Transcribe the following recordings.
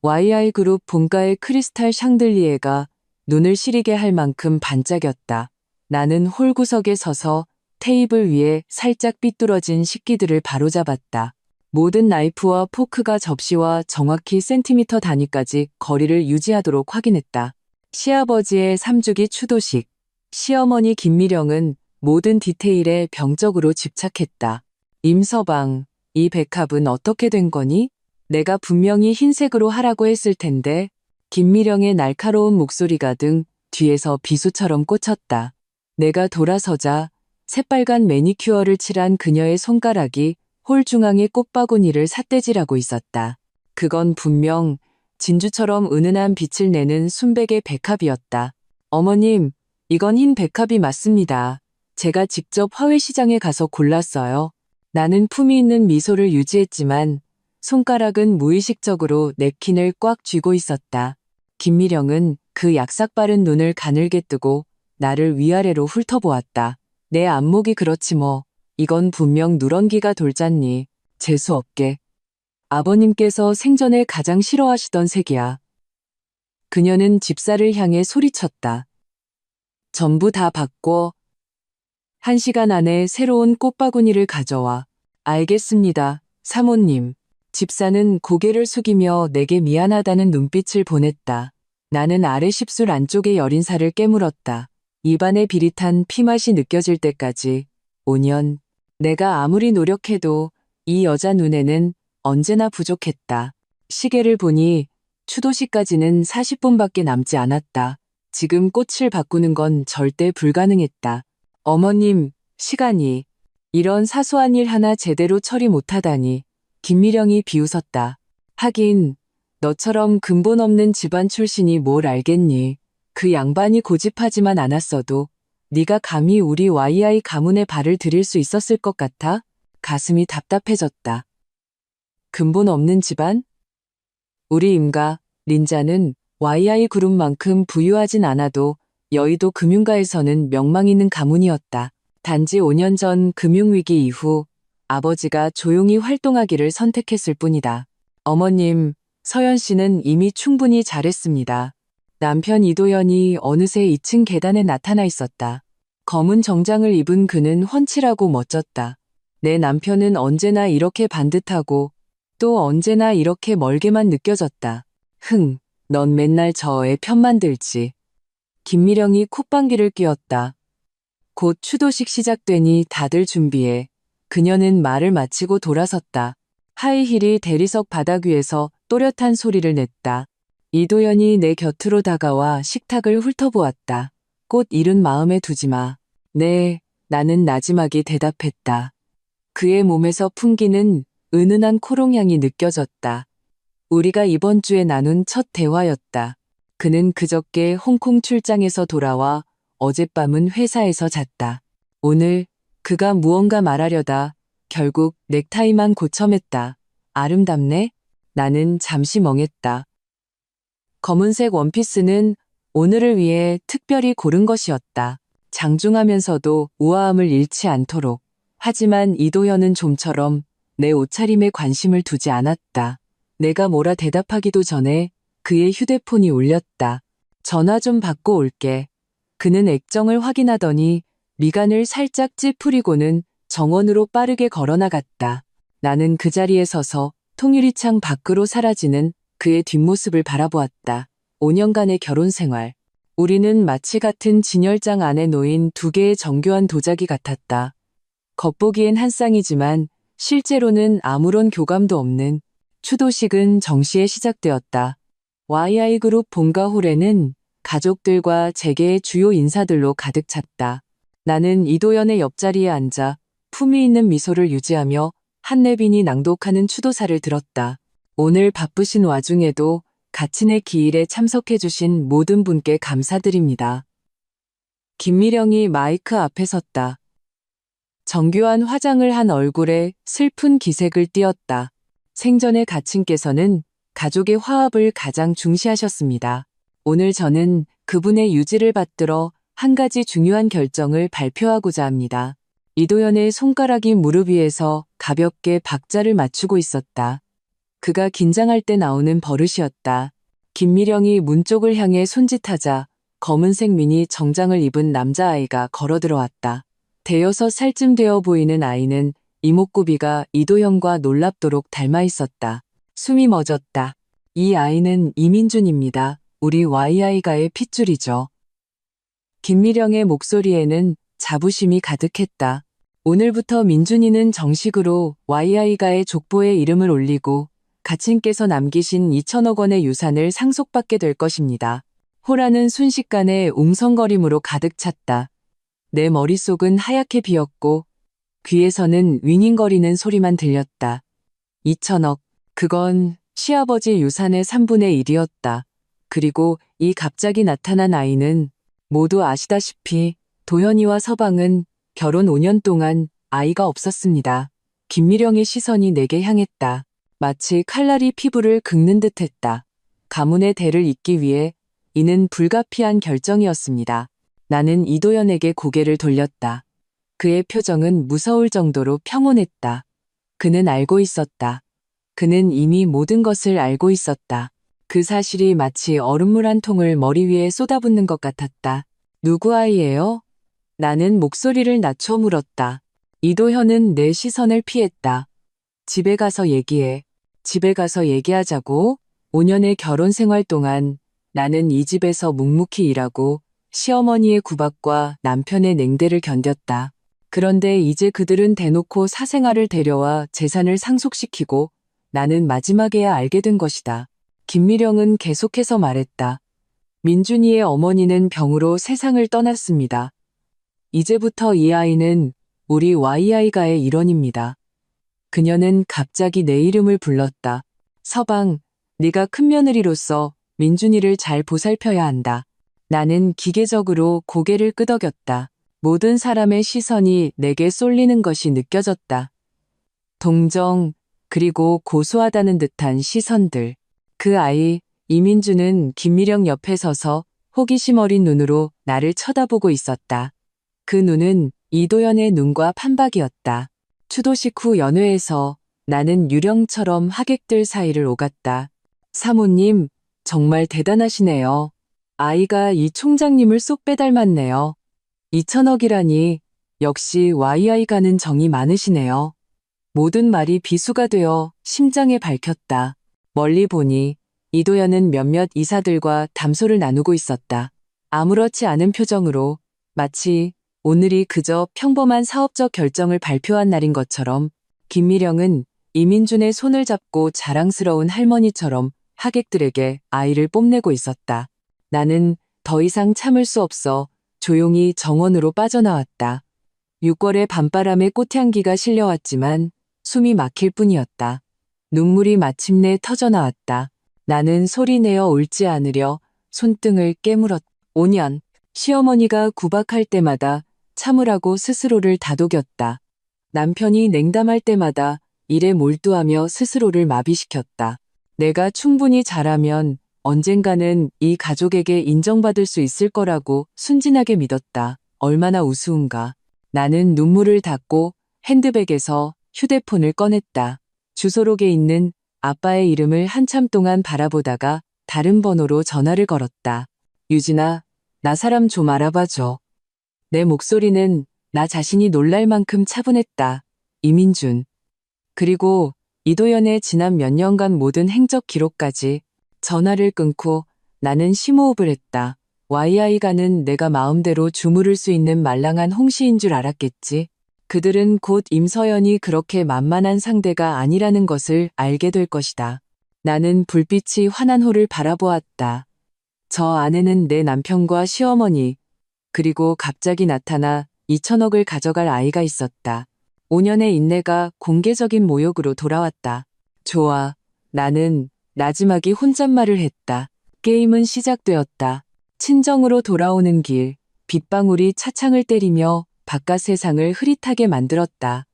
YI그룹 본가의 크리스탈 샹들리에가 눈을 시리게 할 만큼 반짝였다. 나는 홀 구석에 서서 테이블 위에 살짝 삐뚤어진 식기들을 바로잡았다. 모든 나이프와 포크가 접시와 정확히 센티미터 단위까지 거리를 유지하도록 확인했다. 시아버지의 3주기 추도식, 시어머니 김미령은 모든 디테일에 병적으로 집착했다. 임서방, 이 백합은 어떻게 된 거니? 내가 분명히 흰색으로 하라고 했을 텐데. 김미령의 날카로운 목소리가 등 뒤에서 비수처럼 꽂혔다. 내가 돌아서자 새빨간 매니큐어를 칠한 그녀의 손가락이 홀 중앙의 꽃바구니를 삿대질하고 있었다. 그건 분명 진주처럼 은은한 빛을 내는 순백의 백합이었다. 어머님, 이건 흰 백합이 맞습니다. 제가 직접 화훼시장에 가서 골랐어요. 나는 품위 있는 미소를 유지했지만 손가락은 무의식적으로 냅킨을 꽉 쥐고 있었다. 김미령은 그 약삭빠른 눈을 가늘게 뜨고 나를 위아래로 훑어보았다. 내 안목이 그렇지 뭐. 이건 분명 누런기가 돌잖니. 재수없게. 아버님께서 생전에 가장 싫어하시던 색이야. 그녀는 집사를 향해 소리쳤다. 전부 다 바꿔. 1시간 안에 새로운 꽃바구니를 가져와. 알겠습니다, 사모님. 집사는 고개를 숙이며 내게 미안하다는 눈빛을 보냈다. 나는 아래 십술 안쪽의 여린 살을 깨물었다. 입안에 비릿한 피맛이 느껴질 때까지 5년. 내가 아무리 노력해도 이 여자 눈에는 언제나 부족했다. 시계를 보니 추도식까지는 40분밖에 남지 않았다. 지금 꽃을 바꾸는 건 절대 불가능했다. 어머님, 시간이. 이런 사소한 일 하나 제대로 처리 못하다니. 김미령이 비웃었다. 하긴 너처럼 근본 없는 집안 출신이 뭘 알겠니. 그 양반이 고집하지만 않았어도 네가 감히 우리 YI 가문에 발을 들일 수 있었을 것 같아? 가슴이 답답해졌다. 근본 없는 집안? 우리 임가, 린자는 YI 그룹만큼 부유하진 않아도 여의도 금융가에서는 명망 있는 가문이었다. 단지 5년 전 금융위기 이후 아버지가 조용히 활동하기를 선택했을 뿐이다. 어머님, 서연 씨는 이미 충분히 잘했습니다. 남편 이도현이 어느새 2층 계단에 나타나 있었다. 검은 정장을 입은 그는 훤칠하고 멋졌다. 내 남편은 언제나 이렇게 반듯하고 또 언제나 이렇게 멀게만 느껴졌다. 흥, 넌 맨날 저 애 편만 들지. 김미령이 콧방귀를 뀌었다. 곧 추도식 시작되니 다들 준비해. 그녀는 말을 마치고 돌아섰다. 하이힐이 대리석 바닥 위에서 또렷한 소리를 냈다. 이도현이 내 곁으로 다가와 식탁을 훑어보았다. 꽃 일은 마음에 두지 마. 네, 나는 나지막이 대답했다. 그의 몸에서 풍기는 은은한 코롱향이 느껴졌다. 우리가 이번 주에 나눈 첫 대화였다. 그는 그저께 홍콩 출장에서 돌아와 어젯밤은 회사에서 잤다. 오늘 그가 무언가 말하려다 결국 넥타이만 고첨했다. 아름답네? 나는 잠시 멍했다. 검은색 원피스는 오늘을 위해 특별히 고른 것이었다. 장중하면서도 우아함을 잃지 않도록. 하지만 이도현은 좀처럼 내 옷차림에 관심을 두지 않았다. 내가 뭐라 대답하기도 전에 그의 휴대폰이 울렸다. 전화 좀 받고 올게. 그는 액정을 확인하더니 미간을 살짝 찌푸리고는 정원으로 빠르게 걸어나갔다. 나는 그 자리에 서서 통유리창 밖으로 사라지는 그의 뒷모습을 바라보았다. 5년간의 결혼 생활. 우리는 마치 같은 진열장 안에 놓인 두 개의 정교한 도자기 같았다. 겉보기엔 한 쌍이지만 실제로는 아무런 교감도 없는. 추도식은 정시에 시작되었다. YI그룹 본가 홀에는 가족들과 재계의 주요 인사들로 가득 찼다. 나는 이도현의 옆자리에 앉아 품위 있는 미소를 유지하며 한내빈이 낭독하는 추도사를 들었다. 오늘 바쁘신 와중에도 가친의 기일에 참석해주신 모든 분께 감사드립니다. 김미령이 마이크 앞에 섰다. 정교한 화장을 한 얼굴에 슬픈 기색을 띄었다. 생전의 가친께서는 가족의 화합을 가장 중시하셨습니다. 오늘 저는 그분의 유지를 받들어 한 가지 중요한 결정을 발표하고자 합니다. 이도현의 손가락이 무릎 위에서 가볍게 박자를 맞추고 있었다. 그가 긴장할 때 나오는 버릇이었다. 김미령이 문 쪽을 향해 손짓하자 검은색 미니 정장을 입은 남자아이가 걸어 들어왔다. 대여섯 살쯤 되어 보이는 아이는 이목구비가 이도현과 놀랍도록 닮아 있었다. 숨이 멎었다. 이 아이는 이민준입니다. 우리 Y아이가의 핏줄이죠. 김미령의 목소리에는 자부심이 가득했다. 오늘부터 민준이는 정식으로 Y아이가의 족보에 이름을 올리고 가친께서 남기신 2천억 원의 유산을 상속받게 될 것입니다. 호라는 순식간에 웅성거림으로 가득 찼다. 내 머릿속은 하얗게 비었고 귀에서는 윙윙거리는 소리만 들렸다. 2천억. 그건 시아버지 유산의 3분의 1이었다. 그리고 이 갑자기 나타난 아이는 모두 아시다시피 도현이와 서방은 결혼 5년 동안 아이가 없었습니다. 김미령의 시선이 내게 향했다. 마치 칼날이 피부를 긁는 듯했다. 가문의 대를 잇기 위해 이는 불가피한 결정이었습니다. 나는 이도현에게 고개를 돌렸다. 그의 표정은 무서울 정도로 평온했다. 그는 알고 있었다. 그는 이미 모든 것을 알고 있었다. 그 사실이 마치 얼음물 한 통을 머리 위에 쏟아붓는 것 같았다. 누구 아이예요? 나는 목소리를 낮춰 물었다. 이도현은 내 시선을 피했다. 집에 가서 얘기해. 집에 가서 얘기하자고. 5년의 결혼 생활 동안 나는 이 집에서 묵묵히 일하고 시어머니의 구박과 남편의 냉대를 견뎠다. 그런데 이제 그들은 대놓고 사생아를 데려와 재산을 상속시키고 나는 마지막에야 알게 된 것이다. 김미령은 계속해서 말했다. 민준이의 어머니는 병으로 세상을 떠났습니다. 이제부터 이 아이는 우리 Y아이가의 일원입니다. 그녀는 갑자기 내 이름을 불렀다. 서방, 네가 큰며느리로서 민준이를 잘 보살펴야 한다. 나는 기계적으로 고개를 끄덕였다. 모든 사람의 시선이 내게 쏠리는 것이 느껴졌다. 동정, 그리고 고소하다는 듯한 시선들. 그 아이, 이민주는 김미령 옆에 서서 호기심 어린 눈으로 나를 쳐다보고 있었다. 그 눈은 이도현의 눈과 판박이었다. 추도식 후 연회에서 나는 유령처럼 하객들 사이를 오갔다. 사모님, 정말 대단하시네요. 아이가 이 총장님을 쏙 빼닮았네요. 2천억이라니 역시 Y아이가는 정이 많으시네요. 모든 말이 비수가 되어 심장에 박혔다. 멀리 보니 이도현은 몇몇 이사들과 담소를 나누고 있었다. 아무렇지 않은 표정으로 마치 오늘이 그저 평범한 사업적 결정을 발표한 날인 것처럼 김미령은 이민준의 손을 잡고 자랑스러운 할머니처럼 하객들에게 아이를 뽐내고 있었다. 나는 더 이상 참을 수 없어 조용히 정원으로 빠져나왔다. 6월의 밤바람에 꽃향기가 실려왔지만 숨이 막힐 뿐이었다. 눈물이 마침내 터져나왔다. 나는 소리내어 울지 않으려 손등을 깨물었다. 5년, 시어머니가 구박할 때마다 참으라고 스스로를 다독였다. 남편이 냉담할 때마다 일에 몰두하며 스스로를 마비시켰다. 내가 충분히 잘하면 언젠가는 이 가족에게 인정받을 수 있을 거라고 순진하게 믿었다. 얼마나 우스운가. 나는 눈물을 닦고 핸드백에서 휴대폰을 꺼냈다. 주소록에 있는 아빠의 이름을 한참 동안 바라보다가 다른 번호로 전화를 걸었다. 유진아, 나 사람 좀 알아봐줘. 내 목소리는 나 자신이 놀랄 만큼 차분했다. 이민준. 그리고 이도현의 지난 몇 년간 모든 행적 기록까지. 전화를 끊고 나는 심호흡을 했다. Y아이가는 내가 마음대로 주무를 수 있는 말랑한 홍시인 줄 알았겠지. 그들은 곧 임서연이 그렇게 만만한 상대가 아니라는 것을 알게 될 것이다. 나는 불빛이 환한 홀을 바라보았다. 저 안에는 내 남편과 시어머니, 그리고 갑자기 나타나 2천억을 가져갈 아이가 있었다. 5년의 인내가 공개적인 모욕으로 돌아왔다. 좋아. 나는 나지막이 혼잣말을 했다. 게임은 시작되었다. 친정으로 돌아오는 길, 빗방울이 차창을 때리며 바깥 세상을 흐릿하게 만들었다.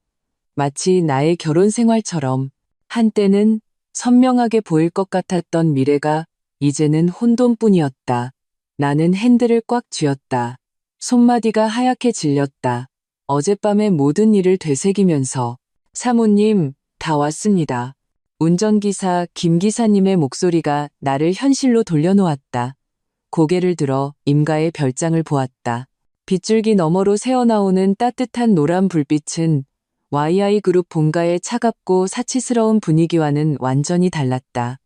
마치 나의 결혼 생활처럼 한때는 선명하게 보일 것 같았던 미래가 이제는 혼돈뿐이었다. 나는 핸들을 꽉 쥐었다. 손마디가 하얗게 질렸다. 어젯밤의 모든 일을 되새기면서 사모님, 다 왔습니다. 운전기사 김 기사님의 목소리가 나를 현실로 돌려놓았다. 고개를 들어 임가의 별장을 보았다. 빗줄기 너머로 새어나오는 따뜻한 노란 불빛은 YI그룹 본가의 차갑고 사치스러운 분위기와는 완전히 달랐다.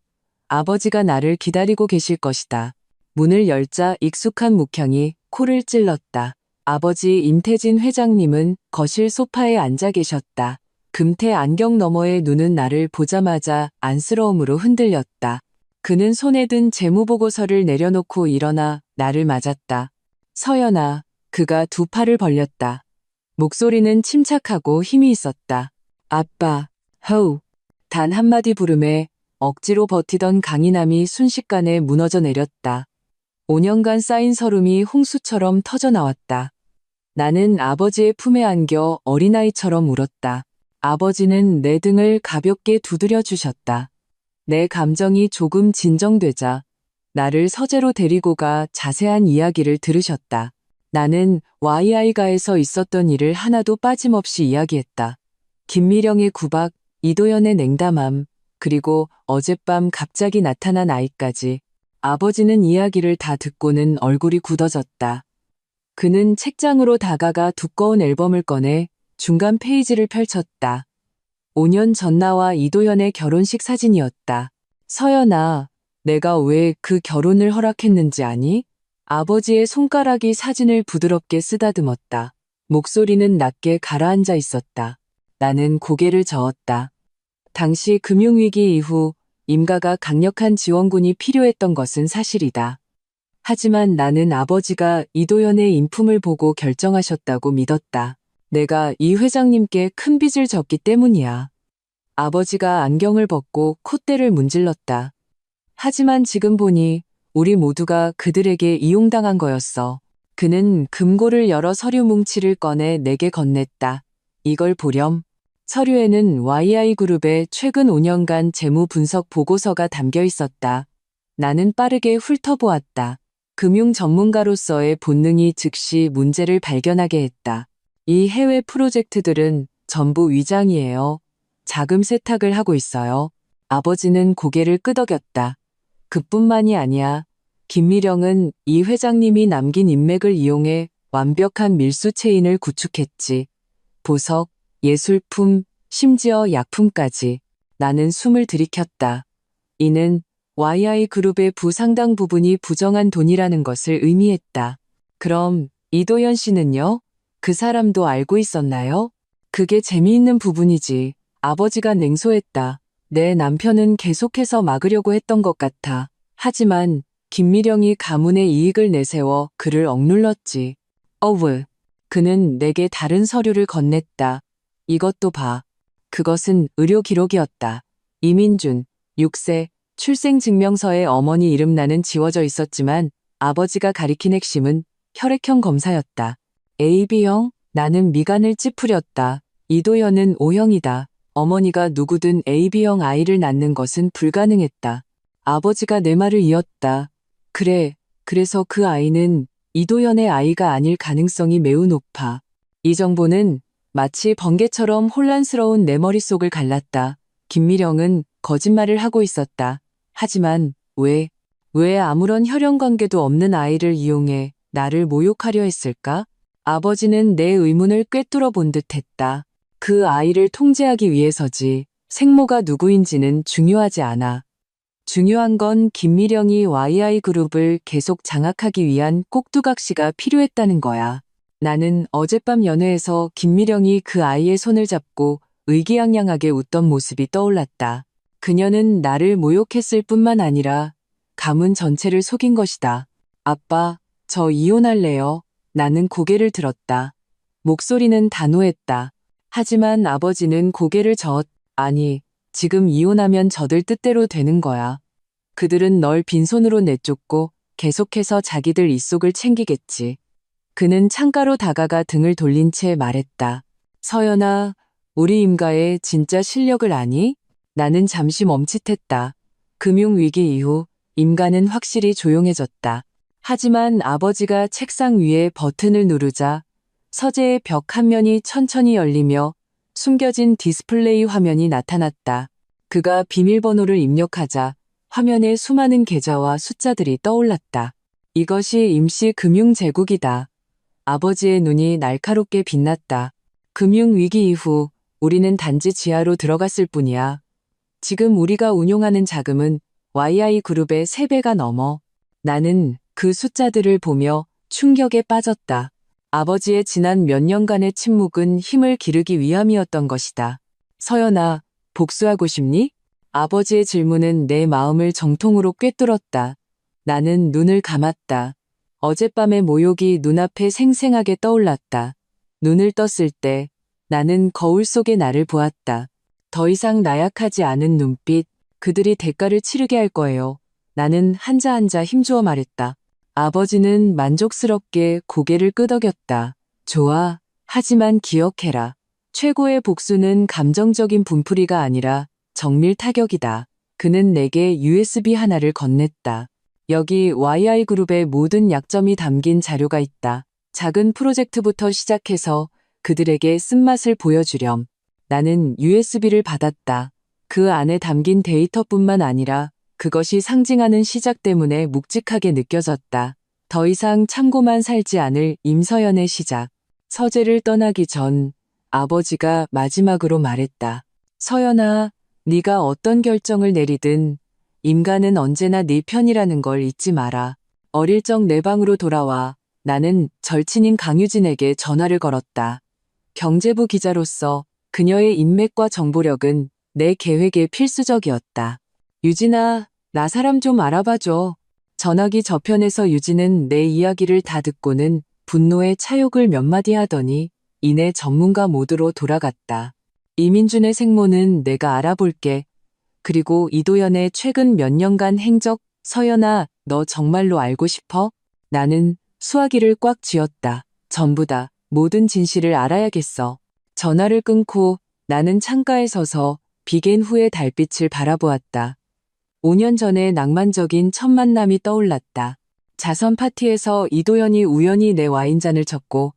아버지가 나를 기다리고 계실 것이다. 문을 열자 익숙한 묵향이 코를 찔렀다. 아버지 임태진 회장님은 거실 소파에 앉아 계셨다. 금태 안경 너머의 눈은 나를 보자마자 안쓰러움으로 흔들렸다. 그는 손에 든 재무보고서를 내려놓고 일어나 나를 맞았다. 서연아, 그가 두 팔을 벌렸다. 목소리는 침착하고 힘이 있었다. 아빠, 허우. 단 한마디 부름에 억지로 버티던 강인함이 순식간에 무너져 내렸다. 5년간 쌓인 서름이 홍수처럼 터져나왔다. 나는 아버지의 품에 안겨 어린아이처럼 울었다. 아버지는 내 등을 가볍게 두드려 주셨다. 내 감정이 조금 진정되자 나를 서재로 데리고 가 자세한 이야기를 들으셨다. 나는 YI가에서 있었던 일을 하나도 빠짐없이 이야기했다. 김미령의 구박, 이도연의 냉담함, 그리고 어젯밤 갑자기 나타난 아이까지. 아버지는 이야기를 다 듣고는 얼굴이 굳어졌다. 그는 책장으로 다가가 두꺼운 앨범을 꺼내 중간 페이지를 펼쳤다. 5년 전 나와 이도연의 결혼식 사진이었다. 서연아, 내가 왜 그 결혼을 허락했는지 아니? 아버지의 손가락이 사진을 부드럽게 쓰다듬었다. 목소리는 낮게 가라앉아 있었다. 나는 고개를 저었다. 당시 금융위기 이후 임가가 강력한 지원군이 필요했던 것은 사실이다. 하지만 나는 아버지가 이도연의 인품을 보고 결정하셨다고 믿었다. 내가 이 회장님께 큰 빚을 졌기 때문이야. 아버지가 안경을 벗고 콧대를 문질렀다. 하지만 지금 보니 우리 모두가 그들에게 이용당한 거였어. 그는 금고를 열어 서류 뭉치를 꺼내 내게 건넸다. 이걸 보렴. 서류에는 YI그룹의 최근 5년간 재무 분석 보고서가 담겨 있었다. 나는 빠르게 훑어보았다. 금융 전문가로서의 본능이 즉시 문제를 발견하게 했다. 이 해외 프로젝트들은 전부 위장이에요. 자금 세탁을 하고 있어요. 아버지는 고개를 끄덕였다. 그뿐만이 아니야. 김미령은 이 회장님이 남긴 인맥을 이용해 완벽한 밀수 체인을 구축했지. 보석, 예술품, 심지어 약품까지. 나는 숨을 들이켰다. 이는 YI그룹의 부상당 부분이 부정한 돈이라는 것을 의미했다. 그럼 이도연 씨는요? 그 사람도 알고 있었나요? 그게 재미있는 부분이지. 아버지가 냉소했다. 내 남편은 계속해서 막으려고 했던 것 같아. 하지만 김미령이 가문의 이익을 내세워 그를 억눌렀지. 어우. 그는 내게 다른 서류를 건넸다. 이것도 봐. 그것은 의료 기록이었다. 이민준, 6세, 출생증명서에 어머니 이름란은 지워져 있었지만 아버지가 가리킨 핵심은 혈액형 검사였다. AB형? 나는 미간을 찌푸렸다. 이도연은 O형이다. 어머니가 누구든 AB형 아이를 낳는 것은 불가능했다. 아버지가 내 말을 이었다. 그래, 그래서 그 아이는 이도연의 아이가 아닐 가능성이 매우 높아. 이 정보는 마치 번개처럼 혼란스러운 내 머릿속을 갈랐다. 김미령은 거짓말을 하고 있었다. 하지만 왜 아무런 혈연 관계도 없는 아이를 이용해 나를 모욕하려 했을까? 아버지는 내 의문을 꿰뚫어 본 듯 했다. 그 아이를 통제하기 위해서지. 생모가 누구인지는 중요하지 않아. 중요한 건 김미령이 YI그룹을 계속 장악하기 위한 꼭두각시가 필요했다는 거야. 나는 어젯밤 연회에서 김미령이 그 아이의 손을 잡고 의기양양하게 웃던 모습이 떠올랐다. 그녀는 나를 모욕했을 뿐만 아니라 가문 전체를 속인 것이다. 아빠, 저 이혼할래요. 나는 고개를 들었다. 목소리는 단호했다. 하지만 아버지는 고개를 아니, 지금 이혼하면 저들 뜻대로 되는 거야. 그들은 널 빈손으로 내쫓고 계속해서 자기들 입속을 챙기겠지. 그는 창가로 다가가 등을 돌린 채 말했다. 서연아, 우리 임가의 진짜 실력을 아니? 나는 잠시 멈칫했다. 금융위기 이후 임가는 확실히 조용해졌다. 하지만 아버지가 책상 위에 버튼을 누르자 서재의 벽 한 면이 천천히 열리며 숨겨진 디스플레이 화면이 나타났다. 그가 비밀번호를 입력하자 화면에 수많은 계좌와 숫자들이 떠올랐다. 이것이 임시 금융제국이다. 아버지의 눈이 날카롭게 빛났다. 금융위기 이후 우리는 단지 지하로 들어갔을 뿐이야. 지금 우리가 운용하는 자금은 YI그룹의 3배가 넘어. 나는 그 숫자들을 보며 충격에 빠졌다. 아버지의 지난 몇 년간의 침묵은 힘을 기르기 위함이었던 것이다. 서연아, 복수하고 싶니? 아버지의 질문은 내 마음을 정통으로 꿰뚫었다. 나는 눈을 감았다. 어젯밤의 모욕이 눈앞에 생생하게 떠올랐다. 눈을 떴을 때 나는 거울 속의 나를 보았다. 더 이상 나약하지 않은 눈빛, 그들이 대가를 치르게 할 거예요. 나는 한자 한자 힘주어 말했다. 아버지는 만족스럽게 고개를 끄덕였다. 좋아, 하지만 기억해라. 최고의 복수는 감정적인 분풀이가 아니라 정밀 타격이다. 그는 내게 USB 하나를 건넸다. 여기 YI그룹의 모든 약점이 담긴 자료가 있다. 작은 프로젝트부터 시작해서 그들에게 쓴맛을 보여주렴. 나는 USB를 받았다. 그 안에 담긴 데이터뿐만 아니라 그것이 상징하는 시작 때문에 묵직하게 느껴졌다. 더 이상 참고만 살지 않을 임서연의 시작. 서재를 떠나기 전 아버지가 마지막으로 말했다. 서연아, 네가 어떤 결정을 내리든 임가는 언제나 네 편이라는 걸 잊지 마라. 어릴 적 내 방으로 돌아와 나는 절친인 강유진에게 전화를 걸었다. 경제부 기자로서 그녀의 인맥과 정보력은 내 계획에 필수적이었다. 유진아, 나 사람 좀 알아봐줘. 전화기 저편에서 유진은 내 이야기를 다 듣고는 분노에 차욕을 몇 마디 하더니 이내 전문가 모드로 돌아갔다. 이민준의 생모는 내가 알아볼게. 그리고 이도연의 최근 몇 년간 행적, 서연아, 너 정말로 알고 싶어? 나는 수화기를 꽉 쥐었다. 전부 다, 모든 진실을 알아야겠어. 전화를 끊고 나는 창가에 서서 비갠 후의 달빛을 바라보았다. 5년 전의 낭만적인 첫 만남이 떠올랐다. 자선 파티에서 이도연이 우연히 내 와인잔을 쳤고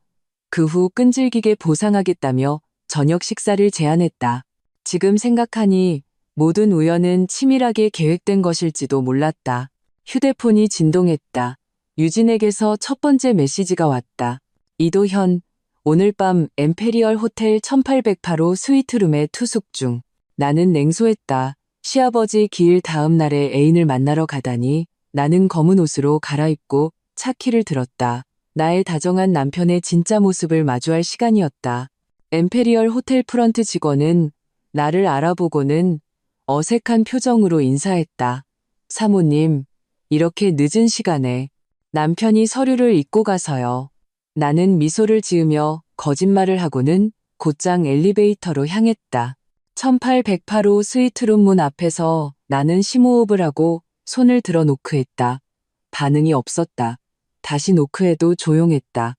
그 후 끈질기게 보상하겠다며 저녁 식사를 제안했다. 지금 생각하니 모든 우연은 치밀하게 계획된 것일지도 몰랐다. 휴대폰이 진동했다. 유진에게서 첫 번째 메시지가 왔다. 이도현, 오늘 밤 엠페리얼 호텔 1808호 스위트룸에 투숙 중. 나는 냉소했다. 시아버지 기일 다음 날에 애인을 만나러 가다니 나는 검은 옷으로 갈아입고 차 키를 들었다. 나의 다정한 남편의 진짜 모습을 마주할 시간이었다. 엠페리얼 호텔 프런트 직원은 나를 알아보고는 어색한 표정으로 인사했다. 사모님, 이렇게 늦은 시간에 남편이 서류를 잊고 가서요. 나는 미소를 지으며 거짓말을 하고는 곧장 엘리베이터로 향했다. 1808호 스위트룸 문 앞에서 나는 심호흡을 하고 손을 들어 노크했다. 반응이 없었다. 다시 노크해도 조용했다.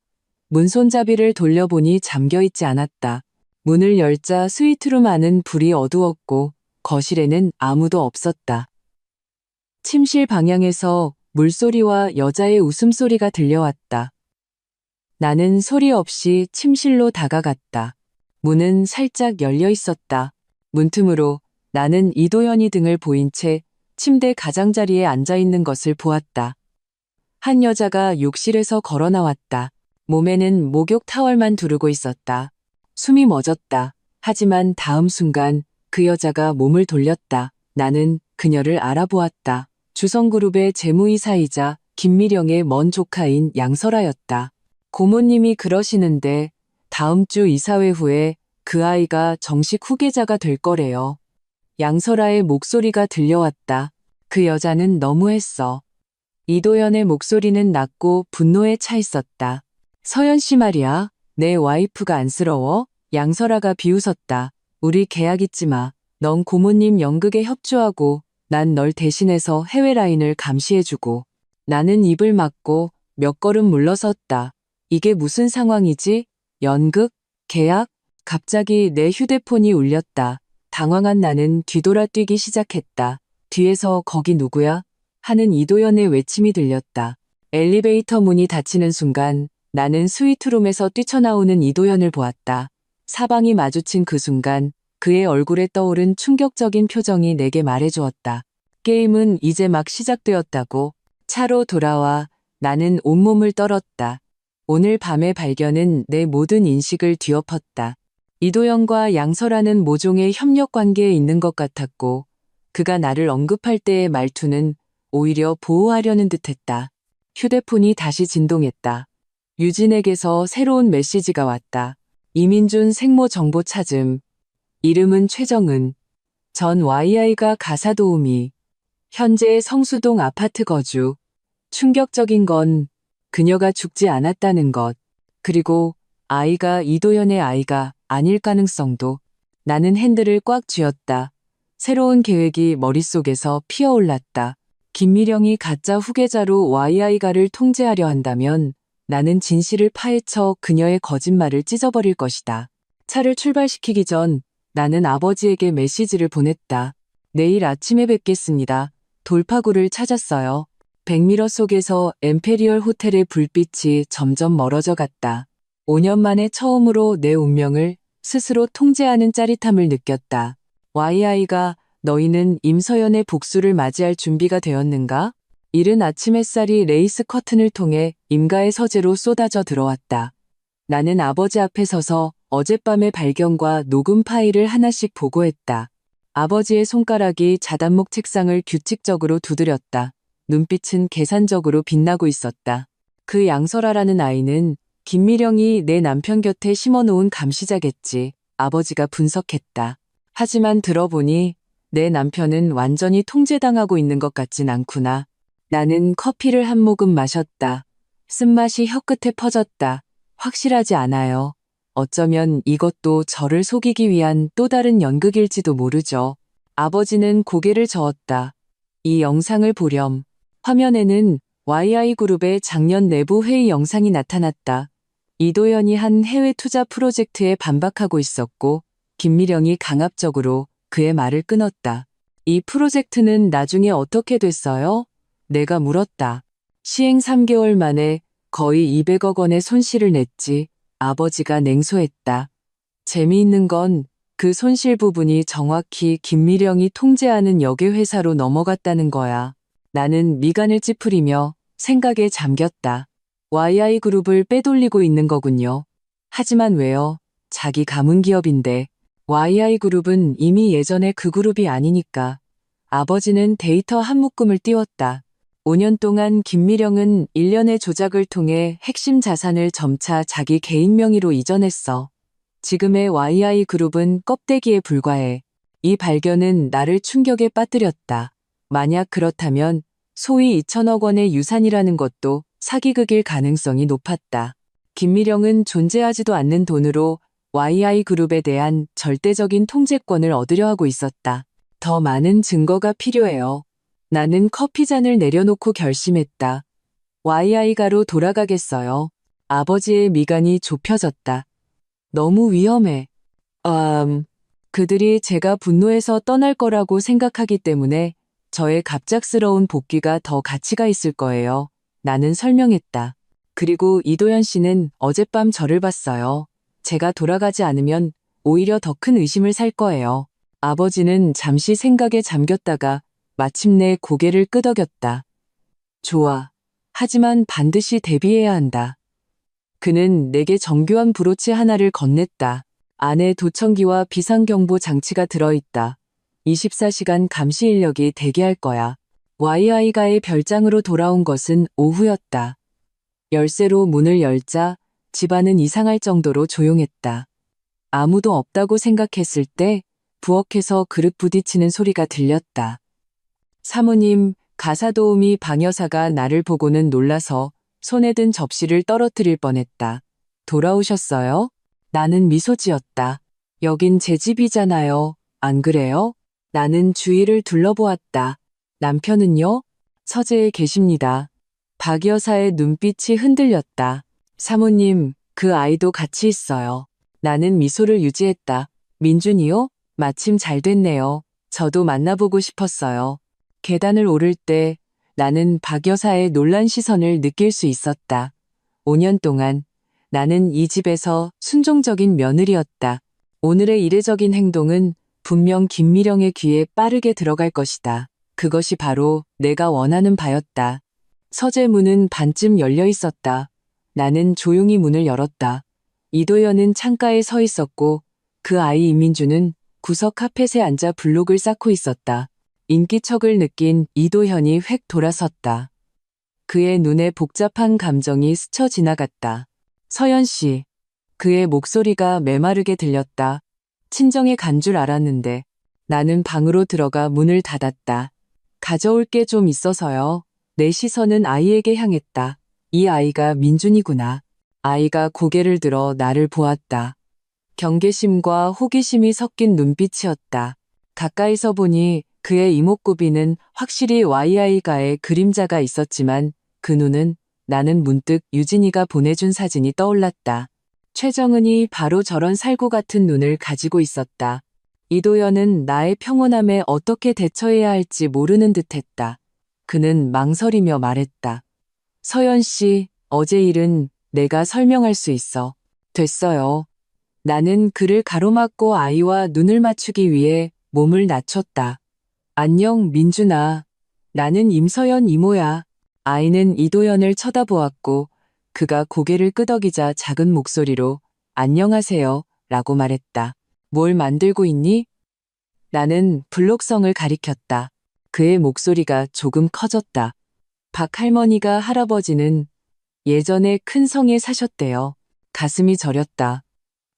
문 손잡이를 돌려보니 잠겨있지 않았다. 문을 열자 스위트룸 안은 불이 어두웠고 거실에는 아무도 없었다. 침실 방향에서 물소리와 여자의 웃음소리가 들려왔다. 나는 소리 없이 침실로 다가갔다. 문은 살짝 열려 있었다. 문틈으로 나는 이도연이 등을 보인 채 침대 가장자리에 앉아 있는 것을 보았다. 한 여자가 욕실에서 걸어 나왔다. 몸에는 목욕 타월만 두르고 있었다. 숨이 멎었다. 하지만 다음 순간 그 여자가 몸을 돌렸다. 나는 그녀를 알아보았다. 주성그룹의 재무이사이자 김미령의 먼 조카인 양설아였다. 고모님이 그러시는데 다음 주 이사회 후에 그 아이가 정식 후계자가 될 거래요. 양설아의 목소리가 들려왔다. 그 여자는 너무했어. 이도연의 목소리는 낮고 분노에 차 있었다. 서연 씨 말이야. 내 와이프가 안쓰러워? 양설아가 비웃었다. 우리 계약 잊지 마. 넌 고모님 연극에 협조하고 난 널 대신해서 해외 라인을 감시해주고. 나는 입을 막고 몇 걸음 물러섰다. 이게 무슨 상황이지? 연극? 계약? 갑자기 내 휴대폰이 울렸다. 당황한 나는 뒤돌아 뛰기 시작했다. 뒤에서 거기 누구야? 하는 이도연의 외침이 들렸다. 엘리베이터 문이 닫히는 순간 나는 스위트룸에서 뛰쳐나오는 이도연을 보았다. 사방이 마주친 그 순간 그의 얼굴에 떠오른 충격적인 표정이 내게 말해주었다. 게임은 이제 막 시작되었다고. 차로 돌아와 나는 온몸을 떨었다. 오늘 밤의 발견은 내 모든 인식을 뒤엎었다. 이도영과 양서라는 모종의 협력 관계에 있는 것 같았고 그가 나를 언급할 때의 말투는 오히려 보호하려는 듯했다. 휴대폰이 다시 진동했다. 유진에게서 새로운 메시지가 왔다. 이민준 생모 정보 찾음. 이름은 최정은. 전 YI가 가사 도우미. 현재 성수동 아파트 거주. 충격적인 건 그녀가 죽지 않았다는 것. 그리고 아이가 이도현의 아이가 아닐 가능성도. 나는 핸들을 꽉 쥐었다. 새로운 계획이 머릿속에서 피어올랐다. 김미령이 가짜 후계자로 YI가를 통제하려 한다면 나는 진실을 파헤쳐 그녀의 거짓말을 찢어버릴 것이다. 차를 출발시키기 전 나는 아버지에게 메시지를 보냈다. 내일 아침에 뵙겠습니다. 돌파구를 찾았어요. 백미러 속에서 엠페리얼 호텔의 불빛이 점점 멀어져 갔다. 5년 만에 처음으로 내 운명을 스스로 통제하는 짜릿함을 느꼈다. YI가 너희는 임서연의 복수를 맞이할 준비가 되었는가? 이른 아침 햇살이 레이스 커튼을 통해 임가의 서재로 쏟아져 들어왔다. 나는 아버지 앞에 서서 어젯밤의 발견과 녹음 파일을 하나씩 보고했다. 아버지의 손가락이 자단목 책상을 규칙적으로 두드렸다. 눈빛은 계산적으로 빛나고 있었다. 그 양설아라는 아이는 김미령이 내 남편 곁에 심어놓은 감시자겠지. 아버지가 분석했다. 하지만 들어보니 내 남편은 완전히 통제당하고 있는 것 같진 않구나. 나는 커피를 한 모금 마셨다. 쓴맛이 혀끝에 퍼졌다. 확실하지 않아요. 어쩌면 이것도 저를 속이기 위한 또 다른 연극일지도 모르죠. 아버지는 고개를 저었다. 이 영상을 보렴. 화면에는 YI그룹의 작년 내부 회의 영상이 나타났다. 이도현이 한 해외 투자 프로젝트에 반박하고 있었고 김미령이 강압적으로 그의 말을 끊었다. 이 프로젝트는 나중에 어떻게 됐어요? 내가 물었다. 시행 3개월 만에 거의 200억 원의 손실을 냈지. 아버지가 냉소했다. 재미있는 건 그 손실 부분이 정확히 김미령이 통제하는 역의 회사로 넘어갔다는 거야. 나는 미간을 찌푸리며 생각에 잠겼다. YI그룹을 빼돌리고 있는 거군요. 하지만 왜요? 자기 가문 기업인데. YI그룹은 이미 예전에 그 그룹이 아니니까. 아버지는 데이터 한 묶음을 띄웠다. 5년 동안 김미령은 일련의 조작을 통해 핵심 자산을 점차 자기 개인 명의로 이전했어. 지금의 YI그룹은 껍데기에 불과해. 이 발견은 나를 충격에 빠뜨렸다. 만약 그렇다면 소위 2천억 원의 유산이라는 것도 사기극일 가능성이 높았다. 김미령은 존재하지도 않는 돈으로 YI그룹에 대한 절대적인 통제권을 얻으려 하고 있었다. 더 많은 증거가 필요해요. 나는 커피잔을 내려놓고 결심했다. YI가로 돌아가겠어요. 아버지의 미간이 좁혀졌다. 너무 위험해. 그들이 제가 분노해서 떠날 거라고 생각하기 때문에 저의 갑작스러운 복귀가 더 가치가 있을 거예요. 나는 설명했다. 그리고 이도현 씨는 어젯밤 저를 봤어요. 제가 돌아가지 않으면 오히려 더 큰 의심을 살 거예요. 아버지는 잠시 생각에 잠겼다가 마침내 고개를 끄덕였다. 좋아. 하지만 반드시 대비해야 한다. 그는 내게 정교한 브로치 하나를 건넸다. 안에 도청기와 비상경보 장치가 들어있다. 24시간 감시 인력이 대기할 거야. YI가의 별장으로 돌아온 것은 오후였다. 열쇠로 문을 열자 집안은 이상할 정도로 조용했다. 아무도 없다고 생각했을 때 부엌에서 그릇 부딪히는 소리가 들렸다. 사모님, 가사도우미 방 여사가 나를 보고는 놀라서 손에 든 접시를 떨어뜨릴 뻔했다. 돌아오셨어요? 나는 미소 지었다. 여긴 제 집이잖아요. 안 그래요? 나는 주위를 둘러보았다. 남편은요? 서재에 계십니다. 박 여사의 눈빛이 흔들렸다. 사모님, 그 아이도 같이 있어요. 나는 미소를 유지했다. 민준이요? 마침 잘 됐네요. 저도 만나보고 싶었어요. 계단을 오를 때 나는 박 여사의 놀란 시선을 느낄 수 있었다. 5년 동안 나는 이 집에서 순종적인 며느리였다. 오늘의 이례적인 행동은 분명 김미령의 귀에 빠르게 들어갈 것이다. 그것이 바로 내가 원하는 바였다. 서재 문은 반쯤 열려 있었다. 나는 조용히 문을 열었다. 이도현은 창가에 서 있었고 그 아이 이민주는 구석 카펫에 앉아 블록을 쌓고 있었다. 인기척을 느낀 이도현이 획 돌아섰다. 그의 눈에 복잡한 감정이 스쳐 지나갔다. 서연 씨. 그의 목소리가 메마르게 들렸다. 친정에 간 줄 알았는데. 나는 방으로 들어가 문을 닫았다. 가져올 게 좀 있어서요. 내 시선은 아이에게 향했다. 이 아이가 민준이구나. 아이가 고개를 들어 나를 보았다. 경계심과 호기심이 섞인 눈빛이었다. 가까이서 보니 그의 이목구비는 확실히 YI가의 그림자가 있었지만 그 눈은 나는 문득 유진이가 보내준 사진이 떠올랐다. 최정은이 바로 저런 살구 같은 눈을 가지고 있었다. 이도현은 나의 평온함에 어떻게 대처해야 할지 모르는 듯했다. 그는 망설이며 말했다. 서연 씨, 어제 일은 내가 설명할 수 있어. 됐어요. 나는 그를 가로막고 아이와 눈을 맞추기 위해 몸을 낮췄다. 안녕, 민준아. 나는 임서연 이모야. 아이는 이도현을 쳐다보았고 그가 고개를 끄덕이자 작은 목소리로 안녕하세요 라고 말했다. 뭘 만들고 있니? 나는 블록성을 가리켰다. 그의 목소리가 조금 커졌다. 박 할머니가 할아버지는 예전에 큰 성에 사셨대요. 가슴이 저렸다.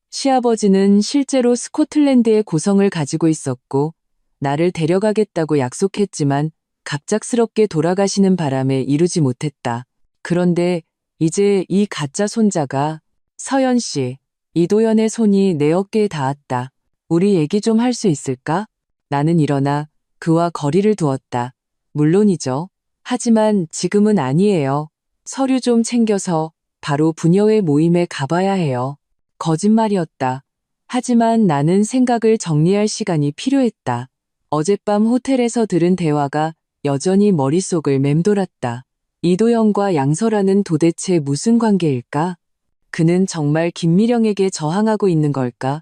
시아버지는 실제로 스코틀랜드의 고성을 가지고 있었고 나를 데려가겠다고 약속했지만 갑작스럽게 돌아가시는 바람에 이루지 못했다. 그런데 이제 이 가짜 손자가 서연 씨, 이도현의 손이 내 어깨에 닿았다. 우리 얘기 좀 할 수 있을까? 나는 일어나 그와 거리를 두었다. 물론이죠. 하지만 지금은 아니에요. 서류 좀 챙겨서 바로 부녀회 모임에 가봐야 해요. 거짓말이었다. 하지만 나는 생각을 정리할 시간이 필요했다. 어젯밤 호텔에서 들은 대화가 여전히 머릿속을 맴돌았다. 이도현과 양설아는 도대체 무슨 관계일까? 그는 정말 김미령에게 저항하고 있는 걸까?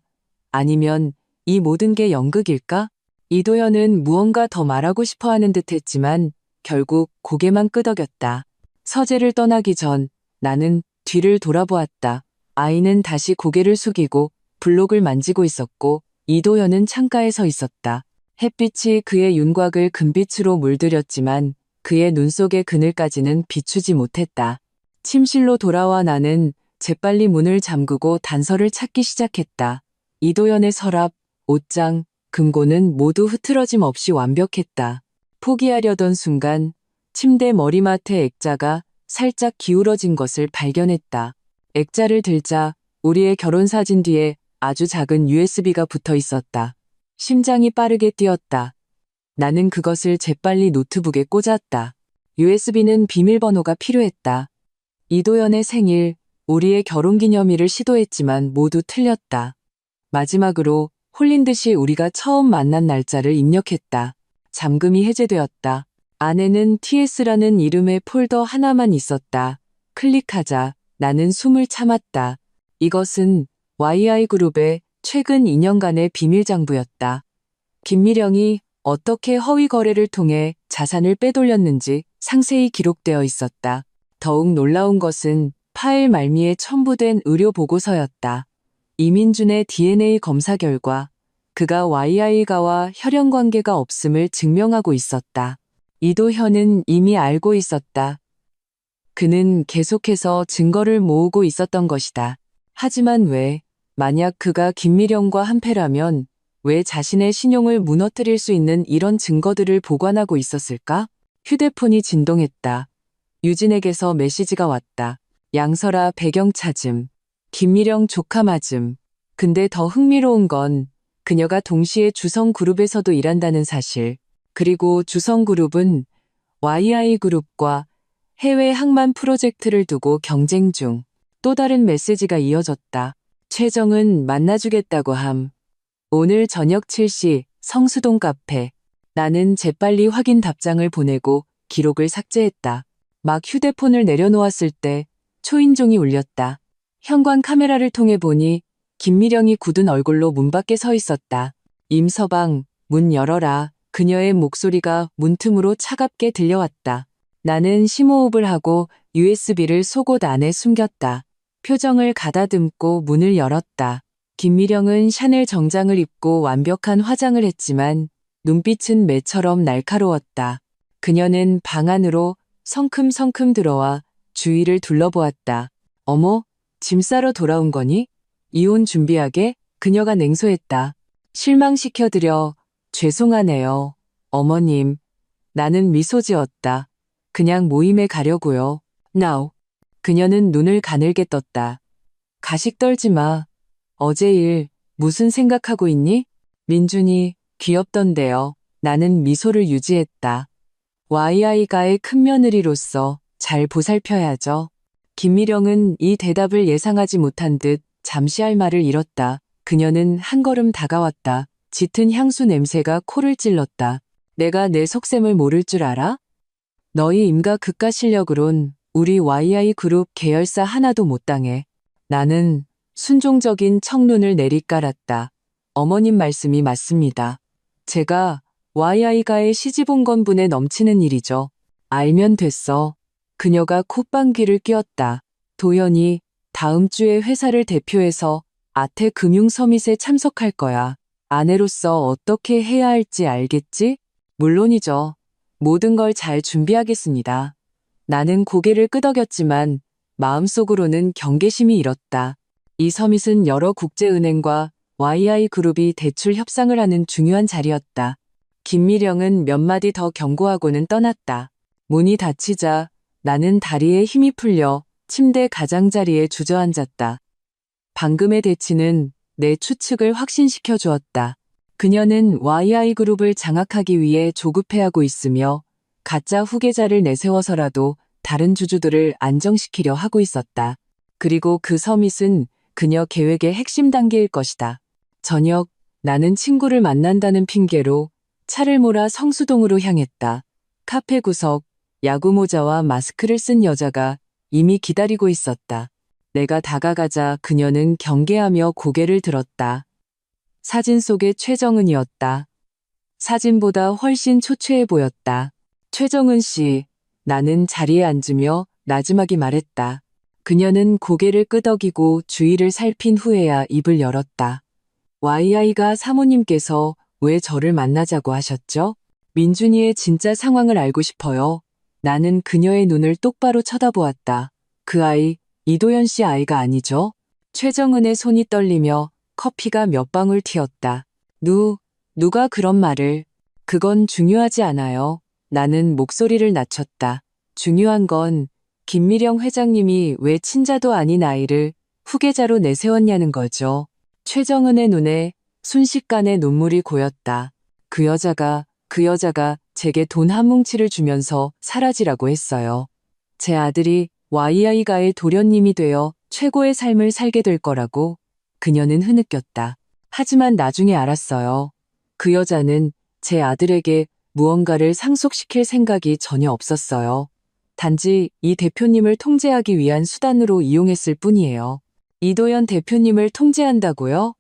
아니면 이 모든 게 연극일까? 이도현은 무언가 더 말하고 싶어 하는 듯 했지만 결국 고개만 끄덕였다. 서재를 떠나기 전 나는 뒤를 돌아보았다. 아이는 다시 고개를 숙이고 블록을 만지고 있었고 이도현은 창가에 서 있었다. 햇빛이 그의 윤곽을 금빛으로 물들였지만 그의 눈 속의 그늘까지는 비추지 못했다. 침실로 돌아와 나는 재빨리 문을 잠그고 단서를 찾기 시작했다. 이도현의 서랍, 옷장, 금고는 모두 흐트러짐 없이 완벽했다. 포기하려던 순간 침대 머리맡의 액자가 살짝 기울어진 것을 발견했다. 액자를 들자 우리의 결혼사진 뒤에 아주 작은 USB가 붙어 있었다. 심장이 빠르게 뛰었다. 나는 그것을 재빨리 노트북에 꽂았다. USB는 비밀번호가 필요했다. 이도현의 생일, 우리의 결혼기념일을 시도했지만 모두 틀렸다. 마지막으로 홀린 듯이 우리가 처음 만난 날짜를 입력했다. 잠금이 해제되었다. 안에는 TS라는 이름의 폴더 하나만 있었다. 클릭하자 나는 숨을 참았다. 이것은 YI그룹의 최근 2년간의 비밀 장부였다. 김미령이 어떻게 허위 거래를 통해 자산을 빼돌렸는지 상세히 기록되어 있었다. 더욱 놀라운 것은 파일 말미에 첨부된 의료 보고서였다. 이민준의 DNA 검사 결과 그가 YI가와 혈연 관계가 없음을 증명하고 있었다. 이도현은 이미 알고 있었다. 그는 계속해서 증거를 모으고 있었던 것이다. 하지만 왜, 만약 그가 김미령과 한패라면 왜 자신의 신용을 무너뜨릴 수 있는 이런 증거들을 보관하고 있었을까? 휴대폰이 진동했다. 유진에게서 메시지가 왔다. 양설아 배경 찾음. 김미령 조카 맞음. 근데 더 흥미로운 건 그녀가 동시에 주성그룹에서도 일한다는 사실. 그리고 주성그룹은 YI그룹과 해외 항만 프로젝트를 두고 경쟁 중. 또 다른 메시지가 이어졌다. 최정은 만나주겠다고 함. 오늘 저녁 7시 성수동 카페. 나는 재빨리 확인 답장을 보내고 기록을 삭제했다. 막 휴대폰을 내려놓았을 때 초인종이 울렸다. 현관 카메라를 통해 보니 김미령이 굳은 얼굴로 문 밖에 서 있었다. 임서방, 문 열어라. 그녀의 목소리가 문틈으로 차갑게 들려왔다. 나는 심호흡을 하고 USB를 속옷 안에 숨겼다. 표정을 가다듬고 문을 열었다. 김미령은 샤넬 정장을 입고 완벽한 화장을 했지만 눈빛은 매처럼 날카로웠다. 그녀는 방 안으로 성큼성큼 들어와 주위를 둘러보았다. 어머, 짐 싸러 돌아온 거니? 이혼 준비하게? 그녀가 냉소했다. 실망시켜드려 죄송하네요. 어머님. 나는 미소 지었다. 그냥 모임에 가려고요. Now. 그녀는 눈을 가늘게 떴다. 가식 떨지 마. 어제 일 무슨 생각하고 있니? 민준이 귀엽던데요. 나는 미소를 유지했다. YI가의 큰며느리로서 잘 보살펴야죠. 김미령은 이 대답을 예상하지 못한 듯 잠시 할 말을 잃었다. 그녀는 한 걸음 다가왔다. 짙은 향수 냄새가 코를 찔렀다. 내가 내 속셈을 모를 줄 알아? 너희 임가 그깟 실력으론 우리 YI 그룹 계열사 하나도 못 당해. 나는 순종적인 청눈을 내리깔았다. 어머님 말씀이 맞습니다. 제가 YI가에 시집온 건 분에 넘치는 일이죠. 알면 됐어. 그녀가 콧방귀를 뀌었다. 도연이 다음 주에 회사를 대표해서 아태금융서밋에 참석할 거야. 아내로서 어떻게 해야 할지 알겠지? 물론이죠. 모든 걸 잘 준비하겠습니다. 나는 고개를 끄덕였지만 마음속으로는 경계심이 일었다. 이 서밋은 여러 국제은행과 YI 그룹이 대출 협상을 하는 중요한 자리였다. 김미령은 몇 마디 더 경고하고는 떠났다. 문이 닫히자 나는 다리에 힘이 풀려 침대 가장자리에 주저앉았다. 방금의 대치는 내 추측을 확신시켜 주었다. 그녀는 YI 그룹을 장악하기 위해 조급해하고 있으며 가짜 후계자를 내세워서라도 다른 주주들을 안정시키려 하고 있었다. 그리고 그 서밋은 그녀 계획의 핵심 단계일 것이다. 저녁 나는 친구를 만난다는 핑계로 차를 몰아 성수동으로 향했다. 카페 구석 야구모자와 마스크를 쓴 여자가 이미 기다리고 있었다. 내가 다가가자 그녀는 경계하며 고개를 들었다. 사진 속의 최정은이었다. 사진보다 훨씬 초췌해 보였다. 최정은 씨, 나는 자리에 앉으며 나지막이 말했다. 그녀는 고개를 끄덕이고 주위를 살핀 후에야 입을 열었다. YI가 사모님께서 왜 저를 만나자고 하셨죠? 민준이의 진짜 상황을 알고 싶어요. 나는 그녀의 눈을 똑바로 쳐다보았다. 그 아이, 이도연 씨 아이가 아니죠? 최정은의 손이 떨리며 커피가 몇 방울 튀었다. 누가 그런 말을. 그건 중요하지 않아요. 나는 목소리를 낮췄다. 중요한 건 김미령 회장님이 왜 친자도 아닌 아이를 후계자로 내세웠냐는 거죠. 최정은의 눈에 순식간에 눈물이 고였다. 그 여자가 제게 돈 한 뭉치를 주면서 사라지라고 했어요. 제 아들이 YI가의 도련님이 되어 최고의 삶을 살게 될 거라고. 그녀는 흐느꼈다. 하지만 나중에 알았어요. 그 여자는 제 아들에게 무언가를 상속시킬 생각이 전혀 없었어요. 단지 이 대표님을 통제하기 위한 수단으로 이용했을 뿐이에요. 이도연 대표님을 통제한다고요?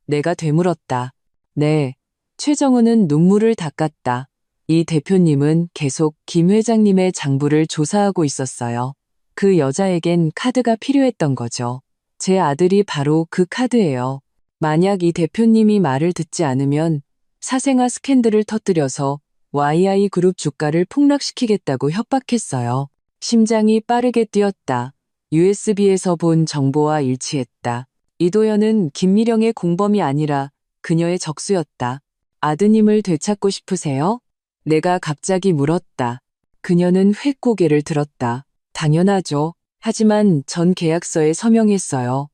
내가 되물었다. 네. 최정은은 눈물을 닦았다. 이 대표님은 계속 김 회장님의 장부를 조사하고 있었어요. 그 여자에겐 카드가 필요했던 거죠. 제 아들이 바로 그 카드예요. 만약 이 대표님이 말을 듣지 않으면 사생아 스캔들을 터뜨려서 YI 그룹 주가를 폭락시키겠다고 협박했어요. 심장이 빠르게 뛰었다. USB에서 본 정보와 일치했다. 이도연은 김미령의 공범이 아니라 그녀의 적수였다. 아드님을 되찾고 싶으세요? 내가 갑자기 물었다. 그녀는 획 고개를 들었다. 당연하죠. 하지만 전 계약서에 서명했어요.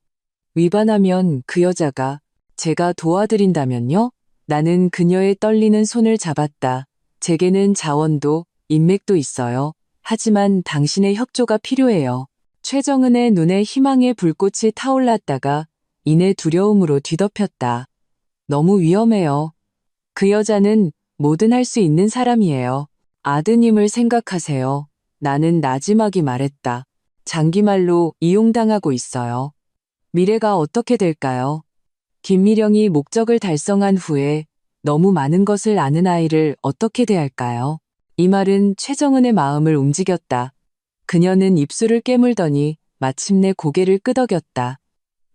위반하면 그 여자가 제가 도와드린다면요? 나는 그녀의 떨리는 손을 잡았다. 제게는 자원도 인맥도 있어요. 하지만 당신의 협조가 필요해요. 최정은의 눈에 희망의 불꽃이 타올랐다가 이내 두려움으로 뒤덮였다. 너무 위험해요. 그 여자는 뭐든 할 수 있는 사람이에요. 아드님을 생각하세요. 나는 나지막이 말했다. 장기말로 이용당하고 있어요. 미래가 어떻게 될까요? 김미령이 목적을 달성한 후에 너무 많은 것을 아는 아이를 어떻게 대할까요? 이 말은 최정은의 마음을 움직였다. 그녀는 입술을 깨물더니 마침내 고개를 끄덕였다.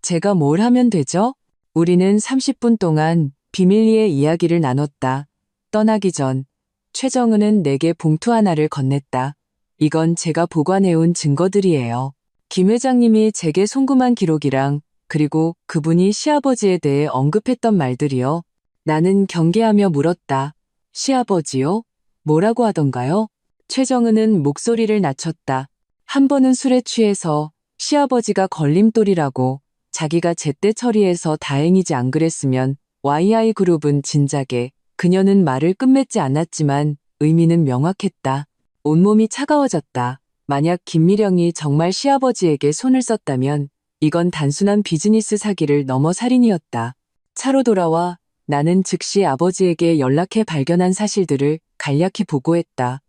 제가 뭘 하면 되죠? 우리는 30분 동안 비밀리에 이야기를 나눴다. 떠나기 전 최정은은 내게 봉투 하나를 건넸다. 이건 제가 보관해온 증거들이에요. 김 회장님이 제게 송금한 기록이랑 그리고 그분이 시아버지에 대해 언급했던 말들이요. 나는 경계하며 물었다. 시아버지요? 뭐라고 하던가요? 최정은은 목소리를 낮췄다. 한 번은 술에 취해서 시아버지가 걸림돌이라고 자기가 제때 처리해서 다행이지 안 그랬으면 YI그룹은 진작에 그녀는 말을 끝맺지 않았지만 의미는 명확했다. 온몸이 차가워졌다. 만약 김미령이 정말 시아버지에게 손을 썼다면 이건 단순한 비즈니스 사기를 넘어 살인이었다. 차로 돌아와 나는 즉시 아버지에게 연락해 발견한 사실들을 간략히 보고했다.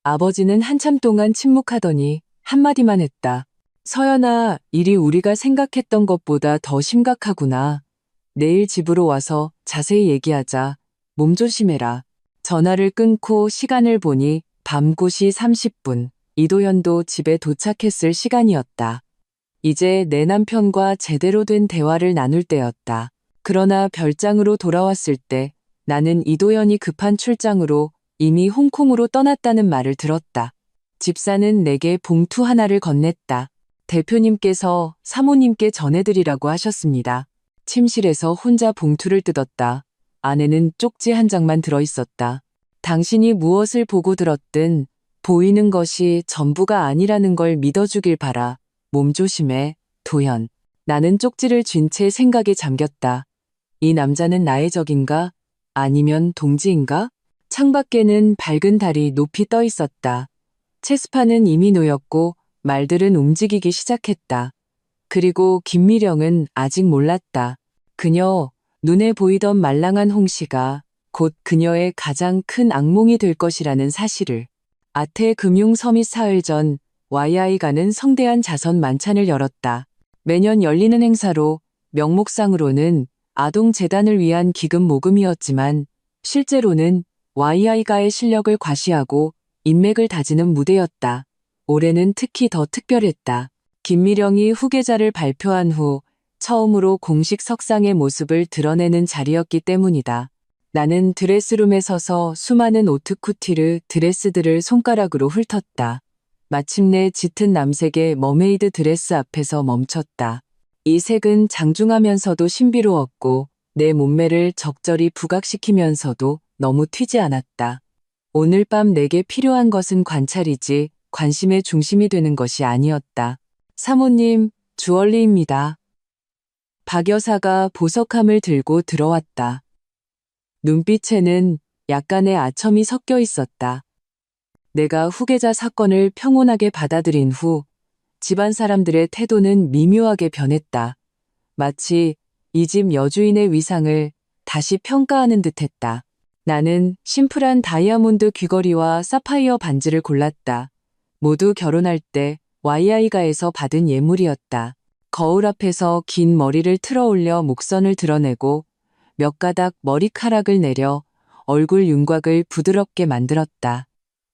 아버지는 한참 동안 침묵하더니 한마디만 했다. 서연아, 일이 우리가 생각했던 것보다 더 심각하구나. 내일 집으로 와서 자세히 얘기하자. 몸 조심해라. 전화를 끊고 시간을 보니 밤 9시 30분. 이도현도 집에 도착했을 시간이었다. 이제 내 남편과 제대로 된 대화를 나눌 때였다. 그러나 별장으로 돌아왔을 때 나는 이도현이 급한 출장으로 이미 홍콩으로 떠났다는 말을 들었다. 집사는 내게 봉투 하나를 건넸다. 대표님께서 사모님께 전해드리라고 하셨습니다. 침실에서 혼자 봉투를 뜯었다. 안에는 쪽지 한 장만 들어있었다. 당신이 무엇을 보고 들었든 보이는 것이 전부가 아니라는 걸 믿어주길 바라. 몸 조심해, 도현. 나는 쪽지를 쥔 채 생각에 잠겼다. 이 남자는 나의 적인가? 아니면 동지인가? 창밖에는 밝은 달이 높이 떠 있었다. 체스판은 이미 놓였고 말들은 움직이기 시작했다. 그리고 김미령은 아직 몰랐다. 그녀, 눈에 보이던 말랑한 홍시가 곧 그녀의 가장 큰 악몽이 될 것이라는 사실을. 아태 금융 서밋 사흘 전 YI가는 성대한 자선 만찬을 열었다. 매년 열리는 행사로 명목상으로는 아동재단을 위한 기금 모금이었지만 실제로는 YI가의 실력을 과시하고 인맥을 다지는 무대였다. 올해는 특히 더 특별했다. 김미령이 후계자를 발표한 후 처음으로 공식 석상의 모습을 드러내는 자리였기 때문이다. 나는 드레스룸에 서서 수많은 오트쿠티르 드레스들을 손가락으로 훑었다. 마침내 짙은 남색의 머메이드 드레스 앞에서 멈췄다. 이 색은 장중하면서도 신비로웠고 내 몸매를 적절히 부각시키면서도 너무 튀지 않았다. 오늘 밤 내게 필요한 것은 관찰이지 관심의 중심이 되는 것이 아니었다. 사모님, 주얼리입니다. 박 여사가 보석함을 들고 들어왔다. 눈빛에는 약간의 아첨이 섞여 있었다. 내가 후계자 사건을 평온하게 받아들인 후 집안 사람들의 태도는 미묘하게 변했다. 마치 이 집 여주인의 위상을 다시 평가하는 듯했다. 나는 심플한 다이아몬드 귀걸이와 사파이어 반지를 골랐다. 모두 결혼할 때 YI가에서 받은 예물이었다. 거울 앞에서 긴 머리를 틀어 올려 목선을 드러내고 몇 가닥 머리카락을 내려 얼굴 윤곽을 부드럽게 만들었다.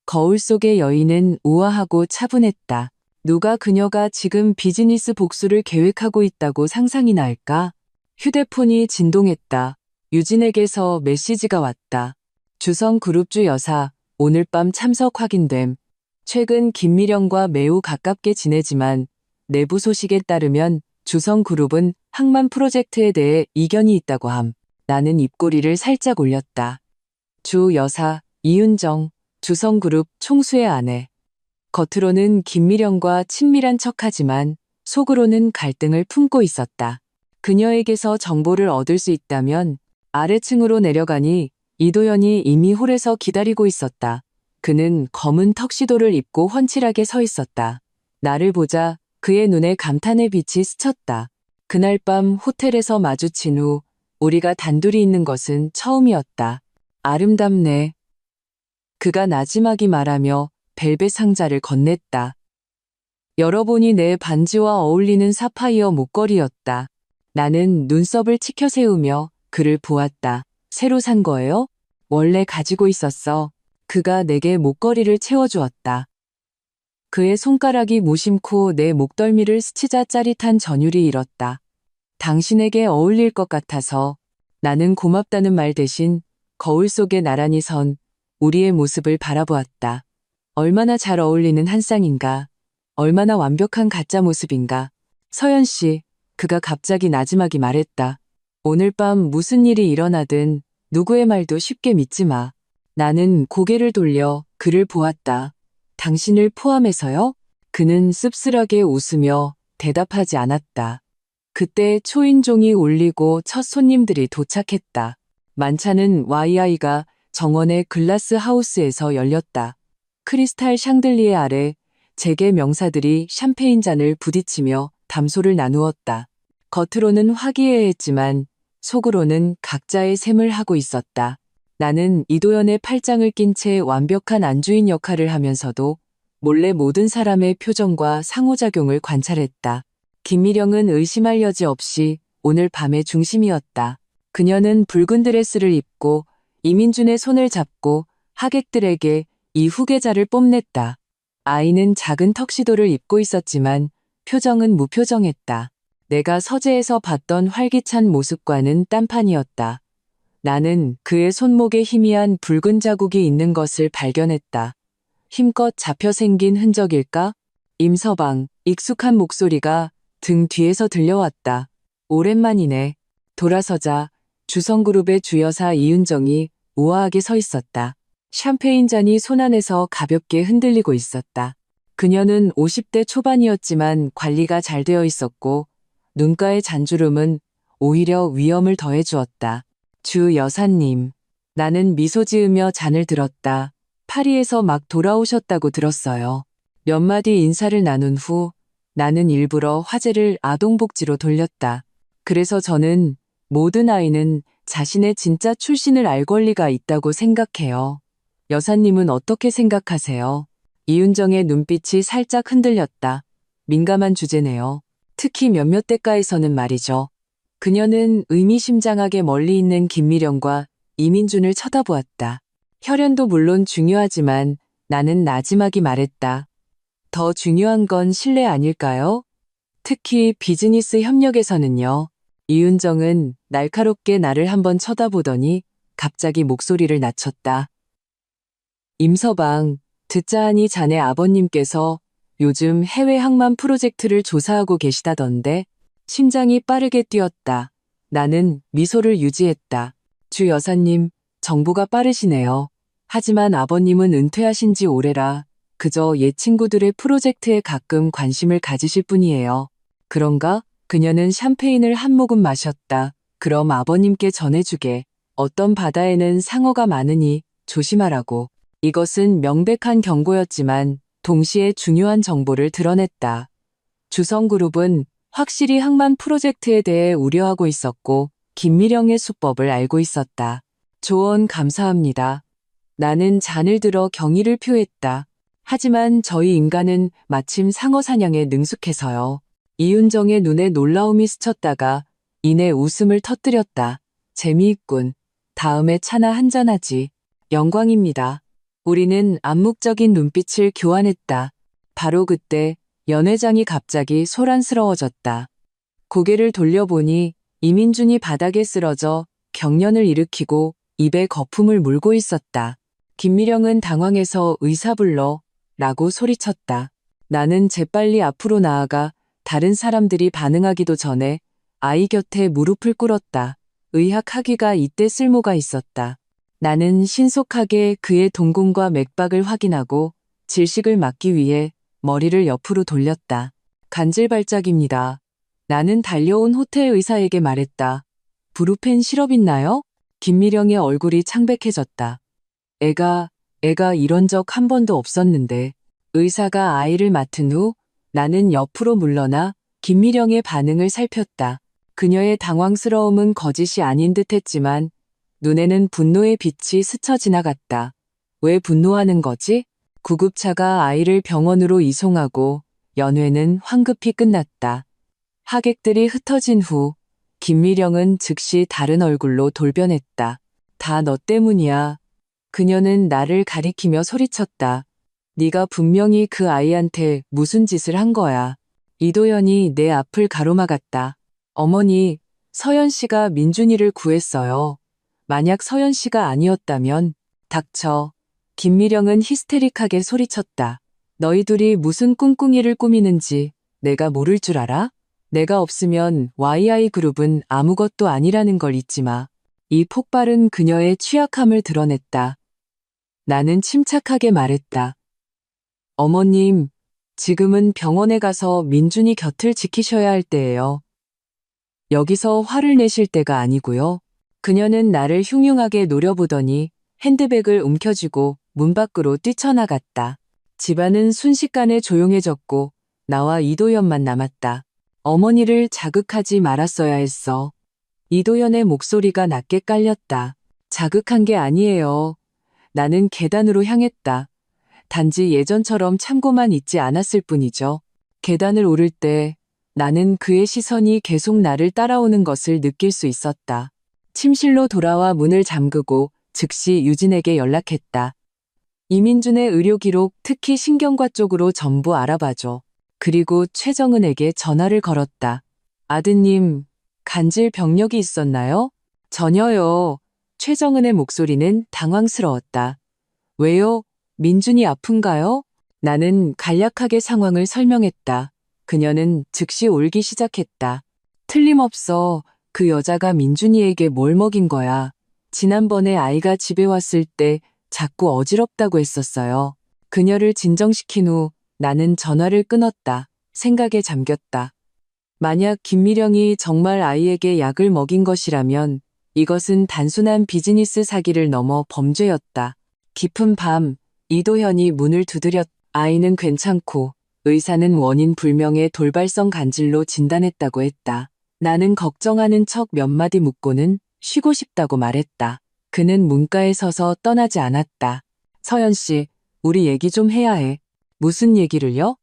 거울 속의 여인은 우아하고 차분했다. 누가 그녀가 지금 비즈니스 복수를 계획하고 있다고 상상이나 할까? 휴대폰이 진동했다. 유진에게서 메시지가 왔다. 주성그룹주 여사, 오늘 밤 참석 확인됨. 최근 김미령과 매우 가깝게 지내지만 내부 소식에 따르면 주성그룹은 항만 프로젝트에 대해 이견이 있다고 함. 나는 입꼬리를 살짝 올렸다. 주 여사, 이윤정, 주성그룹 총수의 아내. 겉으로는 김미령과 친밀한 척하지만 속으로는 갈등을 품고 있었다. 그녀에게서 정보를 얻을 수 있다면 아래층으로 내려가니 이도현이 이미 홀에서 기다리고 있었다. 그는 검은 턱시도를 입고 훤칠하게 서 있었다. 나를 보자 그의 눈에 감탄의 빛이 스쳤다. 그날 밤 호텔에서 마주친 후 우리가 단둘이 있는 것은 처음이었다. 아름답네. 그가 나지막이 말하며 벨벳 상자를 건넸다. 열어보니 내 반지와 어울리는 사파이어 목걸이였다. 나는 눈썹을 치켜세우며 그를 보았다. 새로 산 거예요? 원래 가지고 있었어. 그가 내게 목걸이를 채워주었다. 그의 손가락이 무심코 내 목덜미를 스치자 짜릿한 전율이 일었다. 당신에게 어울릴 것 같아서. 나는 고맙다는 말 대신 거울 속에 나란히 선 우리의 모습을 바라보았다. 얼마나 잘 어울리는 한 쌍인가. 얼마나 완벽한 가짜 모습인가. 서연 씨, 그가 갑자기 나지막이 말했다. 오늘 밤 무슨 일이 일어나든 누구의 말도 쉽게 믿지 마. 나는 고개를 돌려 그를 보았다. 당신을 포함해서요? 그는 씁쓸하게 웃으며 대답하지 않았다. 그때 초인종이 울리고 첫 손님들이 도착했다. 만찬은 YI가 정원의 글라스 하우스에서 열렸다. 크리스탈 샹들리에 아래 재계 명사들이 샴페인 잔을 부딪히며 담소를 나누었다. 겉으로는 화기애애했지만 속으로는 각자의 셈을 하고 있었다. 나는 이도연의 팔짱을 낀 채 완벽한 안주인 역할을 하면서도 몰래 모든 사람의 표정과 상호작용을 관찰했다. 김미령은 의심할 여지 없이 오늘 밤의 중심이었다. 그녀는 붉은 드레스를 입고 이민준의 손을 잡고 하객들에게 이 후계자를 뽐냈다. 아이는 작은 턱시도를 입고 있었지만 표정은 무표정했다. 내가 서재에서 봤던 활기찬 모습과는 딴판이었다. 나는 그의 손목에 희미한 붉은 자국이 있는 것을 발견했다. 힘껏 잡혀 생긴 흔적일까? 임서방, 익숙한 목소리가 등 뒤에서 들려왔다. 오랜만이네. 돌아서자 주성그룹의 주여사 이윤정이 우아하게 서 있었다. 샴페인 잔이 손 안에서 가볍게 흔들리고 있었다. 그녀는 50대 초반이었지만 관리가 잘 되어 있었고 눈가의 잔주름은 오히려 위험을 더해주었다. 주 여사님. 나는 미소 지으며 잔을 들었다. 파리에서 막 돌아오셨다고 들었어요. 몇 마디 인사를 나눈 후 나는 일부러 화제를 아동복지로 돌렸다. 그래서 저는 모든 아이는 자신의 진짜 출신을 알 권리가 있다고 생각해요. 여사님은 어떻게 생각하세요? 이윤정의 눈빛이 살짝 흔들렸다. 민감한 주제네요. 특히 몇몇 대가에서는 말이죠. 그녀는 의미심장하게 멀리 있는 김미령과 이민준을 쳐다보았다. 혈연도 물론 중요하지만 나는 나지막이 말했다. 더 중요한 건 신뢰 아닐까요? 특히 비즈니스 협력에서는요. 이윤정은 날카롭게 나를 한번 쳐다보더니 갑자기 목소리를 낮췄다. 임서방, 듣자 하니 자네 아버님께서 요즘 해외 항만 프로젝트를 조사하고 계시다던데. 심장이 빠르게 뛰었다. 나는 미소를 유지했다. 주 여사님, 정보가 빠르시네요. 하지만 아버님은 은퇴하신 지 오래라 그저 옛 친구들의 프로젝트에 가끔 관심을 가지실 뿐이에요. 그런가? 그녀는 샴페인을 한 모금 마셨다. 그럼 아버님께 전해주게. 어떤 바다에는 상어가 많으니 조심하라고. 이것은 명백한 경고였지만 동시에 중요한 정보를 드러냈다. 주성그룹은 확실히 항만 프로젝트에 대해 우려하고 있었고 김미령의 수법을 알고 있었다. 조언 감사합니다. 나는 잔을 들어 경의를 표했다. 하지만 저희 인간은 마침 상어 사냥에 능숙해서요. 이윤정의 눈에 놀라움이 스쳤다가 이내 웃음을 터뜨렸다. 재미있군. 다음에 차나 한잔하지. 영광입니다. 우리는 암묵적인 눈빛을 교환했다. 바로 그때 연회장이 갑자기 소란스러워졌다. 고개를 돌려보니 이민준이 바닥에 쓰러져 경련을 일으키고 입에 거품을 물고 있었다. 김미령은 당황해서 의사 불러 라고 소리쳤다. 나는 재빨리 앞으로 나아가 다른 사람들이 반응하기도 전에 아이 곁에 무릎을 꿇었다. 의학 학위가 이때 쓸모가 있었다. 나는 신속하게 그의 동공과 맥박을 확인하고 질식을 막기 위해 머리를 옆으로 돌렸다. 간질 발작입니다. 나는 달려온 호텔 의사에게 말했다. 브루펜 시럽 있나요? 김미령의 얼굴이 창백해졌다. 애가 이런 적 한 번도 없었는데. 의사가 아이를 맡은 후 나는 옆으로 물러나 김미령의 반응을 살폈다. 그녀의 당황스러움은 거짓이 아닌 듯 했지만 눈에는 분노의 빛이 스쳐 지나갔다. 왜 분노하는 거지? 구급차가 아이를 병원으로 이송하고 연회는 황급히 끝났다. 하객들이 흩어진 후 김미령은 즉시 다른 얼굴로 돌변했다. 다 너 때문이야. 그녀는 나를 가리키며 소리쳤다. 네가 분명히 그 아이한테 무슨 짓을 한 거야. 이도연이 내 앞을 가로막았다. 어머니, 서연 씨가 민준이를 구했어요. 만약 서연 씨가 아니었다면 닥쳐. 김미령은 히스테릭하게 소리쳤다. 너희 둘이 무슨 꿍꿍이를 꾸미는지 내가 모를 줄 알아? 내가 없으면 YI그룹은 아무것도 아니라는 걸 잊지 마. 이 폭발은 그녀의 취약함을 드러냈다. 나는 침착하게 말했다. 어머님, 지금은 병원에 가서 민준이 곁을 지키셔야 할 때예요. 여기서 화를 내실 때가 아니고요. 그녀는 나를 흉흉하게 노려보더니 핸드백을 움켜쥐고 문 밖으로 뛰쳐나갔다. 집안은 순식간에 조용해졌고 나와 이도연만 남았다. 어머니를 자극하지 말았어야 했어. 이도연의 목소리가 낮게 깔렸다. 자극한 게 아니에요. 나는 계단으로 향했다. 단지 예전처럼 참고만 있지 않았을 뿐이죠. 계단을 오를 때 나는 그의 시선이 계속 나를 따라오는 것을 느낄 수 있었다. 침실로 돌아와 문을 잠그고 즉시 유진에게 연락했다. 이민준의 의료 기록, 특히 신경과 쪽으로 전부 알아봐줘. 그리고 최정은에게 전화를 걸었다. 아드님, 간질 병력이 있었나요? 전혀요. 최정은의 목소리는 당황스러웠다. 왜요? 민준이 아픈가요? 나는 간략하게 상황을 설명했다. 그녀는 즉시 울기 시작했다. 틀림없어. 그 여자가 민준이에게 뭘 먹인 거야. 지난번에 아이가 집에 왔을 때 자꾸 어지럽다고 했었어요. 그녀를 진정시킨 후 나는 전화를 끊었다. 생각에 잠겼다. 만약 김미령이 정말 아이에게 약을 먹인 것이라면 이것은 단순한 비즈니스 사기를 넘어 범죄였다. 깊은 밤, 이도현이 문을 두드렸. 아이는 괜찮고 의사는 원인 불명의 돌발성 간질로 진단했다고 했다. 나는 걱정하는 척 몇 마디 묻고는 쉬고 싶다고 말했다. 그는 문가에 서서 떠나지 않았다. 서연 씨, 우리 얘기 좀 해야 해. 무슨 얘기를요?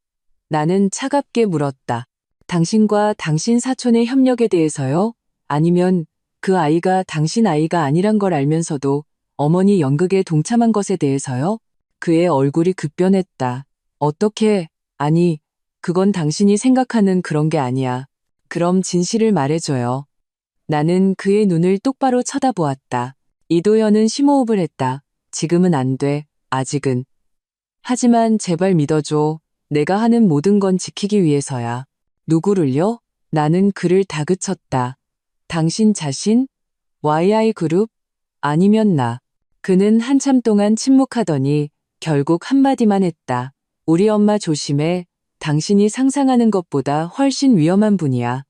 나는 차갑게 물었다. 당신과 당신 사촌의 협력에 대해서요? 아니면 그 아이가 당신 아이가 아니란 걸 알면서도 어머니 연극에 동참한 것에 대해서요? 그의 얼굴이 급변했다. 어떻게, 아니, 그건 당신이 생각하는 그런 게 아니야. 그럼 진실을 말해줘요. 나는 그의 눈을 똑바로 쳐다보았다. 이도현은 심호흡을 했다. 지금은 안 돼, 아직은. 하지만 제발 믿어줘. 내가 하는 모든 건 지키기 위해서야. 누구를요? 나는 그를 다그쳤다. 당신 자신? YI그룹? 아니면 나. 그는 한참 동안 침묵하더니 결국 한마디만 했다. 우리 엄마 조심해. 당신이 상상하는 것보다 훨씬 위험한 분이야.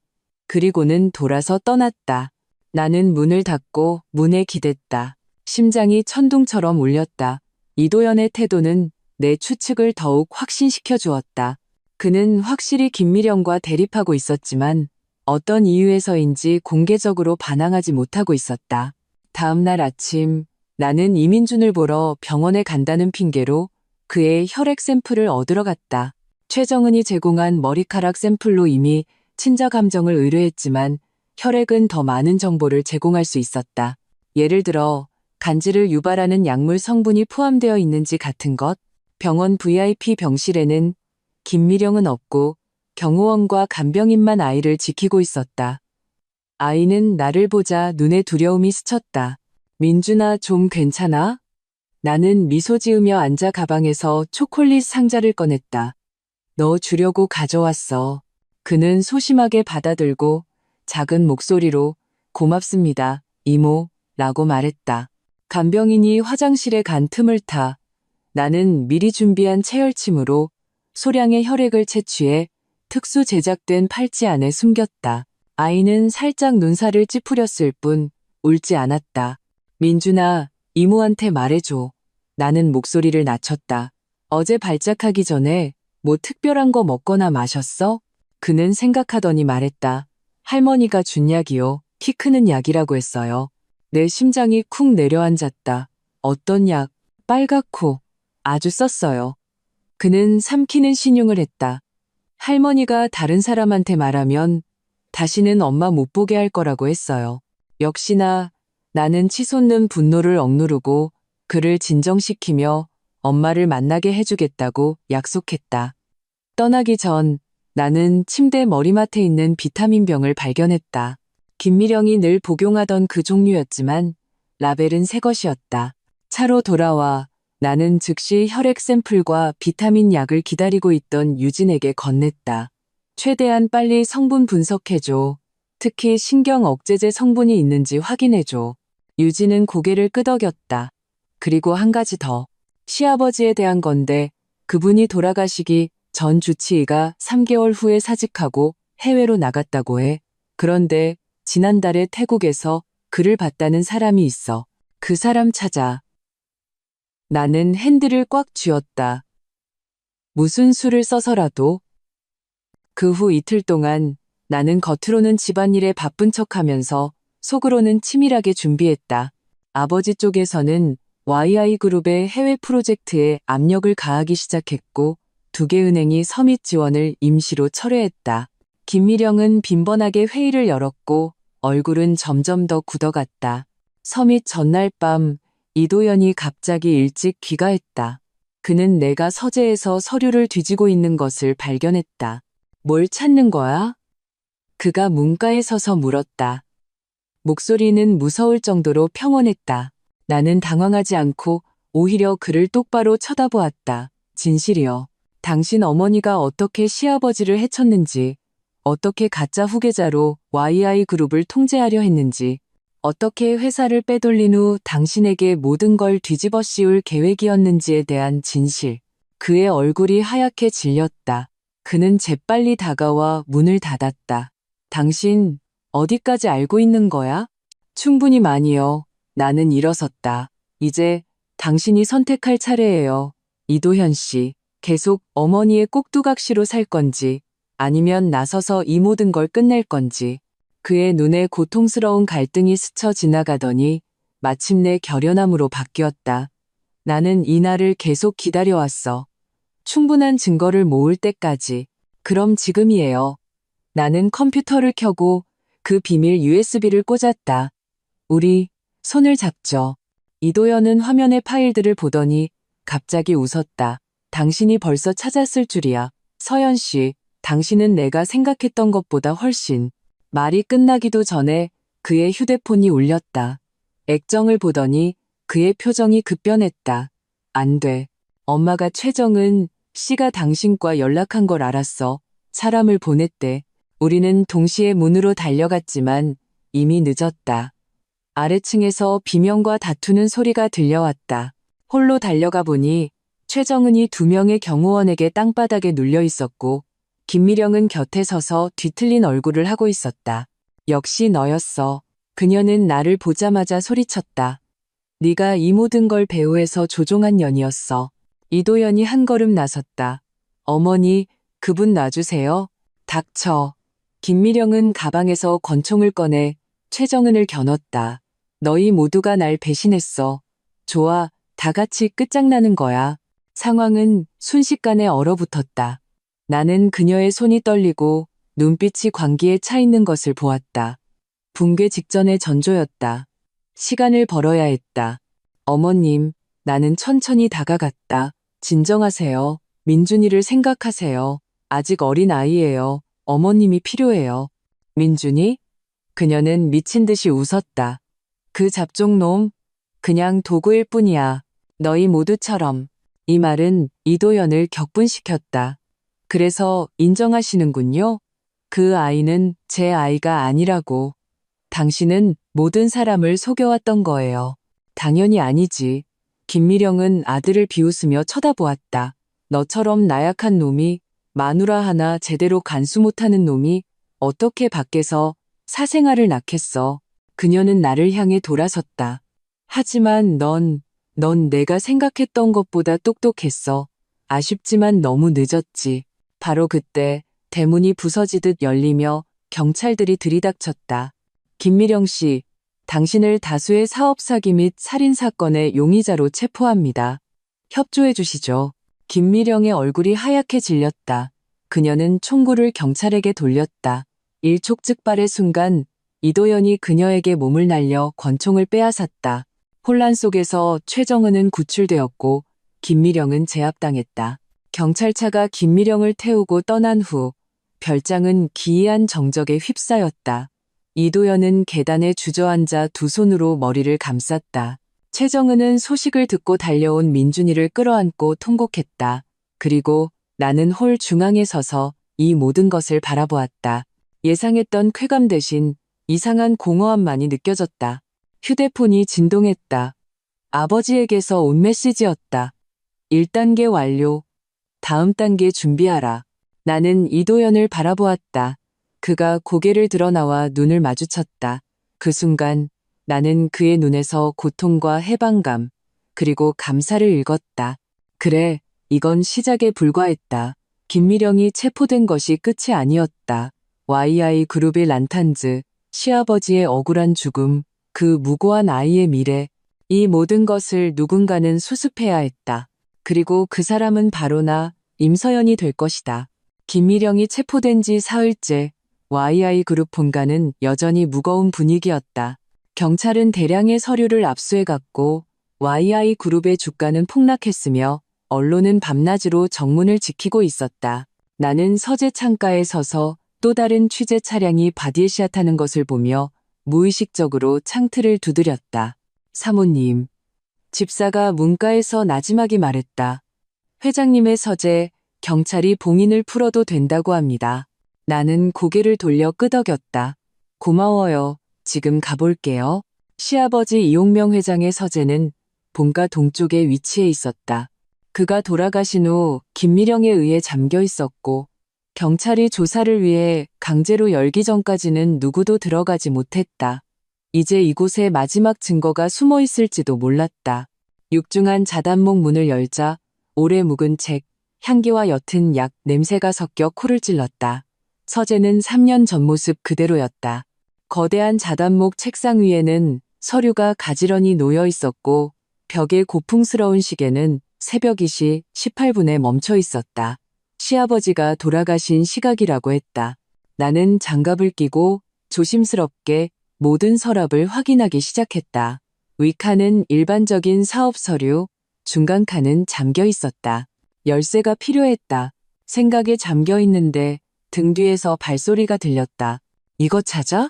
그리고는 돌아서 떠났다. 나는 문을 닫고 문에 기댔다. 심장이 천둥처럼 울렸다. 이도연의 태도는 내 추측을 더욱 확신시켜 주었다. 그는 확실히 김미령과 대립하고 있었지만 어떤 이유에서인지 공개적으로 반항하지 못하고 있었다. 다음 날 아침 나는 이민준을 보러 병원에 간다는 핑계로 그의 혈액 샘플을 얻으러 갔다. 최정은이 제공한 머리카락 샘플로 이미 친자 감정을 의뢰했지만 혈액은 더 많은 정보를 제공할 수 있었다. 예를 들어 간질을 유발하는 약물 성분이 포함되어 있는지 같은 것. 병원 VIP 병실에는 김미령은 없고 경호원과 간병인만 아이를 지키고 있었다. 아이는 나를 보자 눈에 두려움이 스쳤다. 민준아, 좀 괜찮아? 나는 미소 지으며 앉아 가방에서 초콜릿 상자를 꺼냈다. 너 주려고 가져왔어. 그는 소심하게 받아들고 작은 목소리로 고맙습니다, 이모, 라고 말했다. 간병인이 화장실에 간 틈을 타 나는 미리 준비한 체열침으로 소량의 혈액을 채취해 특수 제작된 팔찌 안에 숨겼다. 아이는 살짝 눈살을 찌푸렸을 뿐 울지 않았다. 민준아, 이모한테 말해줘. 나는 목소리를 낮췄다. 어제 발작하기 전에 뭐 특별한 거 먹거나 마셨어? 그는 생각하더니 말했다. 할머니가 준 약이요. 키 크는 약이라고 했어요. 내 심장이 쿵 내려앉았다. 어떤 약? 빨갛고 아주 썼어요. 그는 삼키는 신용을 했다. 할머니가 다른 사람한테 말하면 다시는 엄마 못 보게 할 거라고 했어요. 역시나 나는 치솟는 분노를 억누르고 그를 진정시키며 엄마를 만나게 해주겠다고 약속했다. 떠나기 전 나는 침대 머리맡에 있는 비타민병을 발견했다. 김미령이 늘 복용하던 그 종류였지만 라벨은 새 것이었다. 차로 돌아와 나는 즉시 혈액 샘플과 비타민 약을 기다리고 있던 유진에게 건넸다. 최대한 빨리 성분 분석해줘. 특히 신경 억제제 성분이 있는지 확인해줘. 유진은 고개를 끄덕였다. 그리고 한 가지 더. 시아버지에 대한 건데 그분이 돌아가시기 전 주치의가 3개월 후에 사직하고 해외로 나갔다고 해. 그런데 지난달에 태국에서 글을 봤다는 사람이 있어. 그 사람 찾아. 나는 핸들을 꽉 쥐었다. 무슨 수를 써서라도. 그 후 이틀 동안 나는 겉으로는 집안일에 바쁜 척하면서 속으로는 치밀하게 준비했다. 아버지 쪽에서는 YI그룹의 해외 프로젝트에 압력을 가하기 시작했고 2개 은행이 서밋 지원을 임시로 철회했다. 김미령은 빈번하게 회의를 열었고 얼굴은 점점 더 굳어갔다. 서밋 전날 밤 이도연이 갑자기 일찍 귀가했다. 그는 내가 서재에서 서류를 뒤지고 있는 것을 발견했다. 뭘 찾는 거야? 그가 문가에 서서 물었다. 목소리는 무서울 정도로 평온했다. 나는 당황하지 않고 오히려 그를 똑바로 쳐다보았다. 진실이요. 당신 어머니가 어떻게 시아버지를 해쳤는지, 어떻게 가짜 후계자로 YI그룹을 통제하려 했는지, 어떻게 회사를 빼돌린 후 당신에게 모든 걸 뒤집어 씌울 계획이었는지에 대한 진실. 그의 얼굴이 하얗게 질렸다. 그는 재빨리 다가와 문을 닫았다. 당신 어디까지 알고 있는 거야? 충분히 많이요. 나는 일어섰다. 이제 당신이 선택할 차례예요. 이도현 씨, 계속 어머니의 꼭두각시로 살 건지 아니면 나서서 이 모든 걸 끝낼 건지. 그의 눈에 고통스러운 갈등이 스쳐 지나가더니 마침내 결연함으로 바뀌었다. 나는 이 날을 계속 기다려왔어. 충분한 증거를 모을 때까지. 그럼 지금이에요. 나는 컴퓨터를 켜고 그 비밀 USB를 꽂았다. 우리 손을 잡죠. 이도연은 화면의 파일들을 보더니 갑자기 웃었다. 당신이 벌써 찾았을 줄이야. 서연 씨, 당신은 내가 생각했던 것보다 훨씬. 말이 끝나기도 전에 그의 휴대폰이 울렸다. 액정을 보더니 그의 표정이 급변했다. 안 돼. 엄마가 최정은 씨가 당신과 연락한 걸 알았어. 사람을 보냈대. 우리는 동시에 문으로 달려갔지만 이미 늦었다. 아래층에서 비명과 다투는 소리가 들려왔다. 홀로 달려가 보니 최정은이 2명의 경호원에게 땅바닥에 눌려 있었고 김미령은 곁에 서서 뒤틀린 얼굴을 하고 있었다. 역시 너였어. 그녀는 나를 보자마자 소리쳤다. 네가 이 모든 걸 배후에서 조종한 년이었어. 이도연이 한 걸음 나섰다. 어머니, 그분 놔주세요. 닥쳐. 김미령은 가방에서 권총을 꺼내 최정은을 겨눴다. 너희 모두가 날 배신했어. 좋아, 다 같이 끝장나는 거야. 상황은 순식간에 얼어붙었다. 나는 그녀의 손이 떨리고 눈빛이 광기에 차 있는 것을 보았다. 붕괴 직전의 전조였다. 시간을 벌어야 했다. 어머님, 나는 천천히 다가갔다. 진정하세요. 민준이를 생각하세요. 아직 어린 아이예요. 어머님이 필요해요. 민준이? 그녀는 미친 듯이 웃었다. 그 잡종놈? 그냥 도구일 뿐이야. 너희 모두처럼. 이 말은 이도연을 격분시켰다. 그래서 인정하시는군요. 그 아이는 제 아이가 아니라고. 당신은 모든 사람을 속여왔던 거예요. 당연히 아니지. 김미령은 아들을 비웃으며 쳐다보았다. 너처럼 나약한 놈이, 마누라 하나 제대로 간수 못하는 놈이 어떻게 밖에서 사생아를 낳겠어. 그녀는 나를 향해 돌아섰다. 하지만 넌 내가 생각했던 것보다 똑똑했어. 아쉽지만 너무 늦었지. 바로 그때 대문이 부서지듯 열리며 경찰들이 들이닥쳤다. 김미령 씨, 당신을 다수의 사업 사기 및 살인 사건의 용의자로 체포합니다. 협조해 주시죠. 김미령의 얼굴이 하얗게 질렸다. 그녀는 총구를 경찰에게 돌렸다. 일촉즉발의 순간 이도연이 그녀에게 몸을 날려 권총을 빼앗았다. 혼란 속에서 최정은은 구출되었고 김미령은 제압당했다. 경찰차가 김미령을 태우고 떠난 후 별장은 기이한 정적에 휩싸였다. 이도연은 계단에 주저앉아 두 손으로 머리를 감쌌다. 최정은은 소식을 듣고 달려온 민준이를 끌어안고 통곡했다. 그리고 나는 홀 중앙에 서서 이 모든 것을 바라보았다. 예상했던 쾌감 대신 이상한 공허함만이 느껴졌다. 휴대폰이 진동했다. 아버지에게서 온 메시지였다. 1단계 완료. 다음 단계 준비하라. 나는 이도연을 바라보았다. 그가 고개를 들어 나와 눈을 마주쳤다. 그 순간 나는 그의 눈에서 고통과 해방감, 그리고 감사를 읽었다. 그래, 이건 시작에 불과했다. 김미령이 체포된 것이 끝이 아니었다. YI 그룹의 란탄즈, 시아버지의 억울한 죽음, 그 무고한 아이의 미래, 이 모든 것을 누군가는 수습해야 했다. 그리고 그 사람은 바로 나, 임서연이 될 것이다. 김미령이 체포된 지 사흘째, YI 그룹 본가는 여전히 무거운 분위기였다. 경찰은 대량의 서류를 압수해갔고 YI 그룹의 주가는 폭락했으며 언론은 밤낮으로 정문을 지키고 있었다. 나는 서재 창가에 서서 또 다른 취재 차량이 바디에시아 타는 것을 보며 무의식적으로 창틀을 두드렸다. 사모님. 집사가 문가에서 나지막이 말했다. 회장님의 서재, 경찰이 봉인을 풀어도 된다고 합니다. 나는 고개를 돌려 끄덕였다. 고마워요. 지금 가볼게요. 시아버지 이용명 회장의 서재는 본가 동쪽에 위치해 있었다. 그가 돌아가신 후 김미령에 의해 잠겨 있었고 경찰이 조사를 위해 강제로 열기 전까지는 누구도 들어가지 못했다. 이제 이곳에 마지막 증거가 숨어 있을지도 몰랐다. 육중한 자단목 문을 열자 오래 묵은 책, 향기와 옅은 약 냄새가 섞여 코를 찔렀다. 서재는 3년 전 모습 그대로였다. 거대한 자단목 책상 위에는 서류가 가지런히 놓여 있었고 벽에 고풍스러운 시계는 새벽 2시 18분에 멈춰 있었다. 시아버지가 돌아가신 시각이라고 했다. 나는 장갑을 끼고 조심스럽게 모든 서랍을 확인하기 시작했다. 위칸은 일반적인 사업 서류, 중간 칸은 잠겨 있었다. 열쇠가 필요했다. 생각에 잠겨 있는데 등 뒤에서 발소리가 들렸다. 이거 찾아?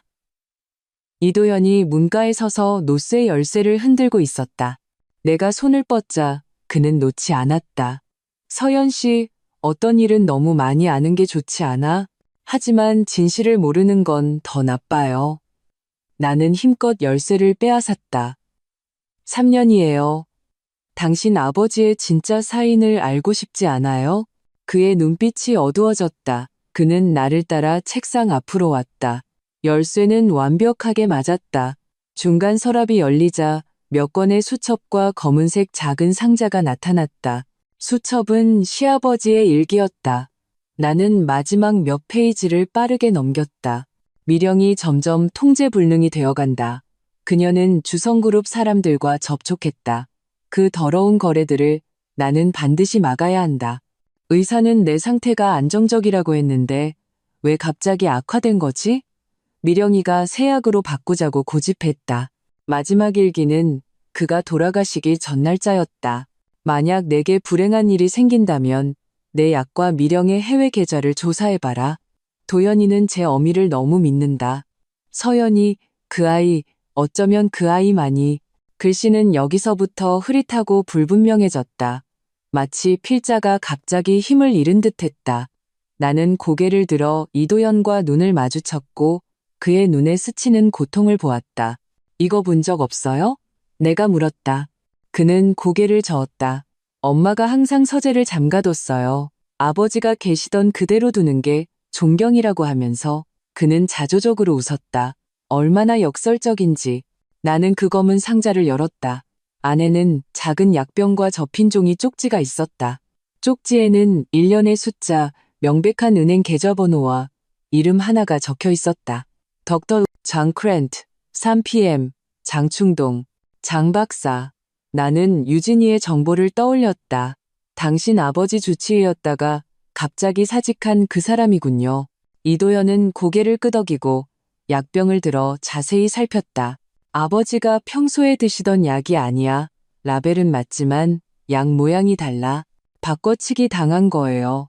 이도연이 문가에 서서 노쇠 열쇠를 흔들고 있었다. 내가 손을 뻗자 그는 놓지 않았다. 서연 씨, 어떤 일은 너무 많이 아는 게 좋지 않아? 하지만 진실을 모르는 건 더 나빠요. 나는 힘껏 열쇠를 빼앗았다. 3년이에요. 당신 아버지의 진짜 사인을 알고 싶지 않아요? 그의 눈빛이 어두워졌다. 그는 나를 따라 책상 앞으로 왔다. 열쇠는 완벽하게 맞았다. 중간 서랍이 열리자 몇 권의 수첩과 검은색 작은 상자가 나타났다. 수첩은 시아버지의 일기였다. 나는 마지막 몇 페이지를 빠르게 넘겼다. 미령이 점점 통제불능이 되어간다. 그녀는 주성그룹 사람들과 접촉했다. 그 더러운 거래들을 나는 반드시 막아야 한다. 의사는 내 상태가 안정적이라고 했는데 왜 갑자기 악화된 거지? 미령이가 새 약으로 바꾸자고 고집했다. 마지막 일기는 그가 돌아가시기 전날짜였다. 만약 내게 불행한 일이 생긴다면 내 약과 미령의 해외 계좌를 조사해봐라. 도연이는 제 어미를 너무 믿는다. 서연이, 그 아이, 어쩌면 그 아이만이. 글씨는 여기서부터 흐릿하고 불분명해졌다. 마치 필자가 갑자기 힘을 잃은 듯했다. 나는 고개를 들어 이도연과 눈을 마주쳤고 그의 눈에 스치는 고통을 보았다. 이거 본 적 없어요? 내가 물었다. 그는 고개를 저었다. 엄마가 항상 서재를 잠가뒀어요. 아버지가 계시던 그대로 두는 게 존경이라고 하면서 그는 자조적으로 웃었다. 얼마나 역설적인지. 나는 그 검은 상자를 열었다. 안에는 작은 약병과 접힌 종이 쪽지가 있었다. 쪽지에는 1년의 숫자, 명백한 은행 계좌번호와 이름 하나가 적혀 있었다. 덕터 장 크랜트, 3pm, 장충동, 장 박사. 나는 유진이의 정보를 떠올렸다. 당신 아버지 주치의였다가 갑자기 사직한 그 사람이군요. 이도연은 고개를 끄덕이고 약병을 들어 자세히 살폈다. 아버지가 평소에 드시던 약이 아니야. 라벨은 맞지만 약 모양이 달라. 바꿔치기 당한 거예요.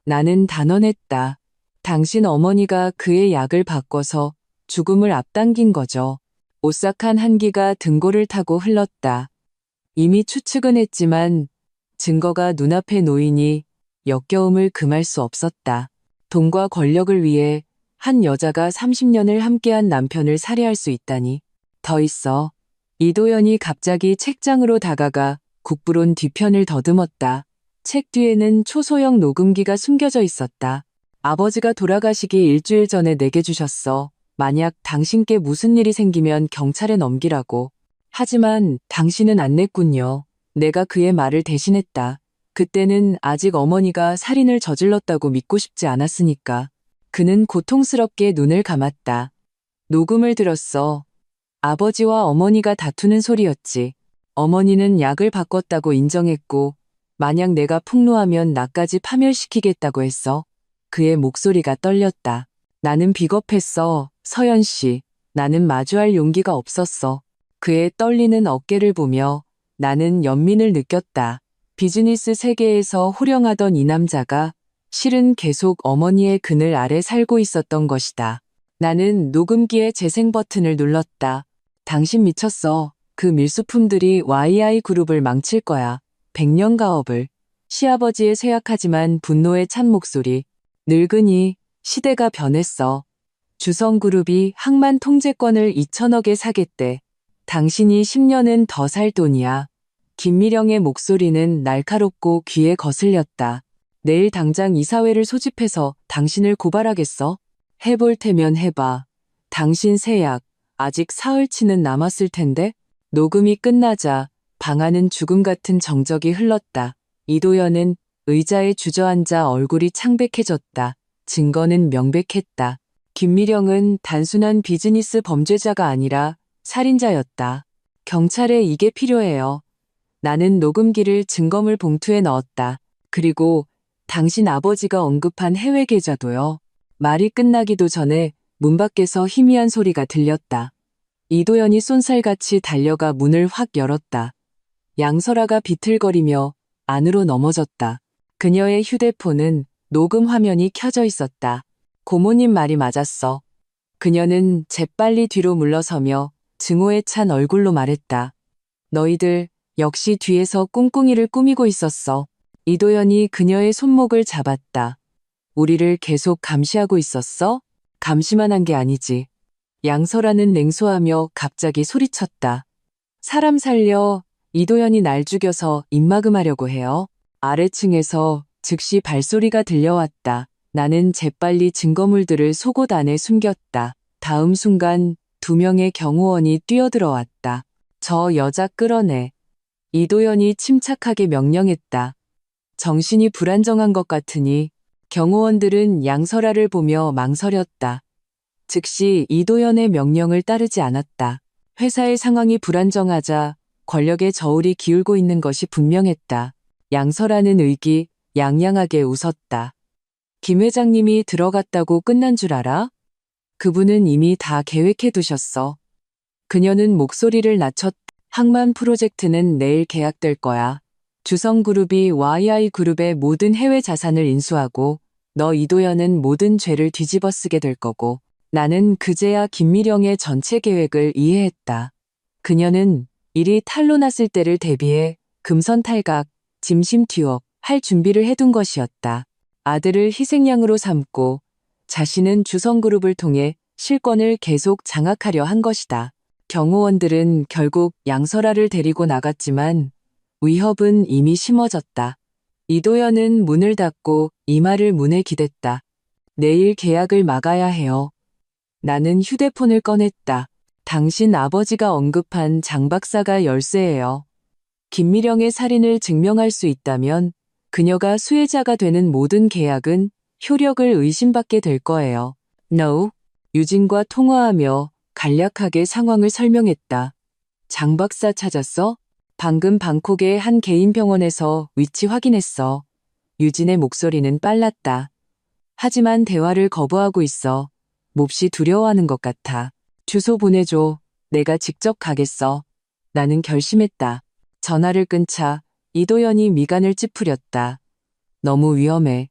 나는 단언했다. 당신 어머니가 그의 약을 바꿔서 죽음을 앞당긴 거죠. 오싹한 한기가 등골을 타고 흘렀다. 이미 추측은 했지만 증거가 눈앞에 놓이니 역겨움을 금할 수 없었다. 돈과 권력을 위해 한 여자가 30년을 함께한 남편을 살해할 수 있다니. 더 있어. 이도연이 갑자기 책장으로 다가가 국부론 뒤편을 더듬었다. 책 뒤에는 초소형 녹음기가 숨겨져 있었다. 아버지가 돌아가시기 일주일 전에 내게 주셨어. 만약 당신께 무슨 일이 생기면 경찰에 넘기라고. 하지만 당신은 안 냈군요. 내가 그의 말을 대신했다. 그때는 아직 어머니가 살인을 저질렀다고 믿고 싶지 않았으니까. 그는 고통스럽게 눈을 감았다. 녹음을 들었어. 아버지와 어머니가 다투는 소리였지. 어머니는 약을 바꿨다고 인정했고 만약 내가 폭로하면 나까지 파멸시키겠다고 했어. 그의 목소리가 떨렸다. 나는 비겁했어, 서연 씨. 나는 마주할 용기가 없었어. 그의 떨리는 어깨를 보며 나는 연민을 느꼈다. 비즈니스 세계에서 호령하던 이 남자가 실은 계속 어머니의 그늘 아래 살고 있었던 것이다. 나는 녹음기의 재생 버튼을 눌렀다. 당신 미쳤어. 그 밀수품들이 YI 그룹을 망칠 거야. 100년 가업을. 시아버지의 쇠약하지만 분노에 찬 목소리. 늙으니 시대가 변했어. 주성그룹이 항만 통제권을 2천억에 사겠대. 당신이 10년은 더 살 돈이야. 김미령의 목소리는 날카롭고 귀에 거슬렸다. 내일 당장 이사회를 소집해서 당신을 고발하겠어. 해볼 테면 해봐. 당신 세약 아직 사흘치는 남았을 텐데. 녹음이 끝나자 방 안은 죽음 같은 정적이 흘렀다. 이도연은 의자에 주저앉아 얼굴이 창백해졌다. 증거는 명백했다. 김미령은 단순한 비즈니스 범죄자가 아니라 살인자였다. 경찰에 이게 필요해요. 나는 녹음기를 증거물 봉투에 넣었다. 그리고 당신 아버지가 언급한 해외 계좌도요. 말이 끝나기도 전에 문 밖에서 희미한 소리가 들렸다. 이도연이 쏜살같이 달려가 문을 확 열었다. 양설아가 비틀거리며 안으로 넘어졌다. 그녀의 휴대폰은 녹음 화면이 켜져 있었다. 고모님 말이 맞았어. 그녀는 재빨리 뒤로 물러서며 증오에 찬 얼굴로 말했다. 너희들 역시 뒤에서 꿍꿍이를 꾸미고 있었어. 이도연이 그녀의 손목을 잡았다. 우리를 계속 감시하고 있었어? 감시만 한 게 아니지. 양설아는 냉소하며 갑자기 소리쳤다. 사람 살려. 이도연이 날 죽여서 입막음하려고 해요. 아래층에서 즉시 발소리가 들려왔다. 나는 재빨리 증거물들을 속옷 안에 숨겼다. 다음 순간 2명의 경호원이 뛰어들어왔다. 저 여자 끌어내. 이도연이 침착하게 명령했다. 정신이 불안정한 것 같으니. 경호원들은 양설아를 보며 망설였다. 즉시 이도연의 명령을 따르지 않았다. 회사의 상황이 불안정하자 권력의 저울이 기울고 있는 것이 분명했다. 양설아는 의기양양하게 웃었다. 김 회장님이 들어갔다고 끝난 줄 알아? 그분은 이미 다 계획해 두셨어. 그녀는 목소리를 낮췄다. 항만 프로젝트는 내일 계약될 거야. 주성그룹이 YI 그룹의 모든 해외 자산을 인수하고 너 이도연은 모든 죄를 뒤집어 쓰게 될 거고. 나는 그제야 김미령의 전체 계획을 이해했다. 그녀는 일이 탄로 났을 때를 대비해 금선 탈각, 짐심 투업 할 준비를 해둔 것이었다. 아들을 희생양으로 삼고 자신은 주성그룹을 통해 실권을 계속 장악하려 한 것이다. 경호원들은 결국 양설아를 데리고 나갔지만 위협은 이미 심어졌다. 이도연은 문을 닫고 이마를 문에 기댔다. 내일 계약을 막아야 해요. 나는 휴대폰을 꺼냈다. 당신 아버지가 언급한 장 박사가 열쇠예요. 김미령의 살인을 증명할 수 있다면 그녀가 수혜자가 되는 모든 계약은 효력을 의심받게 될 거예요. No. 유진과 통화하며 간략하게 상황을 설명했다. 장 박사 찾았어? 방금 방콕의 한 개인 병원에서 위치 확인했어. 유진의 목소리는 빨랐다. 하지만 대화를 거부하고 있어. 몹시 두려워하는 것 같아. 주소 보내줘. 내가 직접 가겠어. 나는 결심했다. 전화를 끊자 이도연이 미간을 찌푸렸다. 너무 위험해.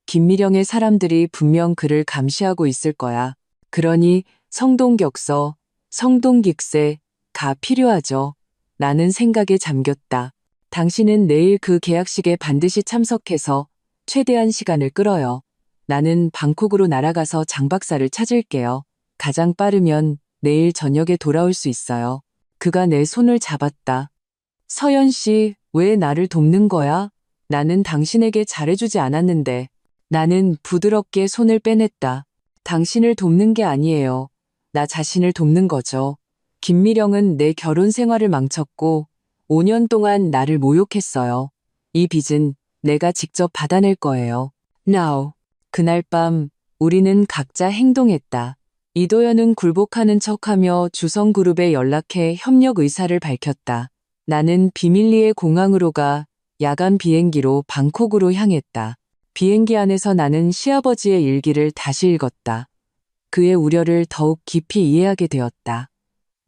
김미령의 사람들이 분명 그를 감시하고 있을 거야. 그러니 성동격서, 성동깃세가 필요하죠. 나는 생각에 잠겼다. 당신은 내일 그 계약식에 반드시 참석해서 최대한 시간을 끌어요. 나는 방콕으로 날아가서 장 박사를 찾을게요. 가장 빠르면 내일 저녁에 돌아올 수 있어요. 그가 내 손을 잡았다. 서연 씨, 왜 나를 돕는 거야? 나는 당신에게 잘해주지 않았는데. 나는 부드럽게 손을 빼냈다. 당신을 돕는 게 아니에요. 나 자신을 돕는 거죠. 김미령은 내 결혼 생활을 망쳤고 5년 동안 나를 모욕했어요. 이 빚은 내가 직접 받아낼 거예요. Now. 그날 밤 우리는 각자 행동했다. 이도연은 굴복하는 척하며 주성그룹에 연락해 협력 의사를 밝혔다. 나는 비밀리에 공항으로 가 야간 비행기로 방콕으로 향했다. 비행기 안에서 나는 시아버지의 일기를 다시 읽었다. 그의 우려를 더욱 깊이 이해하게 되었다.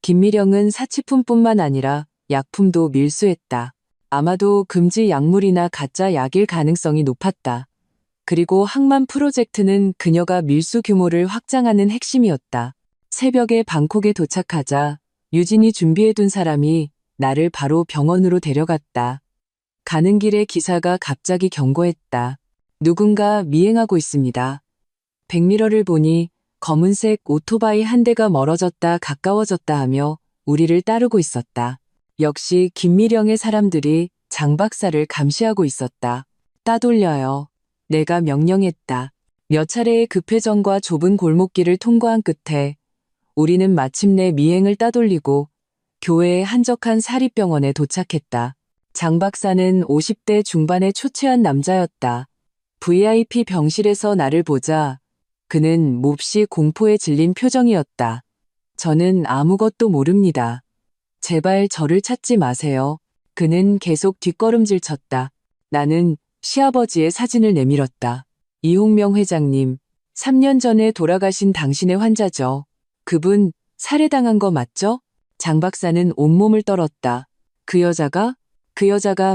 김미령은 사치품뿐만 아니라 약품도 밀수했다. 아마도 금지 약물이나 가짜 약일 가능성이 높았다. 그리고 항만 프로젝트는 그녀가 밀수 규모를 확장하는 핵심이었다. 새벽에 방콕에 도착하자 유진이 준비해둔 사람이 나를 바로 병원으로 데려갔다. 가는 길에 기사가 갑자기 경고했다. 누군가 미행하고 있습니다. 백미러를 보니 검은색 오토바이 한 대가 멀어졌다 가까워졌다 하며 우리를 따르고 있었다. 역시 김미령의 사람들이 장 박사를 감시하고 있었다. 따돌려요. 내가 명령했다. 몇 차례의 급회전과 좁은 골목길을 통과한 끝에 우리는 마침내 미행을 따돌리고 교회의 한적한 사립병원에 도착했다. 장 박사는 50대 중반의 초췌한 남자였다. VIP 병실에서 나를 보자 그는 몹시 공포에 질린 표정이었다. 저는 아무것도 모릅니다. 제발 저를 찾지 마세요. 그는 계속 뒷걸음질 쳤다. 나는 시아버지의 사진을 내밀었다. 이홍명 회장님, 3년 전에 돌아가신 당신의 환자죠. 그분 살해당한 거 맞죠? 장 박사는 온몸을 떨었다. 그 여자가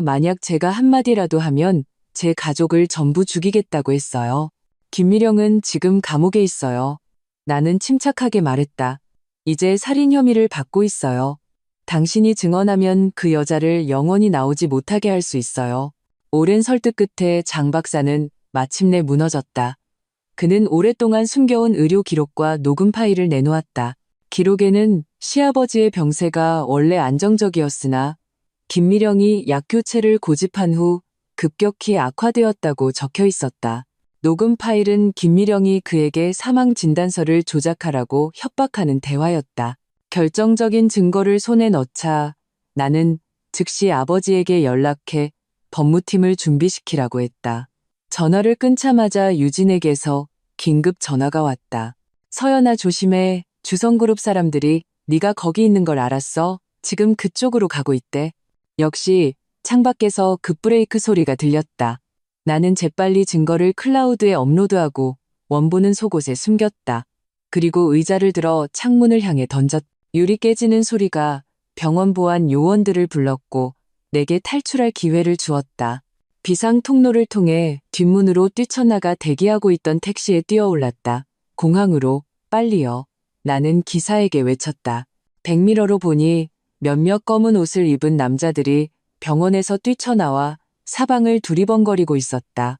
만약 제가 한마디라도 하면 제 가족을 전부 죽이겠다고 했어요. 김미령은 지금 감옥에 있어요. 나는 침착하게 말했다. 이제 살인 혐의를 받고 있어요. 당신이 증언하면 그 여자를 영원히 나오지 못하게 할 수 있어요. 오랜 설득 끝에 장 박사는 마침내 무너졌다. 그는 오랫동안 숨겨온 의료 기록과 녹음 파일을 내놓았다. 기록에는 시아버지의 병세가 원래 안정적이었으나 김미령이 약 교체를 고집한 후 급격히 악화되었다고 적혀 있었다. 녹음 파일은 김미령이 그에게 사망 진단서를 조작하라고 협박하는 대화였다. 결정적인 증거를 손에 넣자 나는 즉시 아버지에게 연락해 법무팀을 준비시키라고 했다. 전화를 끊자마자 유진에게서 긴급 전화가 왔다. 서연아 조심해. 주성그룹 사람들이 네가 거기 있는 걸 알았어. 지금 그쪽으로 가고 있대. 역시 창밖에서 급브레이크 소리가 들렸다. 나는 재빨리 증거를 클라우드에 업로드하고 원본은 속옷에 숨겼다. 그리고 의자를 들어 창문을 향해 던졌다. 유리 깨지는 소리가 병원 보안 요원들을 불렀고 내게 탈출할 기회를 주었다. 비상 통로를 통해 뒷문으로 뛰쳐나가 대기하고 있던 택시에 뛰어올랐다. 공항으로 빨리요. 나는 기사에게 외쳤다. 백미러로 보니 몇몇 검은 옷을 입은 남자들이 병원에서 뛰쳐나와 사방을 두리번거리고 있었다.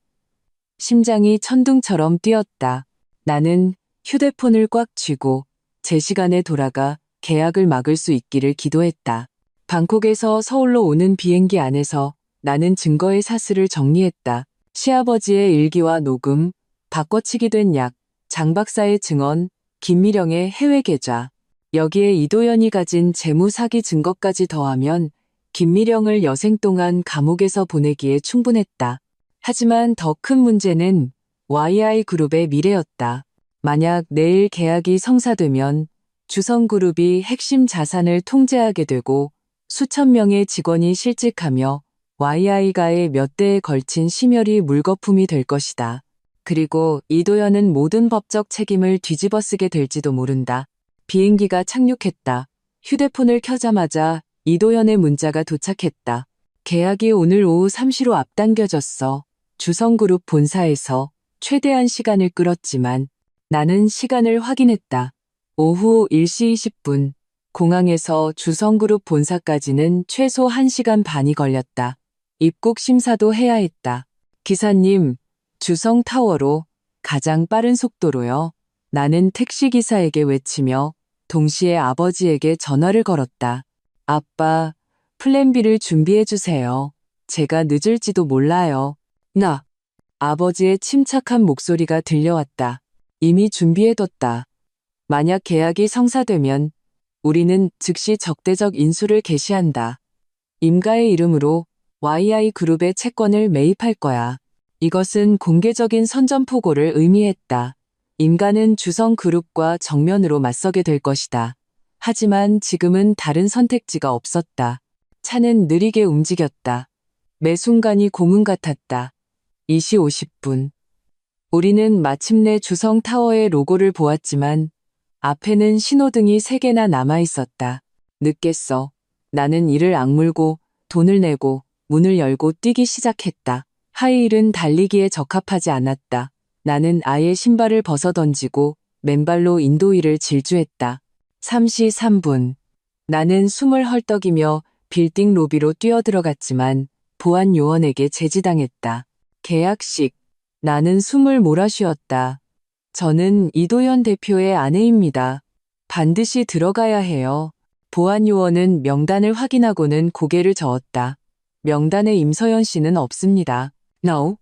심장이 천둥처럼 뛰었다. 나는 휴대폰을 꽉 쥐고 제 시간에 돌아가 계약을 막을 수 있기를 기도했다. 방콕에서 서울로 오는 비행기 안에서 나는 증거의 사슬을 정리했다. 시아버지의 일기와 녹음, 바꿔치기 된 약, 장 박사의 증언, 김미령의 해외 계좌. 여기에 이도연이 가진 재무 사기 증거까지 더하면 김미령을 여생 동안 감옥에서 보내기에 충분했다. 하지만 더 큰 문제는 YI그룹의 미래였다. 만약 내일 계약이 성사되면 주성그룹이 핵심 자산을 통제하게 되고 수천 명의 직원이 실직하며 YI가의 몇 대에 걸친 심혈이 물거품이 될 것이다. 그리고 이도현은 모든 법적 책임을 뒤집어쓰게 될지도 모른다. 비행기가 착륙했다. 휴대폰을 켜자마자 이도현의 문자가 도착했다. 계약이 오늘 오후 3시로 앞당겨졌어. 주성그룹 본사에서 최대한 시간을 끌었지만 나는 시간을 확인했다. 오후 1시 20분. 공항에서 주성그룹 본사까지는 최소 1시간 반이 걸렸다. 입국 심사도 해야 했다. 기사님, 주성타워로 가장 빠른 속도로요. 나는 택시기사에게 외치며 동시에 아버지에게 전화를 걸었다. 아빠, 플랜 B를 준비해 주세요. 제가 늦을지도 몰라요. 아버지의 침착한 목소리가 들려왔다. 이미 준비해뒀다. 만약 계약이 성사되면 우리는 즉시 적대적 인수를 개시한다. 임가의 이름으로 YI그룹의 채권을 매입할 거야. 이것은 공개적인 선전포고를 의미했다. 임가는 주성그룹과 정면으로 맞서게 될 것이다. 하지만 지금은 다른 선택지가 없었다. 차는 느리게 움직였다. 매 순간이 고문 같았다. 2시 50분. 우리는 마침내 주성타워의 로고를 보았지만 앞에는 신호등이 3개나 남아 있었다. 늦겠어. 나는 이를 악물고 돈을 내고 문을 열고 뛰기 시작했다. 하이힐은 달리기에 적합하지 않았다. 나는 아예 신발을 벗어 던지고 맨발로 인도위를 질주했다. 3시 3분. 나는 숨을 헐떡이며 빌딩 로비로 뛰어들어갔지만 보안 요원에게 제지당했다. 계약식. 나는 숨을 몰아쉬었다. 저는 이도현 대표의 아내입니다. 반드시 들어가야 해요. 보안 요원은 명단을 확인하고는 고개를 저었다. 명단에 임서연 씨는 없습니다. No.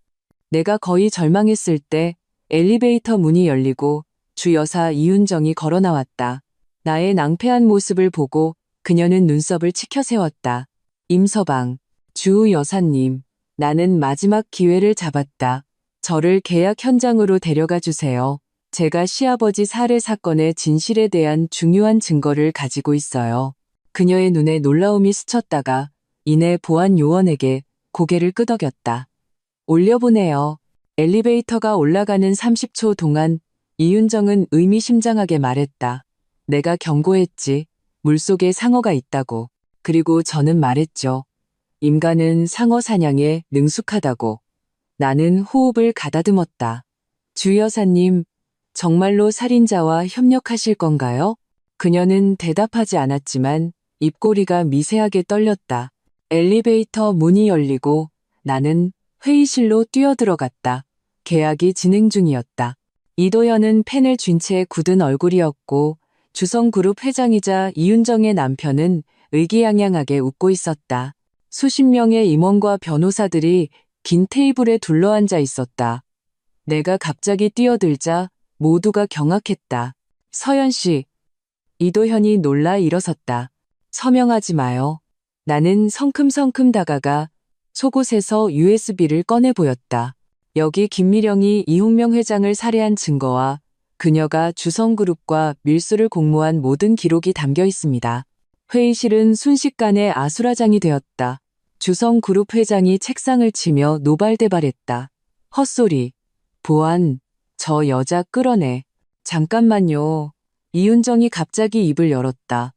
내가 거의 절망했을 때 엘리베이터 문이 열리고 주 여사 이윤정이 걸어 나왔다. 나의 낭패한 모습을 보고 그녀는 눈썹을 치켜세웠다. 임서방, 주 여사님, 나는 마지막 기회를 잡았다. 저를 계약 현장으로 데려가 주세요. 제가 시아버지 살해 사건의 진실에 대한 중요한 증거를 가지고 있어요. 그녀의 눈에 놀라움이 스쳤다가 이내 보안 요원에게 고개를 끄덕였다. 올려보내요. 엘리베이터가 올라가는 30초 동안 이윤정은 의미심장하게 말했다. 내가 경고했지. 물속에 상어가 있다고. 그리고 저는 말했죠. 임가는 상어 사냥에 능숙하다고. 나는 호흡을 가다듬었다. 주 여사님, 정말로 살인자와 협력하실 건가요? 그녀는 대답하지 않았지만 입꼬리가 미세하게 떨렸다. 엘리베이터 문이 열리고 나는 회의실로 뛰어들어갔다. 계약이 진행 중이었다. 이도현은 펜을 쥔 채 굳은 얼굴이었고 주성그룹 회장이자 이윤정의 남편은 의기양양하게 웃고 있었다. 수십 명의 임원과 변호사들이 긴 테이블에 둘러앉아 있었다. 내가 갑자기 뛰어들자 모두가 경악했다. 서연 씨. 이도현이 놀라 일어섰다. 서명하지 마요. 나는 성큼성큼 다가가 속옷에서 USB를 꺼내 보였다. 여기 김미령이 이홍명 회장을 살해한 증거와 그녀가 주성그룹과 밀수를 공모한 모든 기록이 담겨 있습니다. 회의실은 순식간에 아수라장이 되었다. 주성그룹 회장이 책상을 치며 노발대발했다. 헛소리. 보안, 저 여자 끌어내. 잠깐만요. 이윤정이 갑자기 입을 열었다.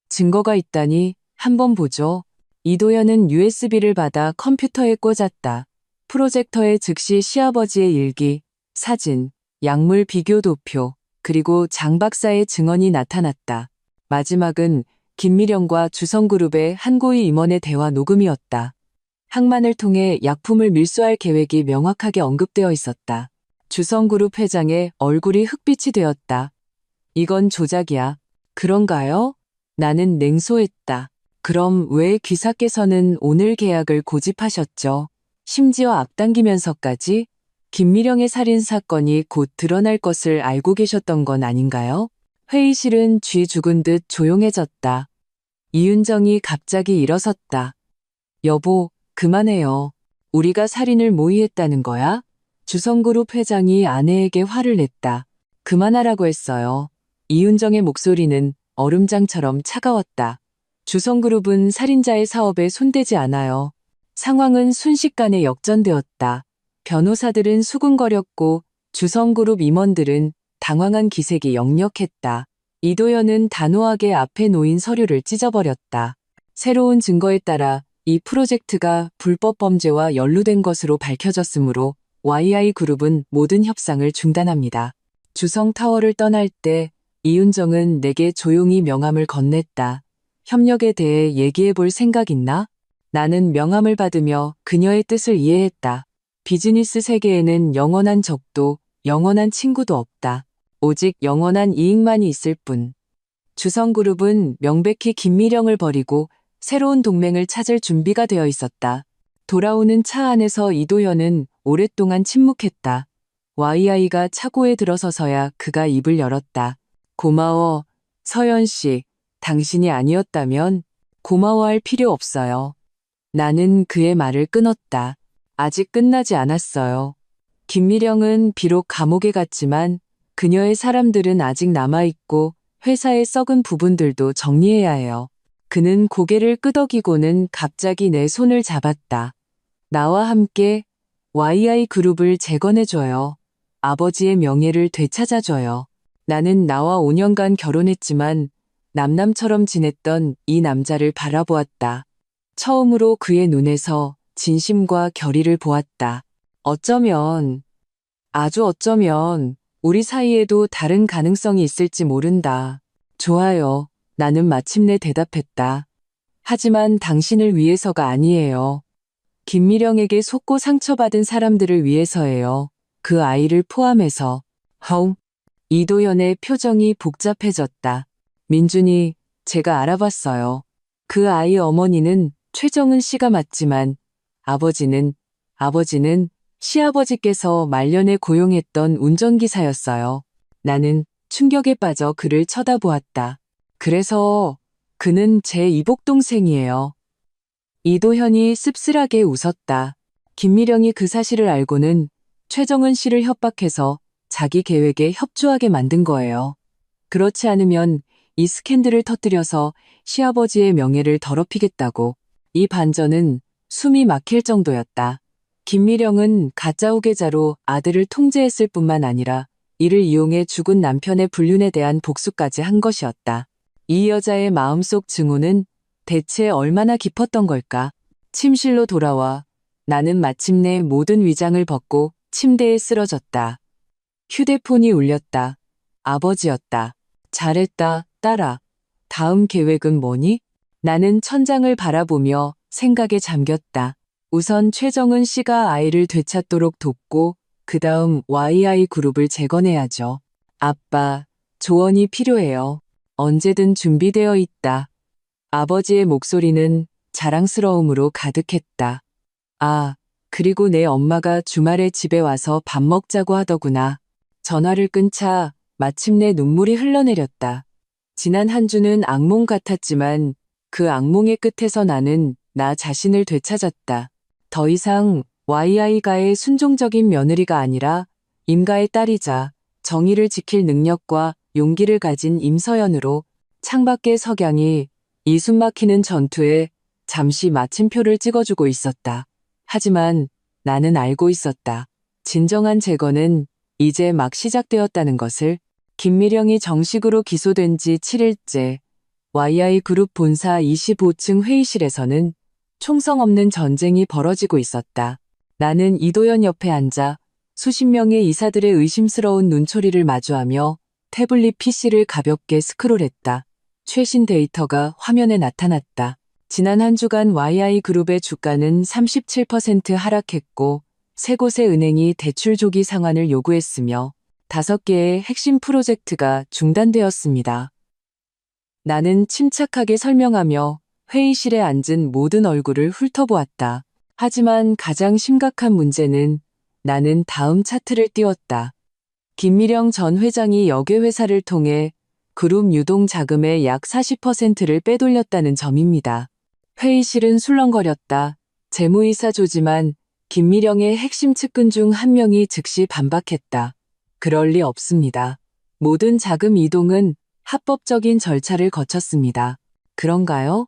증거가 있다니 한번 보죠. 이도현은 USB를 받아 컴퓨터에 꽂았다. 프로젝터에 즉시 시아버지의 일기, 사진, 약물 비교 도표, 그리고 장 박사의 증언이 나타났다. 마지막은 김미령과 주성그룹의 한고위 임원의 대화 녹음이었다. 항만을 통해 약품을 밀수할 계획이 명확하게 언급되어 있었다. 주성그룹 회장의 얼굴이 흑빛이 되었다. 이건 조작이야. 그런가요? 나는 냉소했다. 그럼 왜 귀사께서는 오늘 계약을 고집하셨죠? 심지어 앞당기면서까지 김미령의 살인 사건이 곧 드러날 것을 알고 계셨던 건 아닌가요? 회의실은 쥐 죽은 듯 조용해졌다. 이윤정이 갑자기 일어섰다. 여보, 그만해요. 우리가 살인을 모의했다는 거야? 주성그룹 회장이 아내에게 화를 냈다. 그만하라고 했어요. 이윤정의 목소리는 얼음장처럼 차가웠다. 주성그룹은 살인자의 사업에 손대지 않아요. 상황은 순식간에 역전되었다. 변호사들은 수군거렸고 주성그룹 임원들은 당황한 기색이 역력했다. 이도현은 단호하게 앞에 놓인 서류를 찢어버렸다. 새로운 증거에 따라 이 프로젝트가 불법 범죄와 연루된 것으로 밝혀졌으므로 YI그룹은 모든 협상을 중단합니다. 주성타워를 떠날 때 이윤정은 내게 조용히 명함을 건넸다. 협력에 대해 얘기해 볼 생각 있나? 나는 명함을 받으며 그녀의 뜻을 이해했다. 비즈니스 세계에는 영원한 적도 영원한 친구도 없다. 오직 영원한 이익만이 있을 뿐. 주성그룹은 명백히 김미령을 버리고 새로운 동맹을 찾을 준비가 되어 있었다. 돌아오는 차 안에서 이도현은 오랫동안 침묵했다. YI가 차고에 들어서서야 그가 입을 열었다. 고마워, 서연 씨. 당신이 아니었다면 고마워할 필요 없어요. 나는 그의 말을 끊었다. 아직 끝나지 않았어요. 김미령은 비록 감옥에 갔지만 그녀의 사람들은 아직 남아있고 회사의 썩은 부분들도 정리해야 해요. 그는 고개를 끄덕이고는 갑자기 내 손을 잡았다. 나와 함께 YI그룹을 재건해줘요. 아버지의 명예를 되찾아줘요. 나는 나와 5년간 결혼했지만 남남처럼 지냈던 이 남자를 바라보았다. 처음으로 그의 눈에서 진심과 결의를 보았다. 어쩌면, 아주 어쩌면 우리 사이에도 다른 가능성이 있을지 모른다. 좋아요. 나는 마침내 대답했다. 하지만 당신을 위해서가 아니에요. 김미령에게 속고 상처받은 사람들을 위해서예요. 그 아이를 포함해서. 이도현의 표정이 복잡해졌다. 민준이, 제가 알아봤어요. 그 아이 어머니는 최정은 씨가 맞지만 아버지는 시아버지께서 말년에 고용했던 운전기사였어요. 나는 충격에 빠져 그를 쳐다보았다. 그래서 그는 제 이복동생이에요. 이도현이 씁쓸하게 웃었다. 김미령이 그 사실을 알고는 최정은 씨를 협박해서 자기 계획에 협조하게 만든 거예요. 그렇지 않으면 이 스캔들을 터뜨려서 시아버지의 명예를 더럽히겠다고. 이 반전은 숨이 막힐 정도였다. 김미령은 가짜 후계자로 아들을 통제했을 뿐만 아니라 이를 이용해 죽은 남편의 불륜에 대한 복수까지 한 것이었다. 이 여자의 마음속 증오는 대체 얼마나 깊었던 걸까? 침실로 돌아와 나는 마침내 모든 위장을 벗고 침대에 쓰러졌다. 휴대폰이 울렸다. 아버지였다. 잘했다, 딸아. 다음 계획은 뭐니? 나는 천장을 바라보며 생각에 잠겼다. 우선 최정은 씨가 아이를 되찾도록 돕고 그 다음 YI그룹을 재건해야죠. 아빠, 조언이 필요해요. 언제든 준비되어 있다. 아버지의 목소리는 자랑스러움으로 가득했다. 아, 그리고 내 엄마가 주말에 집에 와서 밥 먹자고 하더구나. 전화를 끊자 마침내 눈물이 흘러내렸다. 지난 한 주는 악몽 같았지만 그 악몽의 끝에서 나는 나 자신을 되찾았다. 더 이상 YI가의 순종적인 며느리가 아니라 임가의 딸이자 정의를 지킬 능력과 용기를 가진 임서연으로 창밖의 석양이 이 숨막히는 전투에 잠시 마침표를 찍어주고 있었다. 하지만 나는 알고 있었다. 진정한 재건은 이제 막 시작되었다는 것을. 김미령이 정식으로 기소된 지 7일째 YI그룹 본사 25층 회의실에서는 총성 없는 전쟁이 벌어지고 있었다. 나는 이도현 옆에 앉아 수십 명의 이사들의 의심스러운 눈초리를 마주하며 태블릿 PC를 가볍게 스크롤했다. 최신 데이터가 화면에 나타났다. 지난 한 주간 YI그룹의 주가는 37% 하락했고 세 곳의 은행이 대출 조기 상환을 요구했으며 5개의 핵심 프로젝트가 중단되었습니다. 나는 침착하게 설명하며 회의실에 앉은 모든 얼굴을 훑어보았다. 하지만 가장 심각한 문제는 나는 다음 차트를 띄웠다. 김미령 전 회장이 역외회사를 통해 그룹 유동 자금의 약 40%를 빼돌렸다는 점입니다. 회의실은 술렁거렸다. 재무이사 조지만 김미령의 핵심 측근 중 한 명이 즉시 반박했다. 그럴 리 없습니다. 모든 자금 이동은 합법적인 절차를 거쳤습니다. 그런가요?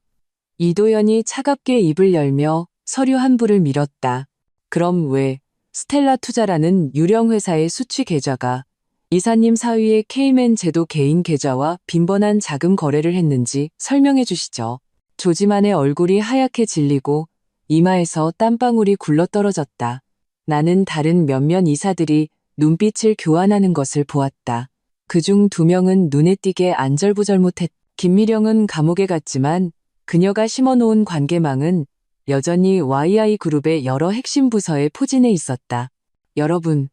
이도현이 차갑게 입을 열며 서류 한 부를 밀었다. 그럼 왜 스텔라 투자라는 유령 회사의 수취 계좌가 이사님 사위의 케이맨 제도 개인 계좌와 빈번한 자금 거래를 했는지 설명해 주시죠. 조지만의 얼굴이 하얗게 질리고 이마에서 땀방울이 굴러떨어졌다. 나는 다른 몇몇 이사들이 눈빛을 교환하는 것을 보았다. 그중 2명은 눈에 띄게 안절부절못했다. 김미령은 감옥에 갔지만 그녀가 심어놓은 관계망은 여전히 YI그룹의 여러 핵심 부서에 포진해 있었다. 여러분,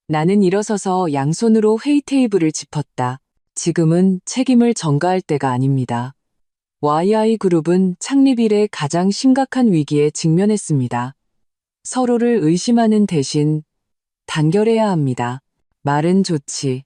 나는 일어서서 양손으로 회의 테이블을 짚었다. 지금은 책임을 전가할 때가 아닙니다. YI그룹은 창립 이래 가장 심각한 위기에 직면했습니다. 서로를 의심하는 대신 단결해야 합니다. 말은 좋지.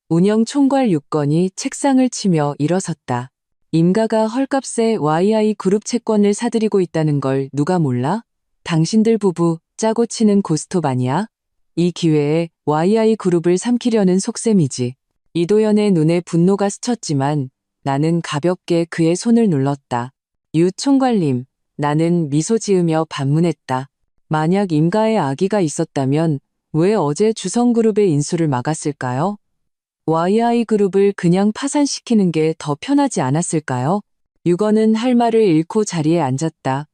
운영 총괄 유건이 책상을 치며 일어섰다. 임가가 헐값에 YI그룹 채권을 사들이고 있다는 걸 누가 몰라? 당신들 부부 짜고 치는 고스톱 아니야? 이 기회에 YI그룹을 삼키려는 속셈이지. 이도연의 눈에 분노가 스쳤지만 나는 가볍게 그의 손을 눌렀다. 유 총괄님, 나는 미소 지으며 반문했다. 만약 임가에 악의가 있었다면 왜 어제 주성그룹의 인수를 막았을까요? YI그룹을 그냥 파산시키는 게 더 편하지 않았을까요? 유건은 할 말을 잃고 자리에 앉았다.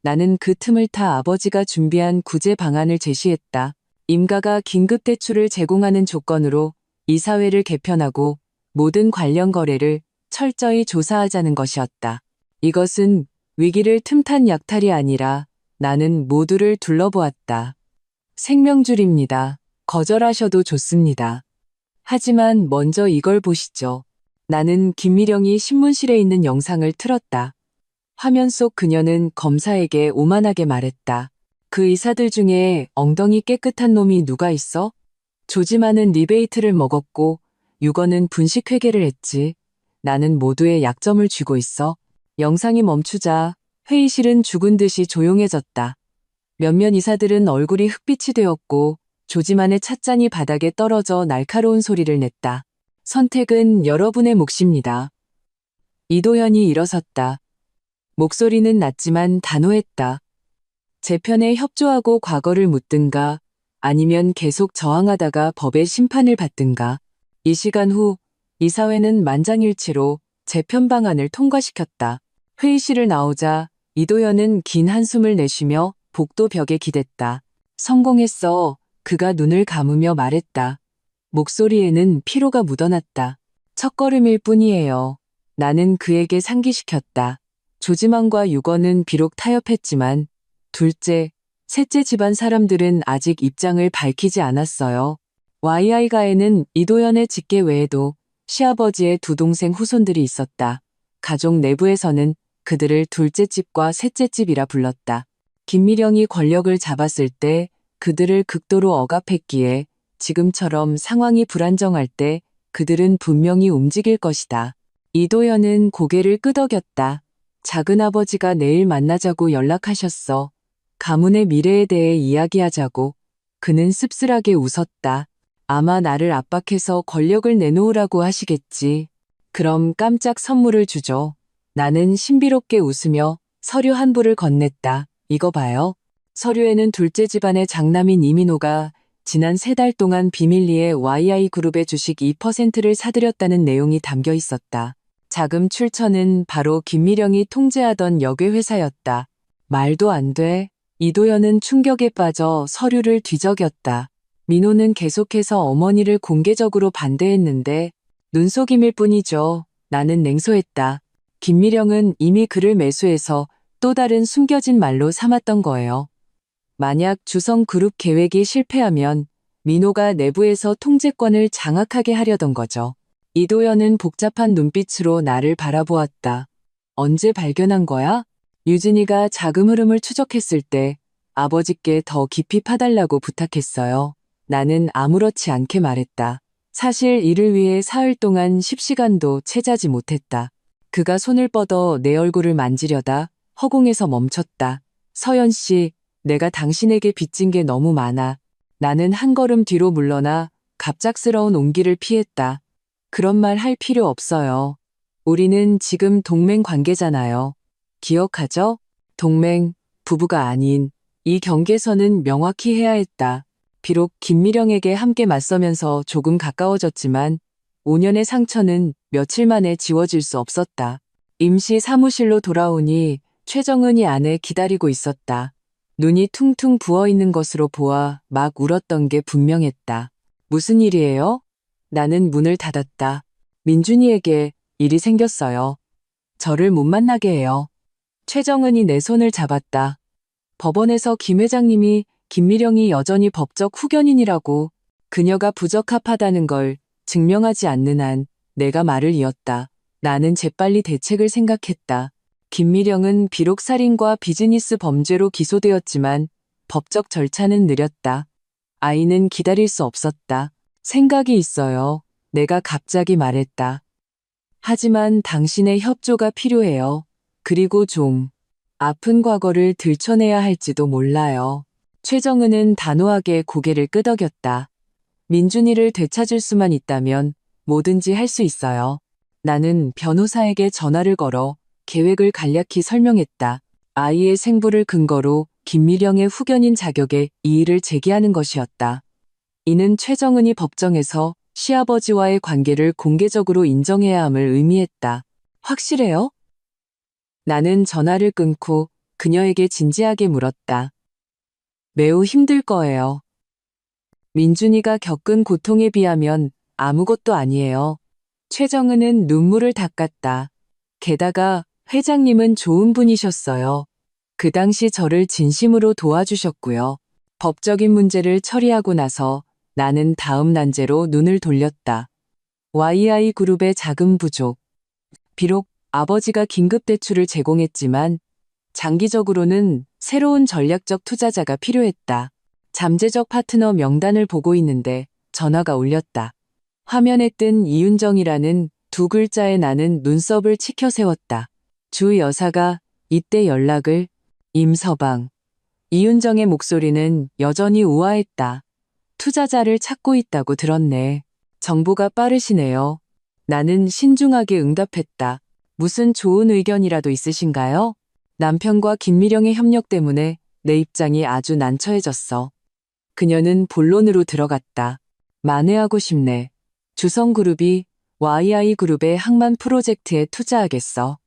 나는 그 틈을 타 아버지가 준비한 구제 방안을 제시했다. 임가가 긴급대출을 제공하는 조건으로 이사회를 개편하고 모든 관련 거래를 철저히 조사하자는 것이었다. 이것은 위기를 틈탄 약탈이 아니라 나는 모두를 둘러보았다. 생명줄입니다. 거절하셔도 좋습니다. 하지만 먼저 이걸 보시죠. 나는 김미령이 신문실에 있는 영상을 틀었다. 화면 속 그녀는 검사에게 오만하게 말했다. 그 이사들 중에 엉덩이 깨끗한 놈이 누가 있어? 조지만은 리베이트를 먹었고 유건은 분식회계를 했지. 나는 모두의 약점을 쥐고 있어. 영상이 멈추자 회의실은 죽은 듯이 조용해졌다. 몇몇 이사들은 얼굴이 흑빛이 되었고 조지만의 찻잔이 바닥에 떨어져 날카로운 소리를 냈다. 선택은 여러분의 몫입니다. 이도현이 일어섰다. 목소리는 낮지만 단호했다. 제 편에 협조하고 과거를 묻든가 아니면 계속 저항하다가 법의 심판을 받든가. 이 시간 후 이사회는 만장일치로 재편 방안을 통과시켰다. 회의실을 나오자 이도현은 긴 한숨을 내쉬며 복도 벽에 기댔다. 성공했어. 그가 눈을 감으며 말했다. 목소리에는 피로가 묻어났다. 첫걸음일 뿐이에요. 나는 그에게 상기시켰다. 조지만과 유건은 비록 타협했지만 둘째, 셋째 집안 사람들은 아직 입장을 밝히지 않았어요. YI가에는 이도현의 직계 외에도 시아버지의 두 동생 후손들이 있었다. 가족 내부에서는 그들을 둘째 집과 셋째 집이라 불렀다. 김미령이 권력을 잡았을 때 그들을 극도로 억압했기에 지금처럼 상황이 불안정할 때 그들은 분명히 움직일 것이다. 이도현은 고개를 끄덕였다. 작은아버지가 내일 만나자고 연락하셨어. 가문의 미래에 대해 이야기하자고. 그는 씁쓸하게 웃었다. 아마 나를 압박해서 권력을 내놓으라고 하시겠지. 그럼 깜짝 선물을 주죠. 나는 신비롭게 웃으며 서류 한 부를 건넸다. 이거 봐요. 서류에는 둘째 집안의 장남인 이민호가 지난 3달 동안 비밀리에 YI그룹의 주식 2%를 사들였다는 내용이 담겨 있었다. 자금 출처는 바로 김미령이 통제하던 역외 회사였다. 말도 안 돼. 이도현은 충격에 빠져 서류를 뒤적였다. 민호는 계속해서 어머니를 공개적으로 반대했는데 눈속임일 뿐이죠. 나는 냉소했다. 김미령은 이미 그를 매수해서 또 다른 숨겨진 말로 삼았던 거예요. 만약 주성그룹 계획이 실패하면 민호가 내부에서 통제권을 장악하게 하려던 거죠. 이도현은 복잡한 눈빛으로 나를 바라보았다. 언제 발견한 거야? 유진이가 자금 흐름을 추적했을 때 아버지께 더 깊이 파달라고 부탁했어요. 나는 아무렇지 않게 말했다. 사실 이를 위해 사흘 동안 10시간도 채자지 못했다. 그가 손을 뻗어 내 얼굴을 만지려다 허공에서 멈췄다. 서연 씨, 내가 당신에게 빚진 게 너무 많아. 나는 한 걸음 뒤로 물러나 갑작스러운 온기를 피했다. 그런 말 할 필요 없어요. 우리는 지금 동맹 관계잖아요. 기억하죠? 동맹, 부부가 아닌 이 경계선은 명확히 해야 했다. 비록 김미령에게 함께 맞서면서 조금 가까워졌지만 5년의 상처는 며칠 만에 지워질 수 없었다. 임시 사무실로 돌아오니 최정은이 안에 기다리고 있었다. 눈이 퉁퉁 부어있는 것으로 보아 막 울었던 게 분명했다. 무슨 일이에요? 나는 문을 닫았다. 민준이에게 일이 생겼어요. 저를 못 만나게 해요. 최정은이 내 손을 잡았다. 법원에서 김 회장님이 김미령이 여전히 법적 후견인이라고 그녀가 부적합하다는 걸 증명하지 않는 한 내가 말을 이었다. 나는 재빨리 대책을 생각했다. 김미령은 비록 살인과 비즈니스 범죄로 기소되었지만 법적 절차는 느렸다. 아이는 기다릴 수 없었다. 생각이 있어요. 내가 갑자기 말했다. 하지만 당신의 협조가 필요해요. 그리고 좀 아픈 과거를 들춰내야 할지도 몰라요. 최정은은 단호하게 고개를 끄덕였다. 민준이를 되찾을 수만 있다면 뭐든지 할 수 있어요. 나는 변호사에게 전화를 걸어 계획을 간략히 설명했다. 아이의 생부를 근거로 김미령의 후견인 자격에 이의를 제기하는 것이었다. 이는 최정은이 법정에서 시아버지와의 관계를 공개적으로 인정해야 함을 의미했다. 확실해요? 나는 전화를 끊고 그녀에게 진지하게 물었다. 매우 힘들 거예요. 민준이가 겪은 고통에 비하면 아무것도 아니에요. 최정은은 눈물을 닦았다. 게다가 회장님은 좋은 분이셨어요. 그 당시 저를 진심으로 도와주셨고요. 법적인 문제를 처리하고 나서 나는 다음 난제로 눈을 돌렸다. YI그룹의 자금 부족. 비록 아버지가 긴급대출을 제공했지만 장기적으로는 새로운 전략적 투자자가 필요했다. 잠재적 파트너 명단을 보고 있는데 전화가 울렸다. 화면에 뜬 이윤정이라는 두 글자에 나는 눈썹을 치켜 세웠다. 주 여사가 이때 연락을. 임서방. 이윤정의 목소리는 여전히 우아했다. 투자자를 찾고 있다고 들었네. 정보가 빠르시네요. 나는 신중하게 응답했다. 무슨 좋은 의견이라도 있으신가요? 남편과 김미령의 협력 때문에 내 입장이 아주 난처해졌어. 그녀는 본론으로 들어갔다. 만회하고 싶네. 주성그룹이 YI그룹의 항만 프로젝트에 투자하겠어.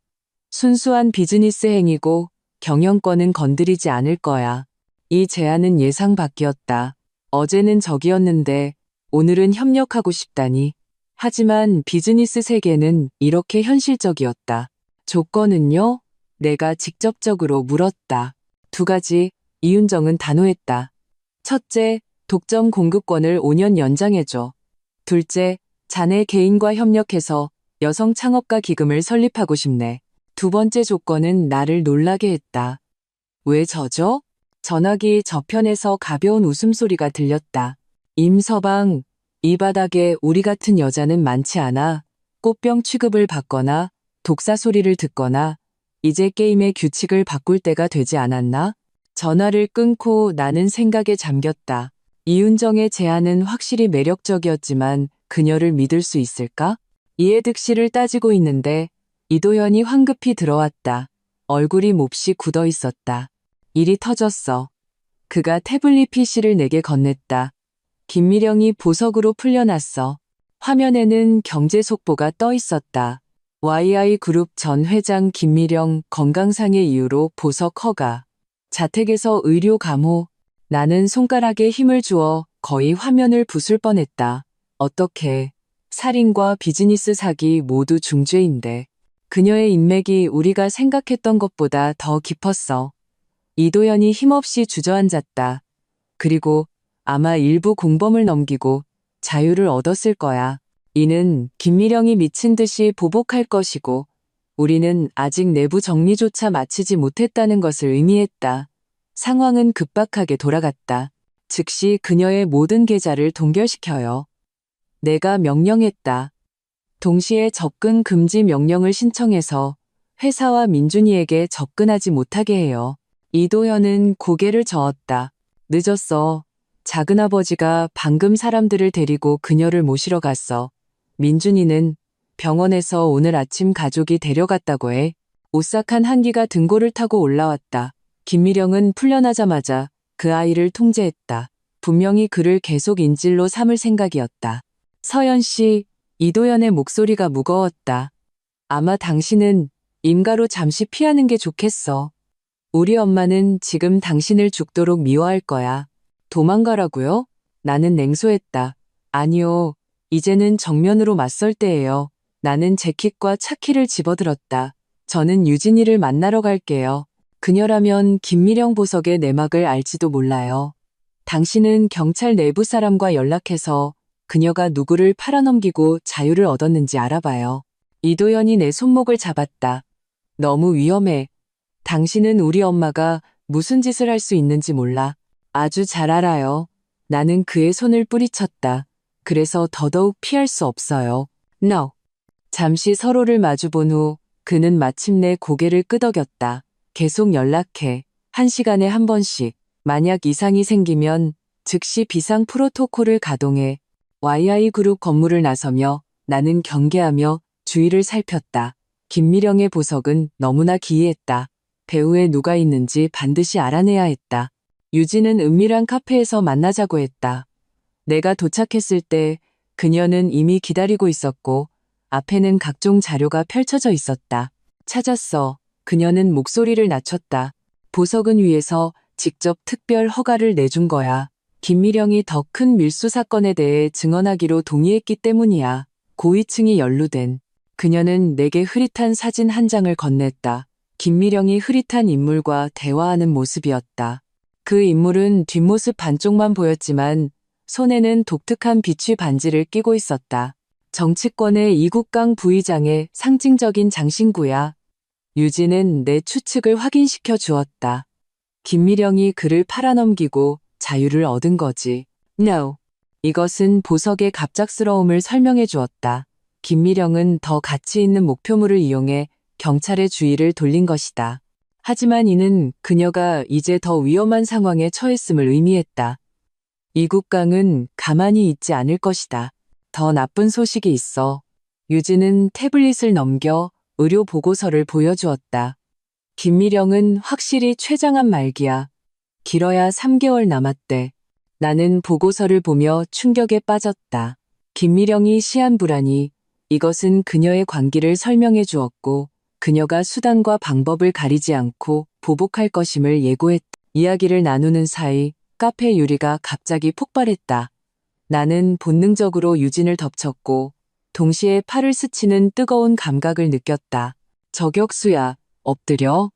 순수한 비즈니스 행위고 경영권은 건드리지 않을 거야. 이 제안은 예상 밖이었다. 어제는 적이었는데 오늘은 협력하고 싶다니. 하지만 비즈니스 세계는 이렇게 현실적이었다. 조건은요? 내가 직접적으로 물었다. 두 가지. 이윤정은 단호했다. 첫째, 독점 공급권을 5년 연장해줘. 둘째, 자네 개인과 협력해서 여성 창업가 기금을 설립하고 싶네. 두 번째 조건은 나를 놀라게 했다. 왜 저죠? 전화기 저편에서 가벼운 웃음소리가 들렸다. 임서방, 이 바닥에 우리 같은 여자는 많지 않아. 꽃병 취급을 받거나 독사 소리를 듣거나 이제 게임의 규칙을 바꿀 때가 되지 않았나? 전화를 끊고 나는 생각에 잠겼다. 이윤정의 제안은 확실히 매력적이었지만 그녀를 믿을 수 있을까? 이해득실을 따지고 있는데 이도현이 황급히 들어왔다. 얼굴이 몹시 굳어 있었다. 일이 터졌어. 그가 태블릿 PC를 내게 건넸다. 김미령이 보석으로 풀려났어. 화면에는 경제 속보가 떠 있었다. YI그룹 전 회장 김미령 건강상의 이유로 보석 허가. 자택에서 의료 감호. 나는 손가락에 힘을 주어 거의 화면을 부술 뻔했다. 어떻게. 살인과 비즈니스 사기 모두 중죄인데. 그녀의 인맥이 우리가 생각했던 것보다 더 깊었어. 이도현이 힘없이 주저앉았다. 그리고 아마 일부 공범을 넘기고 자유를 얻었을 거야. 이는 김미령이 미친 듯이 보복할 것이고 우리는 아직 내부 정리조차 마치지 못했다는 것을 의미했다. 상황은 급박하게 돌아갔다. 즉시 그녀의 모든 계좌를 동결시켜요. 내가 명령했다. 동시에 접근 금지 명령을 신청해서 회사와 민준이에게 접근하지 못하게 해요. 이도현은 고개를 저었다. 늦었어. 작은아버지가 방금 사람들을 데리고 그녀를 모시러 갔어. 민준이는 병원에서 오늘 아침 가족이 데려갔다고 해. 오싹한 한기가 등골을 타고 올라왔다. 김미령은 풀려나자마자 그 아이를 통제했다. 분명히 그를 계속 인질로 삼을 생각이었다. 서연 씨, 이도연의 목소리가 무거웠다. 아마 당신은 임가로 잠시 피하는 게 좋겠어. 우리 엄마는 지금 당신을 죽도록 미워할 거야. 도망가라고요? 나는 냉소했다. 아니요. 이제는 정면으로 맞설 때예요. 나는 재킷과 차키를 집어들었다. 저는 유진이를 만나러 갈게요. 그녀라면 김미령 보석의 내막을 알지도 몰라요. 당신은 경찰 내부 사람과 연락해서 그녀가 누구를 팔아넘기고 자유를 얻었는지 알아봐요. 이도연이 내 손목을 잡았다. 너무 위험해. 당신은 우리 엄마가 무슨 짓을 할 수 있는지 몰라. 아주 잘 알아요. 나는 그의 손을 뿌리쳤다. 그래서 더더욱 피할 수 없어요. No. 잠시 서로를 마주본 후 그는 마침내 고개를 끄덕였다. 계속 연락해. 1시간에 한 번씩. 만약 이상이 생기면 즉시 비상 프로토콜을 가동해. YI그룹 건물을 나서며 나는 경계하며 주위를 살폈다. 김미령의 보석은 너무나 기이했다. 배후에 누가 있는지 반드시 알아내야 했다. 유진은 은밀한 카페에서 만나자고 했다. 내가 도착했을 때 그녀는 이미 기다리고 있었고 앞에는 각종 자료가 펼쳐져 있었다. 찾았어. 그녀는 목소리를 낮췄다. 보석은 위에서 직접 특별 허가를 내준 거야. 김미령이 더 큰 밀수 사건에 대해 증언하기로 동의했기 때문이야. 고위층이 연루된. 그녀는 내게 흐릿한 사진 한 장을 건넸다. 김미령이 흐릿한 인물과 대화하는 모습이었다. 그 인물은 뒷모습 반쪽만 보였지만 손에는 독특한 비취 반지를 끼고 있었다. 정치권의 이국강 부의장의 상징적인 장신구야. 유진은 내 추측을 확인시켜 주었다. 김미령이 그를 팔아넘기고 자유를 얻은 거지. No. 이것은 보석의 갑작스러움을 설명해 주었다. 김미령은 더 가치 있는 목표물을 이용해 경찰의 주의를 돌린 것이다. 하지만 이는 그녀가 이제 더 위험한 상황에 처했음을 의미했다. 이국강은 가만히 있지 않을 것이다. 더 나쁜 소식이 있어. 유진은 태블릿을 넘겨 의료 보고서를 보여주었다. 김미령은 확실히 췌장암 말기야. 길어야 3개월 남았대. 나는 보고서를 보며 충격에 빠졌다. 김미령이 시한부라니 이것은 그녀의 관기를 설명해 주었고 그녀가 수단과 방법을 가리지 않고 보복할 것임을 예고했다. 이야기를 나누는 사이 카페 유리가 갑자기 폭발했다. 나는 본능적으로 유진을 덮쳤고 동시에 팔을 스치는 뜨거운 감각을 느꼈다. 저격수야, 엎드려.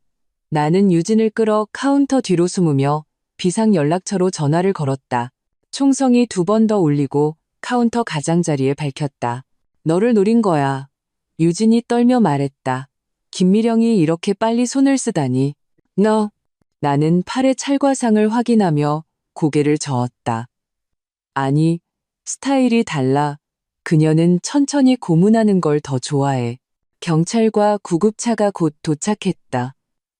나는 유진을 끌어 카운터 뒤로 숨으며 비상연락처로 전화를 걸었다. 총성이 2번 더 울리고 카운터 가장자리에 밝혔다. 너를 노린 거야. 유진이 떨며 말했다. 김미령이 이렇게 빨리 손을 쓰다니. 너. 나는 팔의 찰과상을 확인하며 고개를 저었다. 아니, 스타일이 달라. 그녀는 천천히 고문하는 걸 더 좋아해. 경찰과 구급차가 곧 도착했다.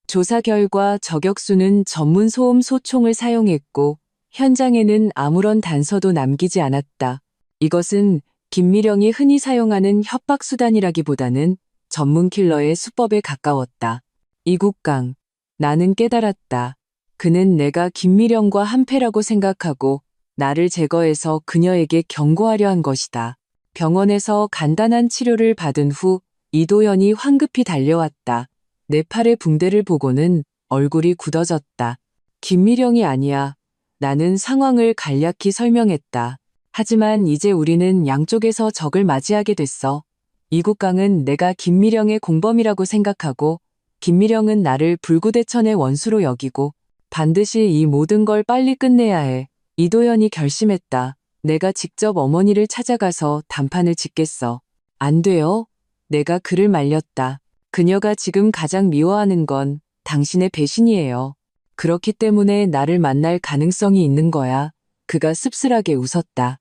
조사 결과 저격수는 전문 소음 소총을 사용했고 현장에는 아무런 단서도 남기지 않았다. 이것은 김미령이 흔히 사용하는 협박 수단이라기보다는 전문 킬러의 수법에 가까웠다. 이국강. 나는 깨달았다. 그는 내가 김미령과 한패라고 생각하고 나를 제거해서 그녀에게 경고하려 한 것이다. 병원에서 간단한 치료를 받은 후 이도연이 황급히 달려왔다. 내 팔의 붕대를 보고는 얼굴이 굳어졌다. 김미령이 아니야. 나는 상황을 간략히 설명했다. 하지만 이제 우리는 양쪽에서 적을 맞이하게 됐어. 이국강은 내가 김미령의 공범이라고 생각하고 김미령은 나를 불구대천의 원수로 여기고 반드시 이 모든 걸 빨리 끝내야 해. 이도연이 결심했다. 내가 직접 어머니를 찾아가서 단판을 짓겠어. 안 돼요. 내가 그를 말렸다. 그녀가 지금 가장 미워하는 건 당신의 배신이에요. 그렇기 때문에 나를 만날 가능성이 있는 거야. 그가 씁쓸하게 웃었다.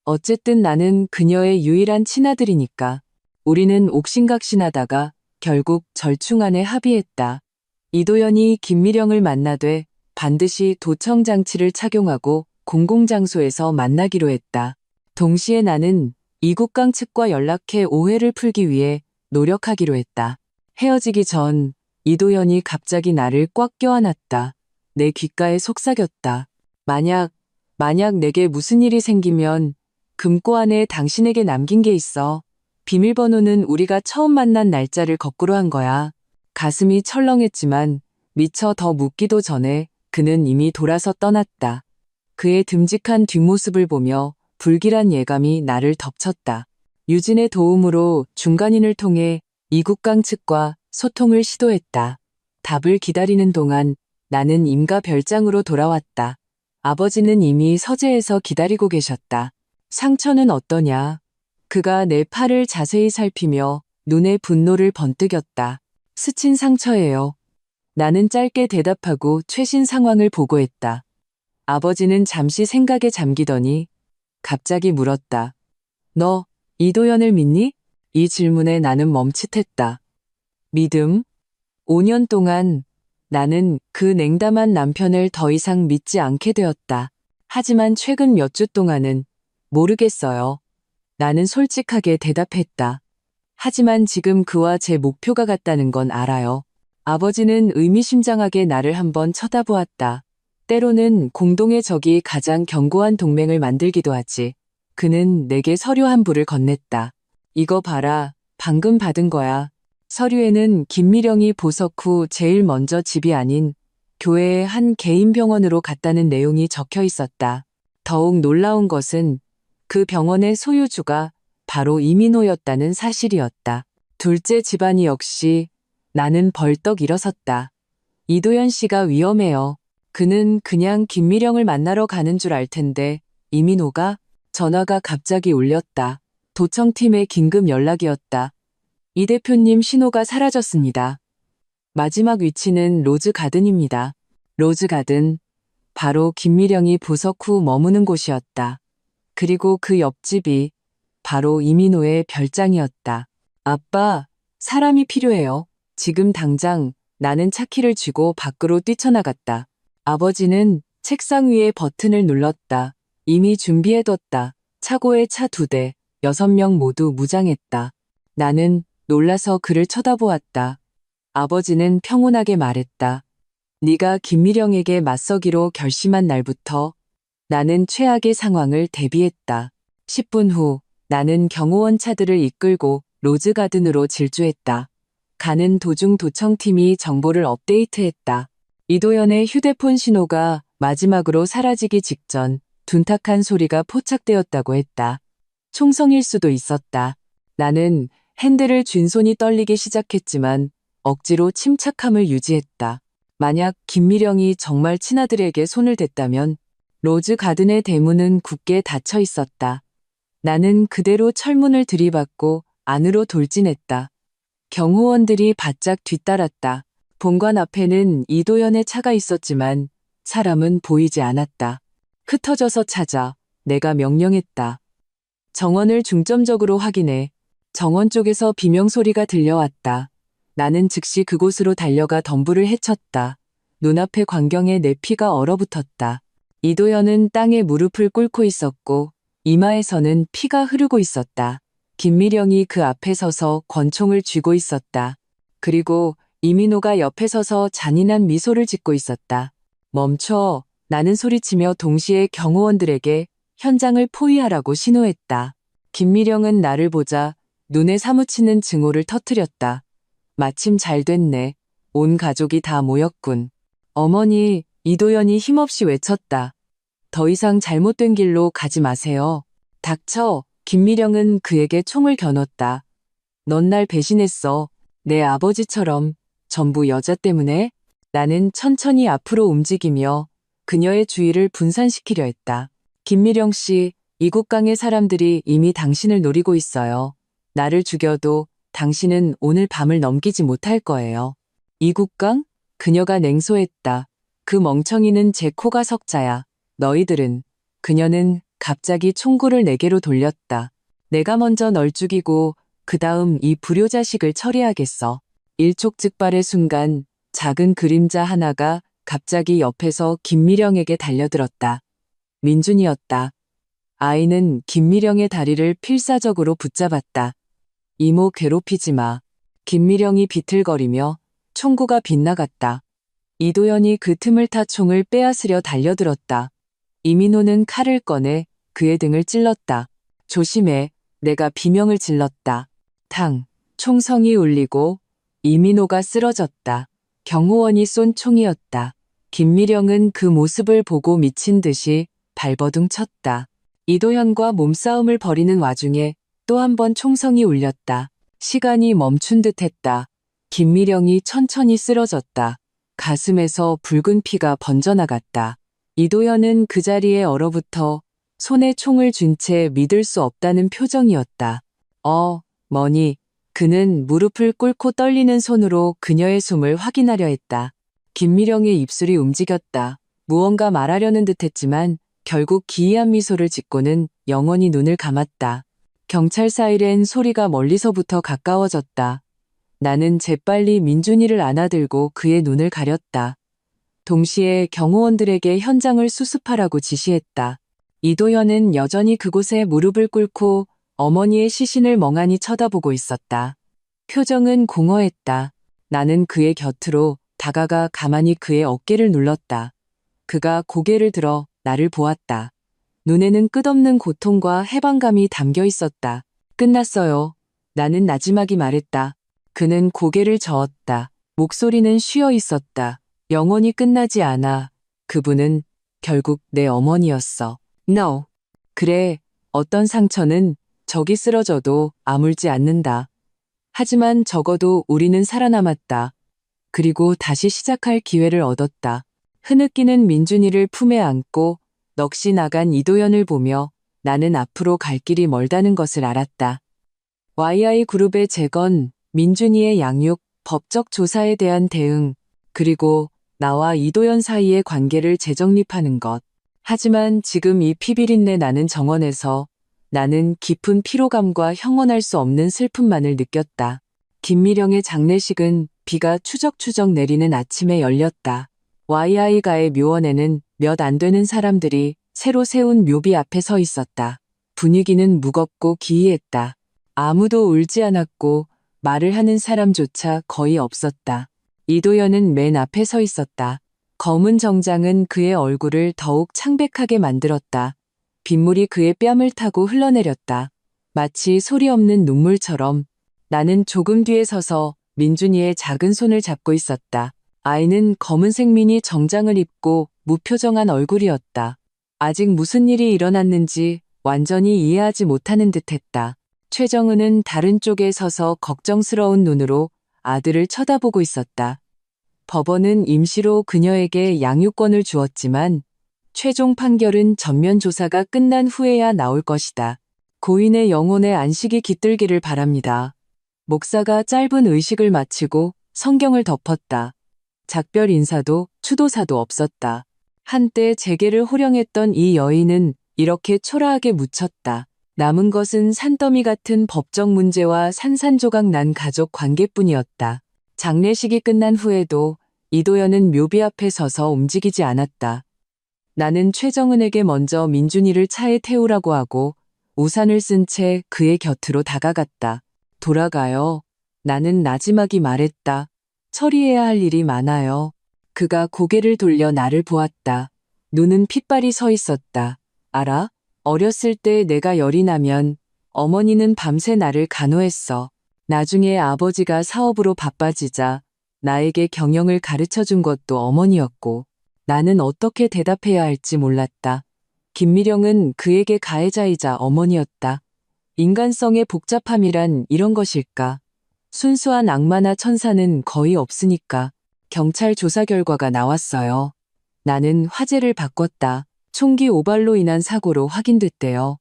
어쨌든 나는 그녀의 유일한 친아들이니까. 우리는 옥신각신하다가 결국 절충안에 합의했다. 이도연이 김미령을 만나되 반드시 도청 장치를 착용하고 공공장소에서 만나기로 했다. 동시에 나는 이국강 측과 연락해 오해를 풀기 위해 노력하기로 했다. 헤어지기 전 이도연이 갑자기 나를 꽉 껴안았다. 내 귓가에 속삭였다. 만약 만약 내게 무슨 일이 생기면 금고 안에 당신에게 남긴 게 있어. 비밀번호는 우리가 처음 만난 날짜를 거꾸로 한 거야. 가슴이 철렁했지만 미처 더 묻기도 전에 그는 이미 돌아서 떠났다. 그의 듬직한 뒷모습을 보며 불길한 예감이 나를 덮쳤다. 유진의 도움으로 중간인을 통해 이국강 측과 소통을 시도했다. 답을 기다리는 동안 나는 임가 별장으로 돌아왔다. 아버지는 이미 서재에서 기다리고 계셨다. 상처는 어떠냐? 그가 내 팔을 자세히 살피며 눈에 분노를 번뜩였다. 스친 상처예요. 나는 짧게 대답하고 최신 상황을 보고했다. 아버지는 잠시 생각에 잠기더니 갑자기 물었다. 너 이도연을 믿니? 이 질문에 나는 멈칫했다. 믿음? 5년 동안 나는 그 냉담한 남편을 더 이상 믿지 않게 되었다. 하지만 최근 몇 주 동안은 모르겠어요. 나는 솔직하게 대답했다. 하지만 지금 그와 제 목표가 같다는 건 알아요. 아버지는 의미심장하게 나를 한번 쳐다보았다. 때로는 공동의 적이 가장 견고한 동맹을 만들기도 하지. 그는 내게 서류 한 부를 건넸다. 이거 봐라. 방금 받은 거야. 서류에는 김미령이 보석 후 제일 먼저 집이 아닌 교회의 한 개인 병원으로 갔다는 내용이 적혀 있었다. 더욱 놀라운 것은 그 병원의 소유주가 바로 이민호였다는 사실이었다. 둘째 집안이 역시 나는 벌떡 일어섰다. 이도연 씨가 위험해요. 그는 그냥 김미령을 만나러 가는 줄 알 텐데 이민호가? 전화가 갑자기 울렸다. 도청팀의 긴급 연락이었다. 이 대표님 신호가 사라졌습니다. 마지막 위치는 로즈가든입니다. 로즈가든. 바로 김미령이 보석 후 머무는 곳이었다. 그리고 그 옆집이 바로 이민호의 별장이었다. 아빠, 사람이 필요해요. 지금 당장. 나는 차키를 쥐고 밖으로 뛰쳐나갔다. 아버지는 책상 위에 버튼을 눌렀다. 이미 준비해뒀다. 차고에 차 2대, 6명 모두 무장했다. 나는 놀라서 그를 쳐다보았다. 아버지는 평온하게 말했다. 네가 김미령에게 맞서기로 결심한 날부터 나는 최악의 상황을 대비했다. 10분 후 나는 경호원 차들을 이끌고 로즈가든으로 질주했다. 가는 도중 도청팀이 정보를 업데이트했다. 이도연의 휴대폰 신호가 마지막으로 사라지기 직전 둔탁한 소리가 포착되었다고 했다. 총성일 수도 있었다. 나는 핸들을 쥔 손이 떨리기 시작했지만 억지로 침착함을 유지했다. 만약 김미령이 정말 친아들에게 손을 댔다면 로즈가든의 대문은 굳게 닫혀 있었다. 나는 그대로 철문을 들이받고 안으로 돌진했다. 경호원들이 바짝 뒤따랐다. 본관 앞에는 이도연의 차가 있었지만 사람은 보이지 않았다. 흩어져서 찾아. 내가 명령했다. 정원을 중점적으로 확인해. 정원 쪽에서 비명소리가 들려왔다. 나는 즉시 그곳으로 달려가 덤불을 헤쳤다. 눈앞의 광경에 내 피가 얼어붙었다. 이도연은 땅에 무릎을 꿇고 있었고 이마에서는 피가 흐르고 있었다. 김미령이 그 앞에 서서 권총을 쥐고 있었다. 그리고 이민호가 옆에 서서 잔인한 미소를 짓고 있었다. 멈춰. 나는 소리치며 동시에 경호원들에게 현장을 포위하라고 신호했다. 김미령은 나를 보자 눈에 사무치는 증오를 터뜨렸다. 마침 잘 됐네. 온 가족이 다 모였군. 어머니, 이도연이 힘없이 외쳤다. 더 이상 잘못된 길로 가지 마세요. 닥쳐. 김미령은 그에게 총을 겨눴다. 넌 날 배신했어. 내 아버지처럼. 전부 여자 때문에? 나는 천천히 앞으로 움직이며 그녀의 주의를 분산시키려 했다. 김미령 씨, 이국강의 사람들이 이미 당신을 노리고 있어요. 나를 죽여도 당신은 오늘 밤을 넘기지 못할 거예요. 이국강? 그녀가 냉소했다. 그 멍청이는 제 코가 석자야. 너희들은. 그녀는 갑자기 총구를 내게로 돌렸다. 내가 먼저 널 죽이고 그 다음 이 불효자식을 처리하겠어. 일촉즉발의 순간 작은 그림자 하나가 갑자기 옆에서 김미령에게 달려들었다. 민준이었다. 아이는 김미령의 다리를 필사적으로 붙잡았다. 이모 괴롭히지 마. 김미령이 비틀거리며 총구가 빗나갔다. 이도연이 그 틈을 타 총을 빼앗으려 달려들었다. 이민호는 칼을 꺼내 그의 등을 찔렀다. 조심해. 내가 비명을 질렀다. 탕. 총성이 울리고 이민호가 쓰러졌다. 경호원이 쏜 총이었다. 김미령은 그 모습을 보고 미친 듯이 발버둥 쳤다. 이도현과 몸싸움을 벌이는 와중에 또 한 번 총성이 울렸다. 시간이 멈춘 듯했다. 김미령이 천천히 쓰러졌다. 가슴에서 붉은 피가 번져나갔다. 이도현은 그 자리에 얼어붙어 손에 총을 쥔 채 믿을 수 없다는 표정이었다. 머니. 그는 무릎을 꿇고 떨리는 손으로 그녀의 숨을 확인하려 했다. 김미령의 입술이 움직였다. 무언가 말하려는 듯했지만 결국 기이한 미소를 짓고는 영원히 눈을 감았다. 경찰 사이렌 소리가 멀리서부터 가까워졌다. 나는 재빨리 민준이를 안아들고 그의 눈을 가렸다. 동시에 경호원들에게 현장을 수습하라고 지시했다. 이도현은 여전히 그곳에 무릎을 꿇고 어머니의 시신을 멍하니 쳐다보고 있었다. 표정은 공허했다. 나는 그의 곁으로 다가가 가만히 그의 어깨를 눌렀다. 그가 고개를 들어 나를 보았다. 눈에는 끝없는 고통과 해방감이 담겨 있었다. 끝났어요. 나는 나지막이 말했다. 그는 고개를 저었다. 목소리는 쉬어 있었다. 영원히 끝나지 않아. 그분은 결국 내 어머니였어. No. 그래, 어떤 상처는 적이 쓰러져도 아물지 않는다. 하지만 적어도 우리는 살아남았다. 그리고 다시 시작할 기회를 얻었다. 흐느끼는 민준이를 품에 안고 넋이 나간 이도현을 보며 나는 앞으로 갈 길이 멀다는 것을 알았다. YI그룹의 재건, 민준이의 양육, 법적 조사에 대한 대응, 그리고 나와 이도현 사이의 관계를 재정립하는 것. 하지만 지금 이 피비린내 나는 정원에서 나는 깊은 피로감과 형언할 수 없는 슬픔만을 느꼈다. 김미령의 장례식은 비가 추적추적 내리는 아침에 열렸다. YI가의 묘원에는 몇 안 되는 사람들이 새로 세운 묘비 앞에 서 있었다. 분위기는 무겁고 기이했다. 아무도 울지 않았고 말을 하는 사람조차 거의 없었다. 이도현은 맨 앞에 서 있었다. 검은 정장은 그의 얼굴을 더욱 창백하게 만들었다. 빗물이 그의 뺨을 타고 흘러내렸다. 마치 소리 없는 눈물처럼. 나는 조금 뒤에 서서 민준이의 작은 손을 잡고 있었다. 아이는 검은색 미니 정장을 입고 무표정한 얼굴이었다. 아직 무슨 일이 일어났는지 완전히 이해하지 못하는 듯했다. 최정은은 다른 쪽에 서서 걱정스러운 눈으로 아들을 쳐다보고 있었다. 법원은 임시로 그녀에게 양육권을 주었지만 최종 판결은 전면 조사가 끝난 후에야 나올 것이다. 고인의 영혼의 안식이 깃들기를 바랍니다. 목사가 짧은 의식을 마치고 성경을 덮었다. 작별 인사도 추도사도 없었다. 한때 재계를 호령했던 이 여인은 이렇게 초라하게 묻혔다. 남은 것은 산더미 같은 법적 문제와 산산조각 난 가족 관계뿐이었다. 장례식이 끝난 후에도 이도현은 묘비 앞에 서서 움직이지 않았다. 나는 최정은에게 먼저 민준이를 차에 태우라고 하고 우산을 쓴 채 그의 곁으로 다가갔다. 돌아가요. 나는 나지막이 말했다. 처리해야 할 일이 많아요. 그가 고개를 돌려 나를 보았다. 눈은 핏발이 서 있었다. 알아? 어렸을 때 내가 열이 나면 어머니는 밤새 나를 간호했어. 나중에 아버지가 사업으로 바빠지자 나에게 경영을 가르쳐 준 것도 어머니였고 나는 어떻게 대답해야 할지 몰랐다. 김미령은 그에게 가해자이자 어머니였다. 인간성의 복잡함이란 이런 것일까? 순수한 악마나 천사는 거의 없으니까. 경찰 조사 결과가 나왔어요. 나는 화제를 바꿨다. 총기 오발로 인한 사고로 확인됐대요.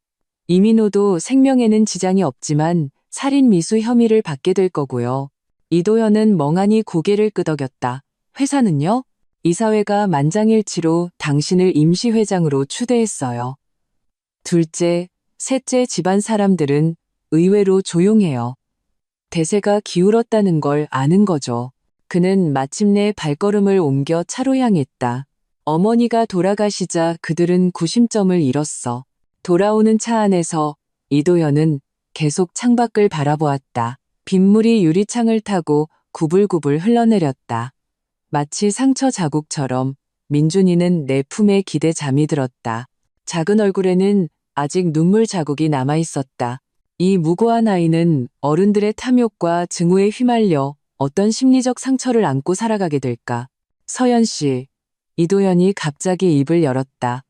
이민호도 생명에는 지장이 없지만 살인 미수 혐의를 받게 될 거고요. 이도현은 멍하니 고개를 끄덕였다. 회사는요? 이사회가 만장일치로 당신을 임시회장으로 추대했어요. 둘째, 셋째 집안 사람들은 의외로 조용해요. 대세가 기울었다는 걸 아는 거죠. 그는 마침내 발걸음을 옮겨 차로 향했다. 어머니가 돌아가시자 그들은 구심점을 잃었어. 돌아오는 차 안에서 이도현은 계속 창밖을 바라보았다. 빗물이 유리창을 타고 구불구불 흘러내렸다. 마치 상처 자국처럼 민준이는 내 품에 기대 잠이 들었다. 작은 얼굴에는 아직 눈물 자국이 남아 있었다. 이 무고한 아이는 어른들의 탐욕과 증오에 휘말려 어떤 심리적 상처를 안고 살아가게 될까? 서연 씨, 이도현이 갑자기 입을 열었다.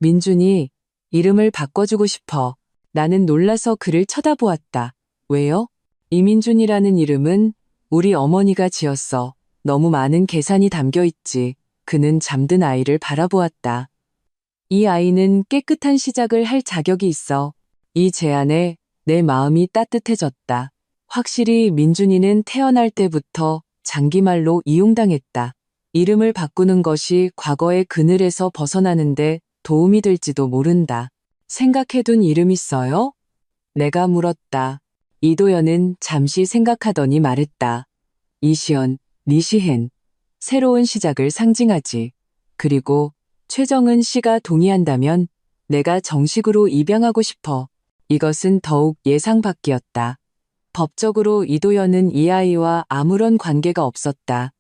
민준이 이름을 바꿔주고 싶어. 나는 놀라서 그를 쳐다보았다. 왜요? 이민준이라는 이름은 우리 어머니가 지었어. 너무 많은 계산이 담겨 있지. 그는 잠든 아이를 바라보았다. 이 아이는 깨끗한 시작을 할 자격이 있어. 이 제안에 내 마음이 따뜻해졌다. 확실히 민준이는 태어날 때부터 장기말로 이용당했다. 이름을 바꾸는 것이 과거의 그늘에서 벗어나는데 도움이 될지도 모른다. 생각해둔 이름 있어요? 내가 물었다. 이도연은 잠시 생각하더니 말했다. 이시연, 리시헨. 새로운 시작을 상징하지. 그리고 최정은 씨가 동의한다면 내가 정식으로 입양하고 싶어. 이것은 더욱 예상 밖이었다. 법적으로 이도연은 이 아이와 아무런 관계가 없었다.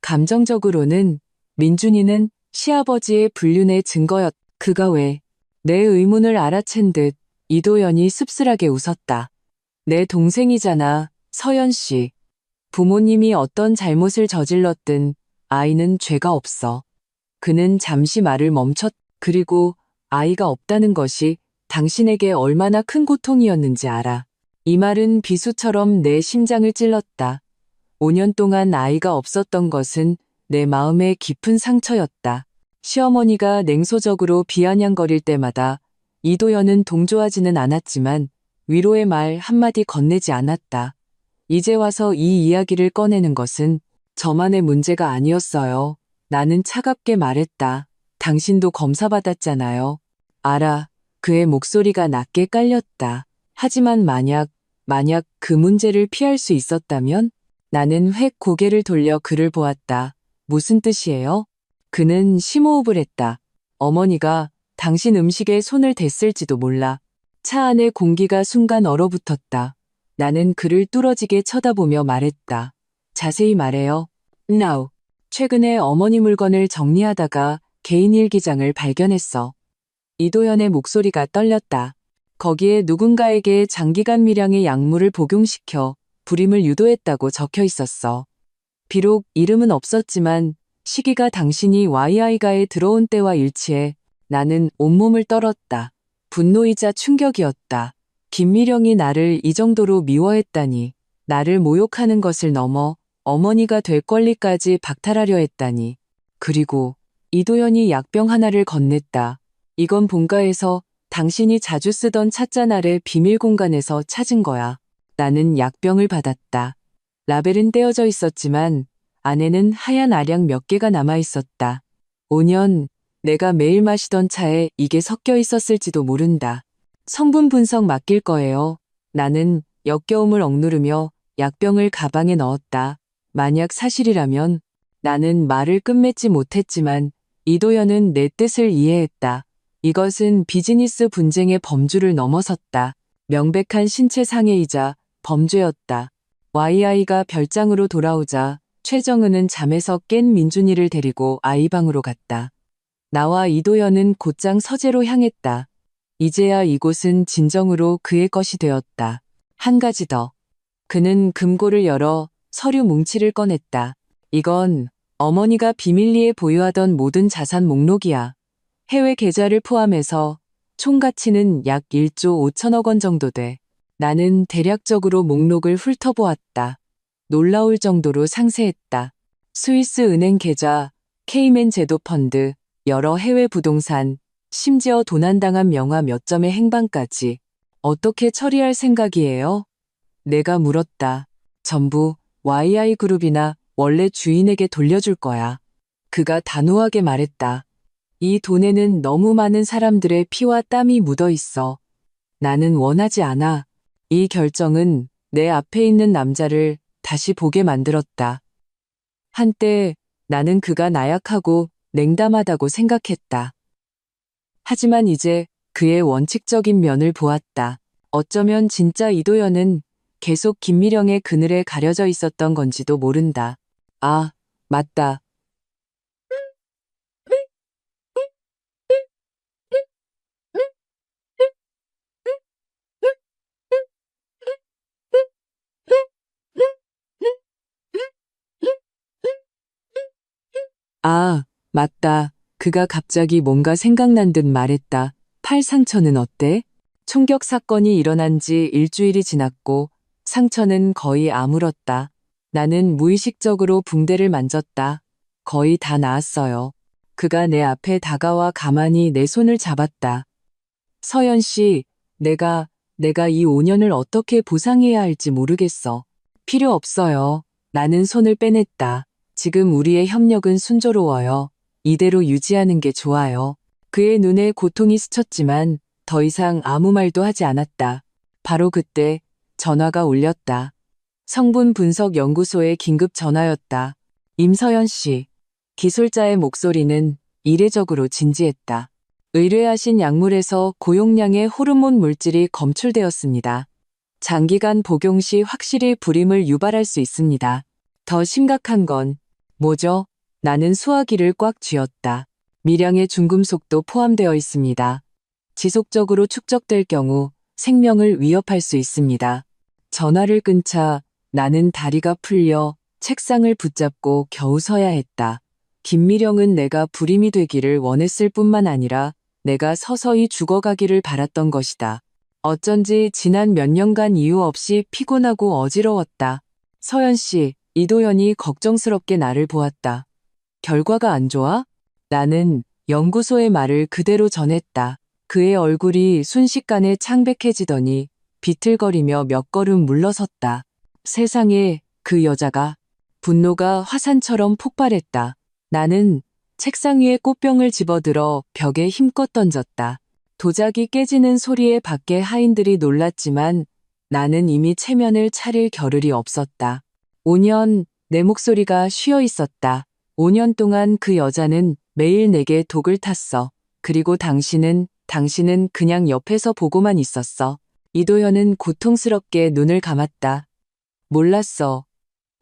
감정적으로는 민준이는 시아버지의 불륜의 증거였다. 그가 왜 내 의문을 알아챈 듯 이도연이 씁쓸하게 웃었다. 내 동생이잖아, 서연 씨. 부모님이 어떤 잘못을 저질렀든 아이는 죄가 없어. 그는 잠시 말을 멈췄. 그리고 아이가 없다는 것이 당신에게 얼마나 큰 고통이었는지 알아. 이 말은 비수처럼 내 심장을 찔렀다. 5년 동안 아이가 없었던 것은 내 마음의 깊은 상처였다. 시어머니가 냉소적으로 비아냥거릴 때마다 이도연은 동조하지는 않았지만 위로의 말 한마디 건네지 않았다. 이제 와서 이 이야기를 꺼내는 것은 저만의 문제가 아니었어요. 나는 차갑게 말했다. 당신도 검사받았잖아요. 알아. 그의 목소리가 낮게 깔렸다. 하지만 만약 그 문제를 피할 수 있었다면? 나는 획 고개를 돌려 그를 보았다. 무슨 뜻이에요? 그는 심호흡을 했다. 어머니가 당신 음식에 손을 댔을지도 몰라. 차 안의 공기가 순간 얼어붙었다. 나는 그를 뚫어지게 쳐다보며 말했다. 자세히 말해요. Now. 최근에 어머니 물건을 정리하다가 개인 일기장을 발견했어. 이도연의 목소리가 떨렸다. 거기에 누군가에게 장기간 미량의 약물을 복용시켜 불임을 유도했다고 적혀 있었어. 비록 이름은 없었지만 시기가 당신이 YI가에 들어온 때와 일치해 나는 온몸을 떨었다. 분노이자 충격이었다. 김미령이 나를 이 정도로 미워했다니, 나를 모욕하는 것을 넘어 어머니가 될 권리까지 박탈하려 했다니. 그리고 이도연이 약병 하나를 건넸다. 이건 본가에서 당신이 자주 쓰던 찻잔 아래 비밀 공간에서 찾은 거야. 나는 약병을 받았다. 라벨은 떼어져 있었지만 안에는 하얀 알약 몇 개가 남아 있었다. 5년 내가 매일 마시던 차에 이게 섞여 있었을지도 모른다. 성분 분석 맡길 거예요. 나는 역겨움을 억누르며 약병을 가방에 넣었다. 만약 사실이라면 나는 말을 끝맺지 못했지만 이도연은 내 뜻을 이해했다. 이것은 비즈니스 분쟁의 범주를 넘어섰다. 명백한 신체 상해이자 범죄였다. YI가 별장으로 돌아오자 최정은은 잠에서 깬 민준이를 데리고 아이 방으로 갔다. 나와 이도연은 곧장 서재로 향했다. 이제야 이곳은 진정으로 그의 것이 되었다. 한 가지 더. 그는 금고를 열어 서류 뭉치를 꺼냈다. 이건 어머니가 비밀리에 보유하던 모든 자산 목록이야. 해외 계좌를 포함해서 총 가치는 약 1조 5천억 원 정도 돼. 나는 대략적으로 목록을 훑어보았다. 놀라울 정도로 상세했다. 스위스 은행 계좌, 케이맨 제도 펀드, 여러 해외 부동산, 심지어 도난당한 명화 몇 점의 행방까지. 어떻게 처리할 생각이에요? 내가 물었다. 전부 YI 그룹이나 원래 주인에게 돌려줄 거야. 그가 단호하게 말했다. 이 돈에는 너무 많은 사람들의 피와 땀이 묻어 있어. 나는 원하지 않아. 이 결정은 내 앞에 있는 남자를 다시 보게 만들었다. 한때 나는 그가 나약하고 냉담하다고 생각했다. 하지만 이제 그의 원칙적인 면을 보았다. 어쩌면 진짜 이도연은 계속 김미령의 그늘에 가려져 있었던 건지도 모른다. 아, 맞다. 맞다. 그가 갑자기 뭔가 생각난 듯 말했다. 팔 상처는 어때? 총격 사건이 일어난 지 일주일이 지났고 상처는 거의 아물었다. 나는 무의식적으로 붕대를 만졌다. 거의 다 나았어요. 그가 내 앞에 다가와 가만히 내 손을 잡았다. 서연 씨, 내가 이 5년을 어떻게 보상해야 할지 모르겠어. 필요 없어요. 나는 손을 빼냈다. 지금 우리의 협력은 순조로워요. 이대로 유지하는 게 좋아요. 그의 눈에 고통이 스쳤지만 더 이상 아무 말도 하지 않았다. 바로 그때 전화가 울렸다. 성분 분석 연구소의 긴급 전화였다. 임서연 씨. 기술자의 목소리는 이례적으로 진지했다. 의뢰하신 약물에서 고용량의 호르몬 물질이 검출되었습니다. 장기간 복용 시 확실히 불임을 유발할 수 있습니다. 더 심각한 건 뭐죠? 나는 수화기를 꽉 쥐었다. 미량의 중금속도 포함되어 있습니다. 지속적으로 축적될 경우 생명을 위협할 수 있습니다. 전화를 끊자 나는 다리가 풀려 책상을 붙잡고 겨우 서야 했다. 김미령은 내가 불임이 되기를 원했을 뿐만 아니라 내가 서서히 죽어가기를 바랐던 것이다. 어쩐지 지난 몇 년간 이유 없이 피곤하고 어지러웠다. 서연 씨, 이도현이 걱정스럽게 나를 보았다. 결과가 안 좋아? 나는 연구소의 말을 그대로 전했다. 그의 얼굴이 순식간에 창백해지더니 비틀거리며 몇 걸음 물러섰다. 세상에 그 여자가 분노가 화산처럼 폭발했다. 나는 책상 위에 꽃병을 집어들어 벽에 힘껏 던졌다. 도자기 깨지는 소리에 밖에 하인들이 놀랐지만 나는 이미 체면을 차릴 겨를이 없었다. 5년 내 목소리가 쉬어 있었다. 5년 동안 그 여자는 매일 내게 독을 탔어. 그리고 당신은 그냥 옆에서 보고만 있었어. 이도현은 고통스럽게 눈을 감았다. 몰랐어.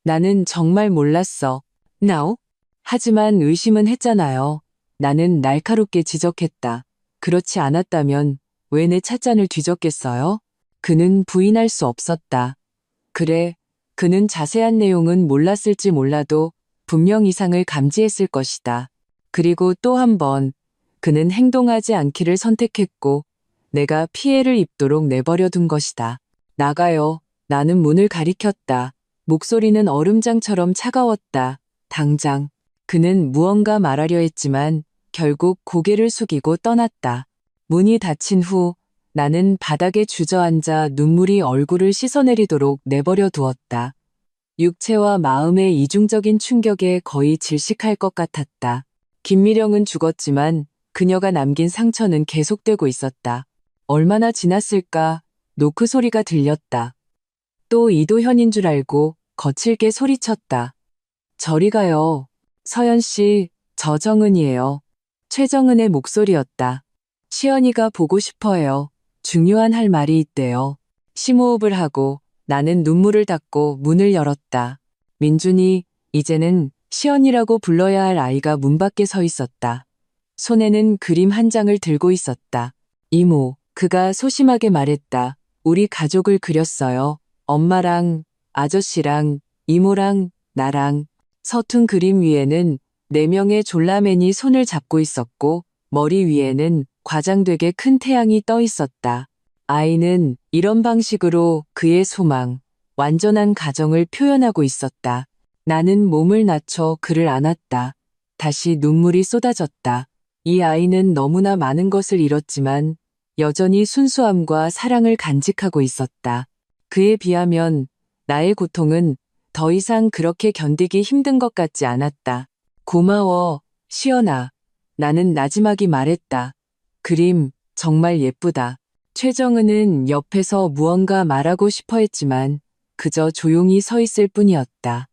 나는 정말 몰랐어. Now? 하지만 의심은 했잖아요. 나는 날카롭게 지적했다. 그렇지 않았다면 왜 내 찻잔을 뒤졌겠어요? 그는 부인할 수 없었다. 그래, 그는 자세한 내용은 몰랐을지 몰라도 분명 이상을 감지했을 것이다. 그리고 또 한 번 그는 행동하지 않기를 선택했고 내가 피해를 입도록 내버려 둔 것이다. 나가요. 나는 문을 가리켰다. 목소리는 얼음장처럼 차가웠다. 당장. 그는 무언가 말하려 했지만 결국 고개를 숙이고 떠났다. 문이 닫힌 후 나는 바닥에 주저앉아 눈물이 얼굴을 씻어내리도록 내버려 두었다. 육체와 마음의 이중적인 충격에 거의 질식할 것 같았다. 김미령은 죽었지만 그녀가 남긴 상처는 계속되고 있었다. 얼마나 지났을까? 노크 소리가 들렸다. 또 이도현인 줄 알고 거칠게 소리쳤다. 저리 가요. 서연 씨, 저 정은이에요. 최정은의 목소리였다. 시연이가 보고 싶어요. 중요한 할 말이 있대요. 심호흡을 하고 나는 눈물을 닦고 문을 열었다. 민준이, 이제는 시연이라고 불러야 할 아이가 문 밖에 서 있었다. 손에는 그림 한 장을 들고 있었다. 이모, 그가 소심하게 말했다. 우리 가족을 그렸어요. 엄마랑 아저씨랑 이모랑 나랑. 서툰 그림 위에는 4명의 졸라맨이 손을 잡고 있었고 머리 위에는 과장되게 큰 태양이 떠 있었다. 아이는 이런 방식으로 그의 소망, 완전한 가정을 표현하고 있었다. 나는 몸을 낮춰 그를 안았다. 다시 눈물이 쏟아졌다. 이 아이는 너무나 많은 것을 잃었지만 여전히 순수함과 사랑을 간직하고 있었다. 그에 비하면 나의 고통은 더 이상 그렇게 견디기 힘든 것 같지 않았다. 고마워, 시연아. 나는 나지막이 말했다. 그림, 정말 예쁘다. 최정은은 옆에서 무언가 말하고 싶어 했지만 그저 조용히 서 있을 뿐이었다.